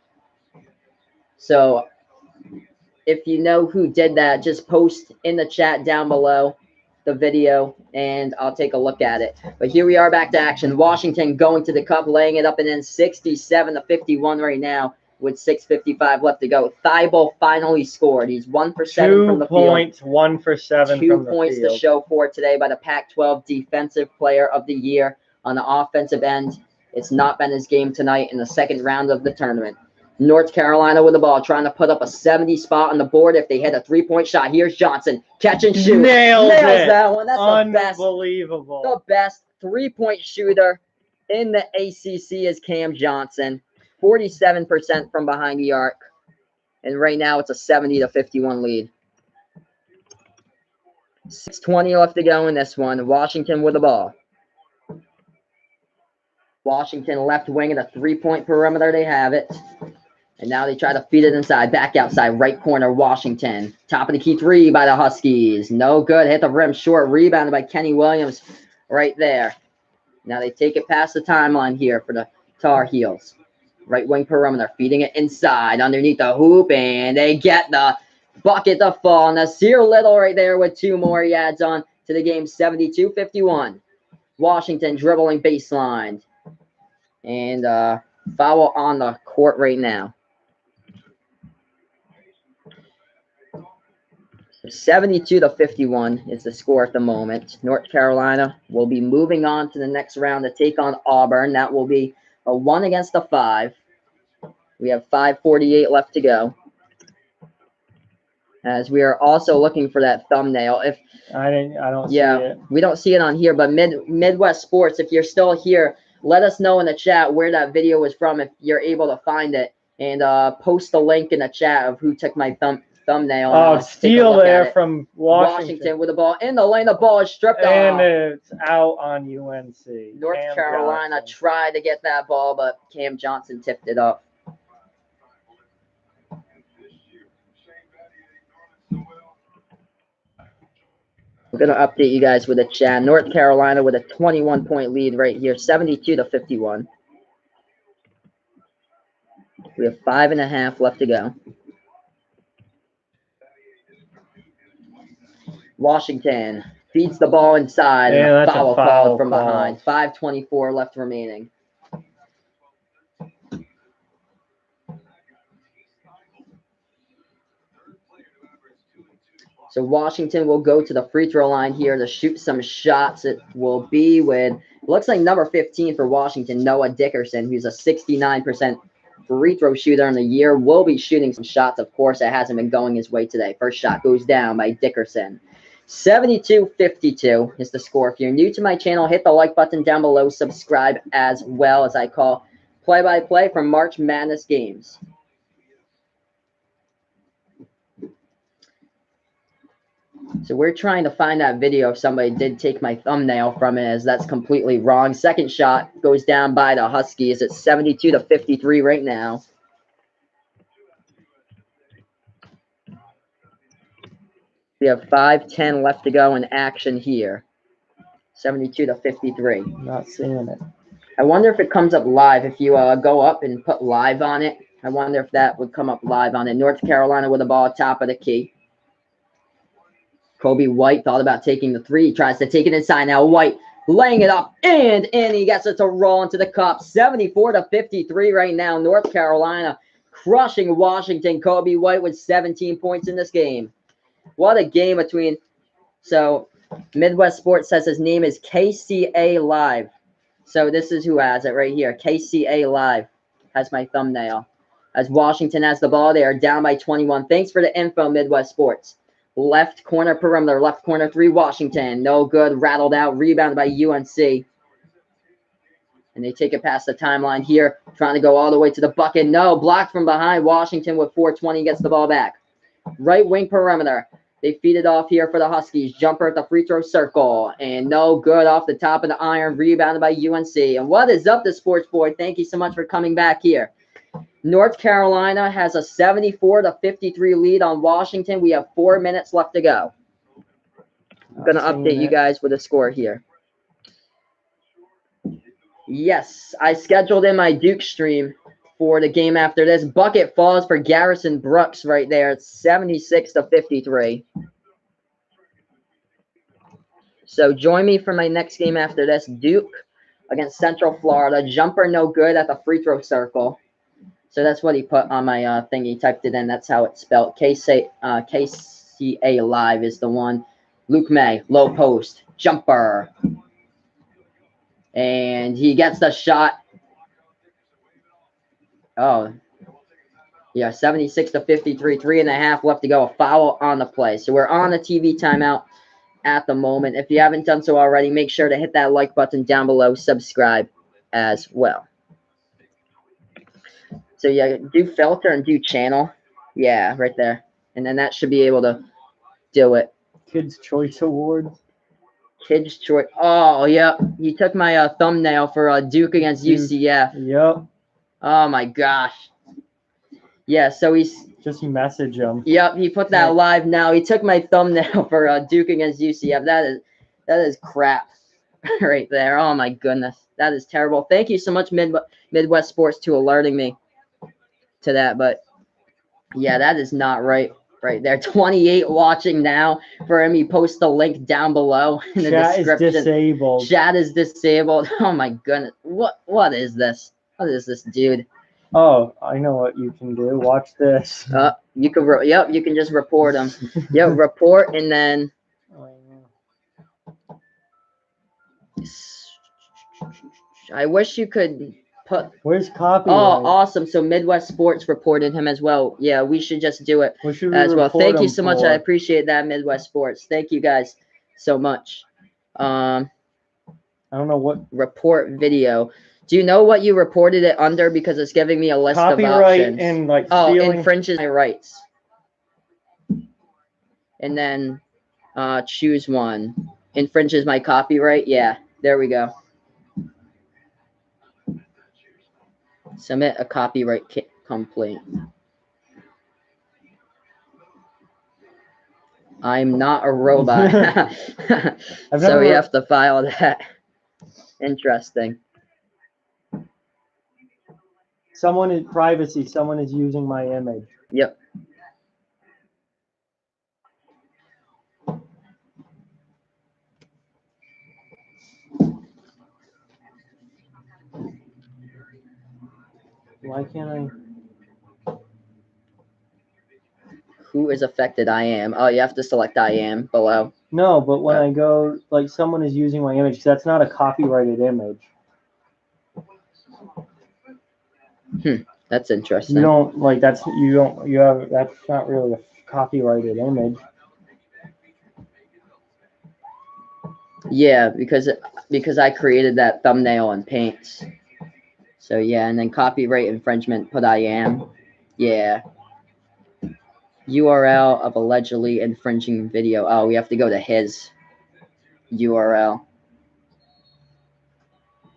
if you know who did that, just post in the chat down below the video, and I'll take a look at it. But here we are, back to action. Washington going to the cup, laying it up and in 67-51 right now with 6:55 left to go. Thibault finally scored. He's 1 for 7 from the field. 2 points, 1 for 7 2 from the points field. to show for it today by the Pac-12 Defensive Player of the Year. On the offensive end, it's not been his game tonight in the second round of the tournament. North Carolina with the ball, trying to put up a 70 spot on the board if they hit a three-point shot. Here's Johnson. Catch and shoot. Nails that one. That's unbelievable. The best three-point shooter in the ACC is Cam Johnson. 47% from behind the arc. And right now it's a 70-51 lead. 6:20 left to go in this one. Washington with the ball. Washington left wing at a three-point perimeter. They have it. And now they try to feed it inside. Back outside, right corner, Washington. Top of the key three by the Huskies. No good. Hit the rim short. Rebounded by Kenny Williams right there. Now they take it past the timeline here for the Tar Heels. Right wing perimeter. Feeding it inside underneath the hoop. And they get the bucket to fall. Nasir Little right there with 2 more. He adds on to the game. 72-51. Washington dribbling baseline. And foul on the court right now. 72-51 is the score at the moment. North Carolina will be moving on to the next round to take on Auburn. That will be a 1-5. We have 5:48 left to go. As we are also looking for that thumbnail. If I don't see it. We don't see it on here, but Midwest Sports, if you're still here, let us know in the chat where that video was from if you're able to find it, and post the link in the chat of who took my thumbnail. Oh, steal there from Washington with the ball in the lane. The ball is stripped off. And it's out on UNC. North Carolina tried to get that ball, but Cam Johnson tipped it up. I'm going to update you guys with a chat. North Carolina with a 21-point lead right here, 72-51. We have 5.5 left to go. Washington feeds the ball inside, and a foul called from behind. 5:24 left remaining. So Washington will go to the free throw line here to shoot some shots. It will be with, looks like number 15 for Washington, Noah Dickerson, who's a 69% free throw shooter in the year, will be shooting some shots. Of course, it hasn't been going his way today. First shot goes down by Dickerson. 72-52 is the score. If you're new to my channel, hit the like button down below. Subscribe as well, as I call play-by-play from March Madness games. So we're trying to find that video if somebody did take my thumbnail from it, as that's completely wrong. Second shot goes down by the Huskies. It's 72-53 right now. We have 5:10 left to go in action here. 72-53. Not seeing it. I wonder if it comes up live. If you go up and put live on it, I wonder if that would come up live on it. North Carolina with the ball, top of the key. Kobe White thought about taking the three. He tries to take it inside. Now White laying it up, and he gets it to roll into the cup. 74-53 right now. North Carolina crushing Washington. Kobe White with 17 points in this game. What a game between. So Midwest Sports says his name is KCA Live. So this is who has it right here. KCA Live has my thumbnail. As Washington has the ball, they are down by 21. Thanks for the info, Midwest Sports. Left corner perimeter, left corner 3, Washington. No good, rattled out, rebounded by UNC. And they take it past the timeline here, trying to go all the way to the bucket. No, blocked from behind. Washington with 4:20 gets the ball back. Right wing perimeter. They feed it off here for the Huskies. Jumper at the free throw circle. And no good off the top of the iron. Rebounded by UNC. And what is up, the Sports Boy? Thank you so much for coming back here. North Carolina has a 74-53 lead on Washington. We have 4 minutes left to go. I'm going to update you guys with the score here. Yes, I scheduled in my Duke stream for the game after this. Bucket falls for Garrison Brooks right there. It's 76-53. So join me for my next game after this. Duke against Central Florida. Jumper no good at the free throw circle. So that's what he put on my thing. He typed it in. That's how it's spelled. KCA Live is the one. Luke May, low post. Jumper. And he gets the shot. Oh, yeah, 76-53, 3.5 left to go. A foul on the play. So we're on a TV timeout at the moment. If you haven't done so already, make sure to hit that like button down below. Subscribe as well. So yeah, do filter and do channel. Yeah, right there. And then that should be able to do it. Kids' Choice Award. Kids' Choice. Oh, yeah. You took my thumbnail for Duke against UCF. Yep. Oh, my gosh. Yeah, so he's... Just message him. Yep, he put that live now. He took my thumbnail for Duke against UCF. That is crap right there. Oh, my goodness. That is terrible. Thank you so much, Midwest Sports, to alerting me to that. But, yeah, that is not right. Right there, 28 watching now. For him, he posts the link down below in the description. Chat is disabled. Chat is disabled. Oh my goodness, what is this? What is this, dude? Oh, I know what you can do. Watch this. You can you can just report him. Yep, report and then. I wish you could put. Where's copyright? Oh, awesome! So Midwest Sports reported him as well. Yeah, we should just do it as well. Thank you so much. I appreciate that, Midwest Sports. Thank you guys so much. I don't know what report video. Do you know what you reported it under? Because it's giving me a list of options. Copyright and like stealing. Infringes my rights. And then choose one. Infringes my copyright. Yeah, there we go. Submit a copyright complaint. I'm not a robot. So we have to file that. Interesting. Someone in privacy. Someone is using my image. Yep. Why can't I? Who is affected? I am. Oh, you have to select I am below. No, but when I go, like, someone is using my image, that's not a copyrighted image. That's interesting. You don't, like, that's not really a copyrighted image. Yeah, because I created that thumbnail in Paint. So yeah, and then copyright infringement, put I am. Yeah. URL of allegedly infringing video. Oh, we have to go to his URL.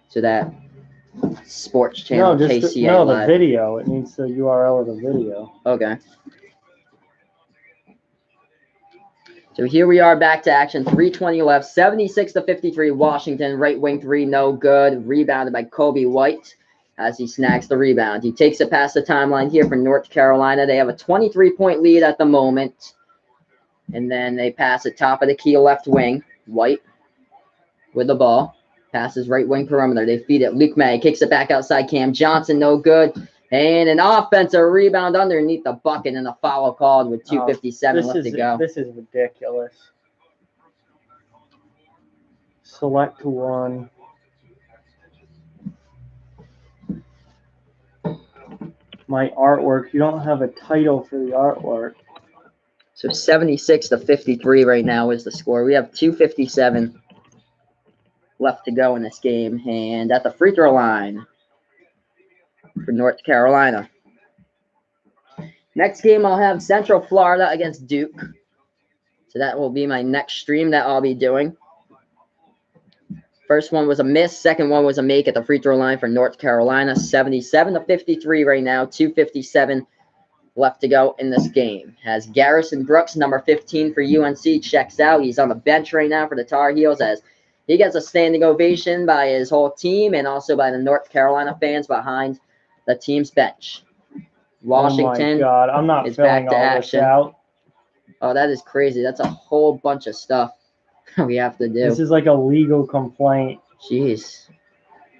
So that sports channel, KCA Live. The video. It needs the URL of the video. Okay. So here we are back to action. 3:20 left. 76-53. Washington. Right wing 3. No good. Rebounded by Kobe White as he snags the rebound. He takes it past the timeline here for North Carolina. They have a 23-point lead at the moment. And then they pass it top of the key left wing. White with the ball. Passes right wing perimeter. They feed it. Luke May kicks it back outside. Cam Johnson, no good. And an offensive rebound underneath the bucket and a foul called with 2:57 left to go. This is ridiculous. Select one. My artwork. You don't have a title for the artwork. So 76-53 right now is the score. We have 2:57 left to go in this game. And at the free throw line for North Carolina. Next game, I'll have Central Florida against Duke. So that will be my next stream that I'll be doing. First one was a miss. Second one was a make at the free throw line for North Carolina. 77-53 right now. 2:57 left to go in this game. Has Garrison Brooks, number 15 for UNC, checks out. He's on the bench right now for the Tar Heels as he gets a standing ovation by his whole team and also by the North Carolina fans behind the team's bench. Washington Oh my God, I'm not is filling back to all action. this out. Oh, that is crazy. That's a whole bunch of stuff we have to do. This is like a legal complaint. Jeez.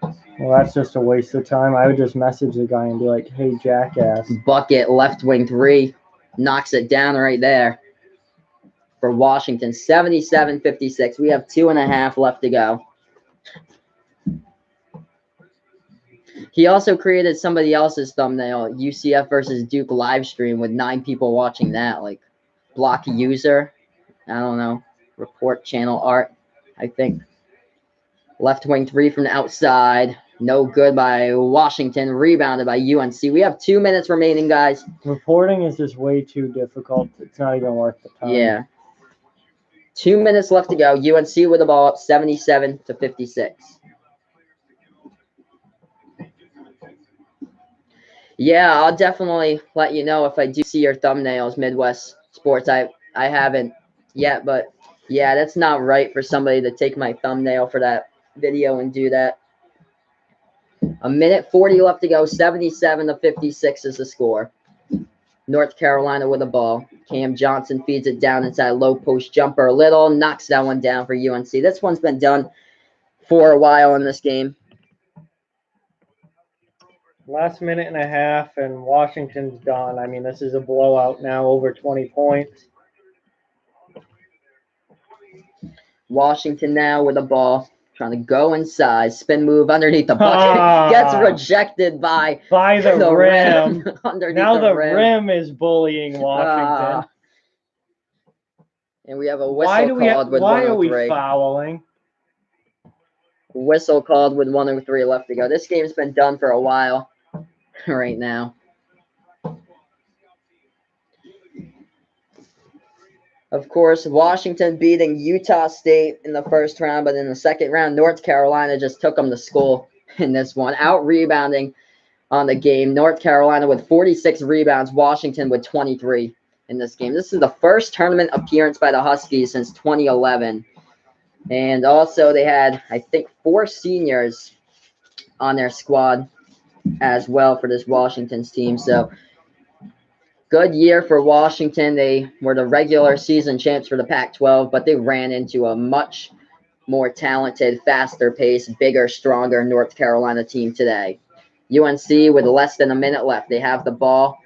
Well, that's just a waste of time. I would just message the guy and be like, hey, jackass. Bucket, left wing three. Knocks it down right there for Washington. 77-56. We have 2.5 left to go. He also created somebody else's thumbnail, UCF versus Duke live stream with 9 people watching that. Like, block user. I don't know. Report channel art, I think. Left wing three from the outside. No good by Washington. Rebounded by UNC. We have 2 minutes remaining, guys. Reporting is just way too difficult. It's not even worth the time. Yeah. 2 minutes left to go. UNC with the ball up 77-56. Yeah, I'll definitely let you know if I do see your thumbnails, Midwest Sports. I haven't yet, but yeah, that's not right for somebody to take my thumbnail for that video and do that. 1:40 left to go. 77-56 is the score. North Carolina with the ball. Cam Johnson feeds it down inside low post jumper. Little knocks that one down for UNC. This one's been done for a while in this game. Last minute and a half, and Washington's gone. I mean, this is a blowout now, over 20 points. Washington now with the ball. Trying to go inside. Spin move underneath the bucket. Gets rejected by the rim. Underneath now the rim. rim is bullying Washington. And we have a whistle called with 1:03. Why are we fouling? Whistle called with 1:03 left to go. This game's been done for a while right now. Of course, Washington beating Utah State in the first round, but in the second round, North Carolina just took them to school in this one. Out-rebounding on the game. North Carolina with 46 rebounds, Washington with 23 in this game. This is the first tournament appearance by the Huskies since 2011. And also they had, I think, 4 seniors on their squad as well for this Washington's team. So good year for Washington. They were the regular season champs for the Pac-12, but they ran into a much more talented, faster paced, bigger, stronger North Carolina team today. UNC with less than a minute left. They have the ball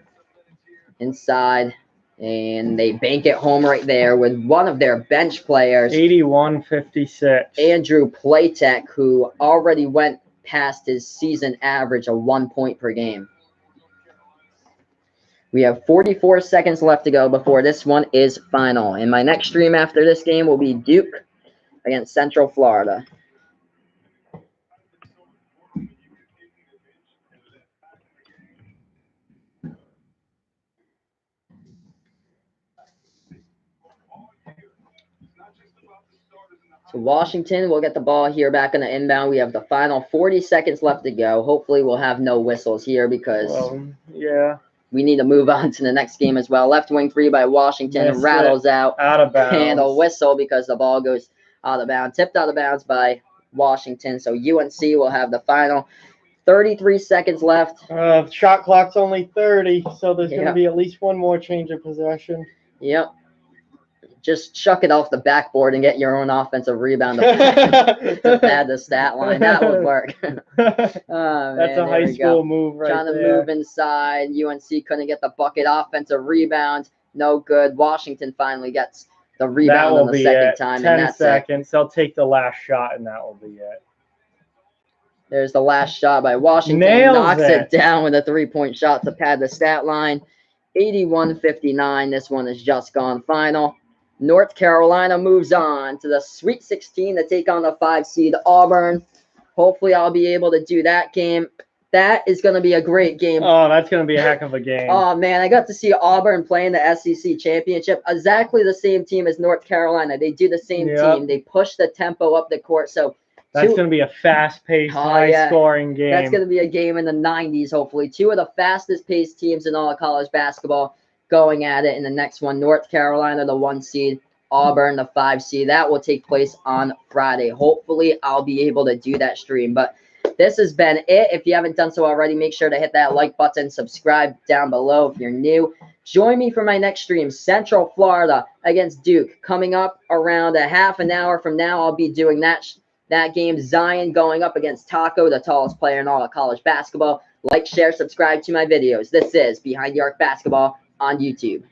inside, and they bank it home right there with one of their bench players, 81-56. Andrew Platek, who already went past his season average of 1 point per game. We have 44 seconds left to go before this one is final. And my next stream after this game will be Duke against Central Florida. So Washington will get the ball here back on the inbound. We have the final 40 seconds left to go. Hopefully we'll have no whistles here because yeah, we need to move on to the next game as well. Left wing three by Washington. Rattles out of bounds. And a whistle because the ball goes out of bounds. Tipped out of bounds by Washington. So UNC will have the final 33 seconds left. Shot clock's only 30, so there's going to be at least one more change of possession. Yep. just chuck it off the backboard and get your own offensive rebound to pad the stat line. That would work. Oh, That's a high school move right Trying to there. move inside. UNC couldn't get the bucket. Offensive rebound, no good. Washington finally gets the rebound on the second time. 10 and that's seconds. They'll take the last shot, and that will be it. There's the last shot by Washington. Nails knocks it. it down with a three-point shot to pad the stat line. 81-59. This one is just gone final. North Carolina moves on to the Sweet 16 to take on the 5 seed Auburn. Hopefully, I'll be able to do that game. That is going to be a great game. Oh, that's going to be a heck of a game. Oh, man, I got to see Auburn playing the SEC championship. Exactly the same team as North Carolina. They do the same team. They push the tempo up the court. So that's going to be a fast-paced, high-scoring game. That's going to be a game in the 90s, hopefully. 2 of the fastest-paced teams in all of college basketball going at it in the next one. North Carolina, the 1 seed. Auburn, the 5 seed. That will take place on Friday. Hopefully, I'll be able to do that stream. But this has been it. If you haven't done so already, make sure to hit that like button. Subscribe down below if you're new. Join me for my next stream, Central Florida against Duke. Coming up around a half an hour from now, I'll be doing that game. Zion going up against Taco, the tallest player in all of college basketball. Like, share, subscribe to my videos. This is Behind the Arc Basketball on YouTube.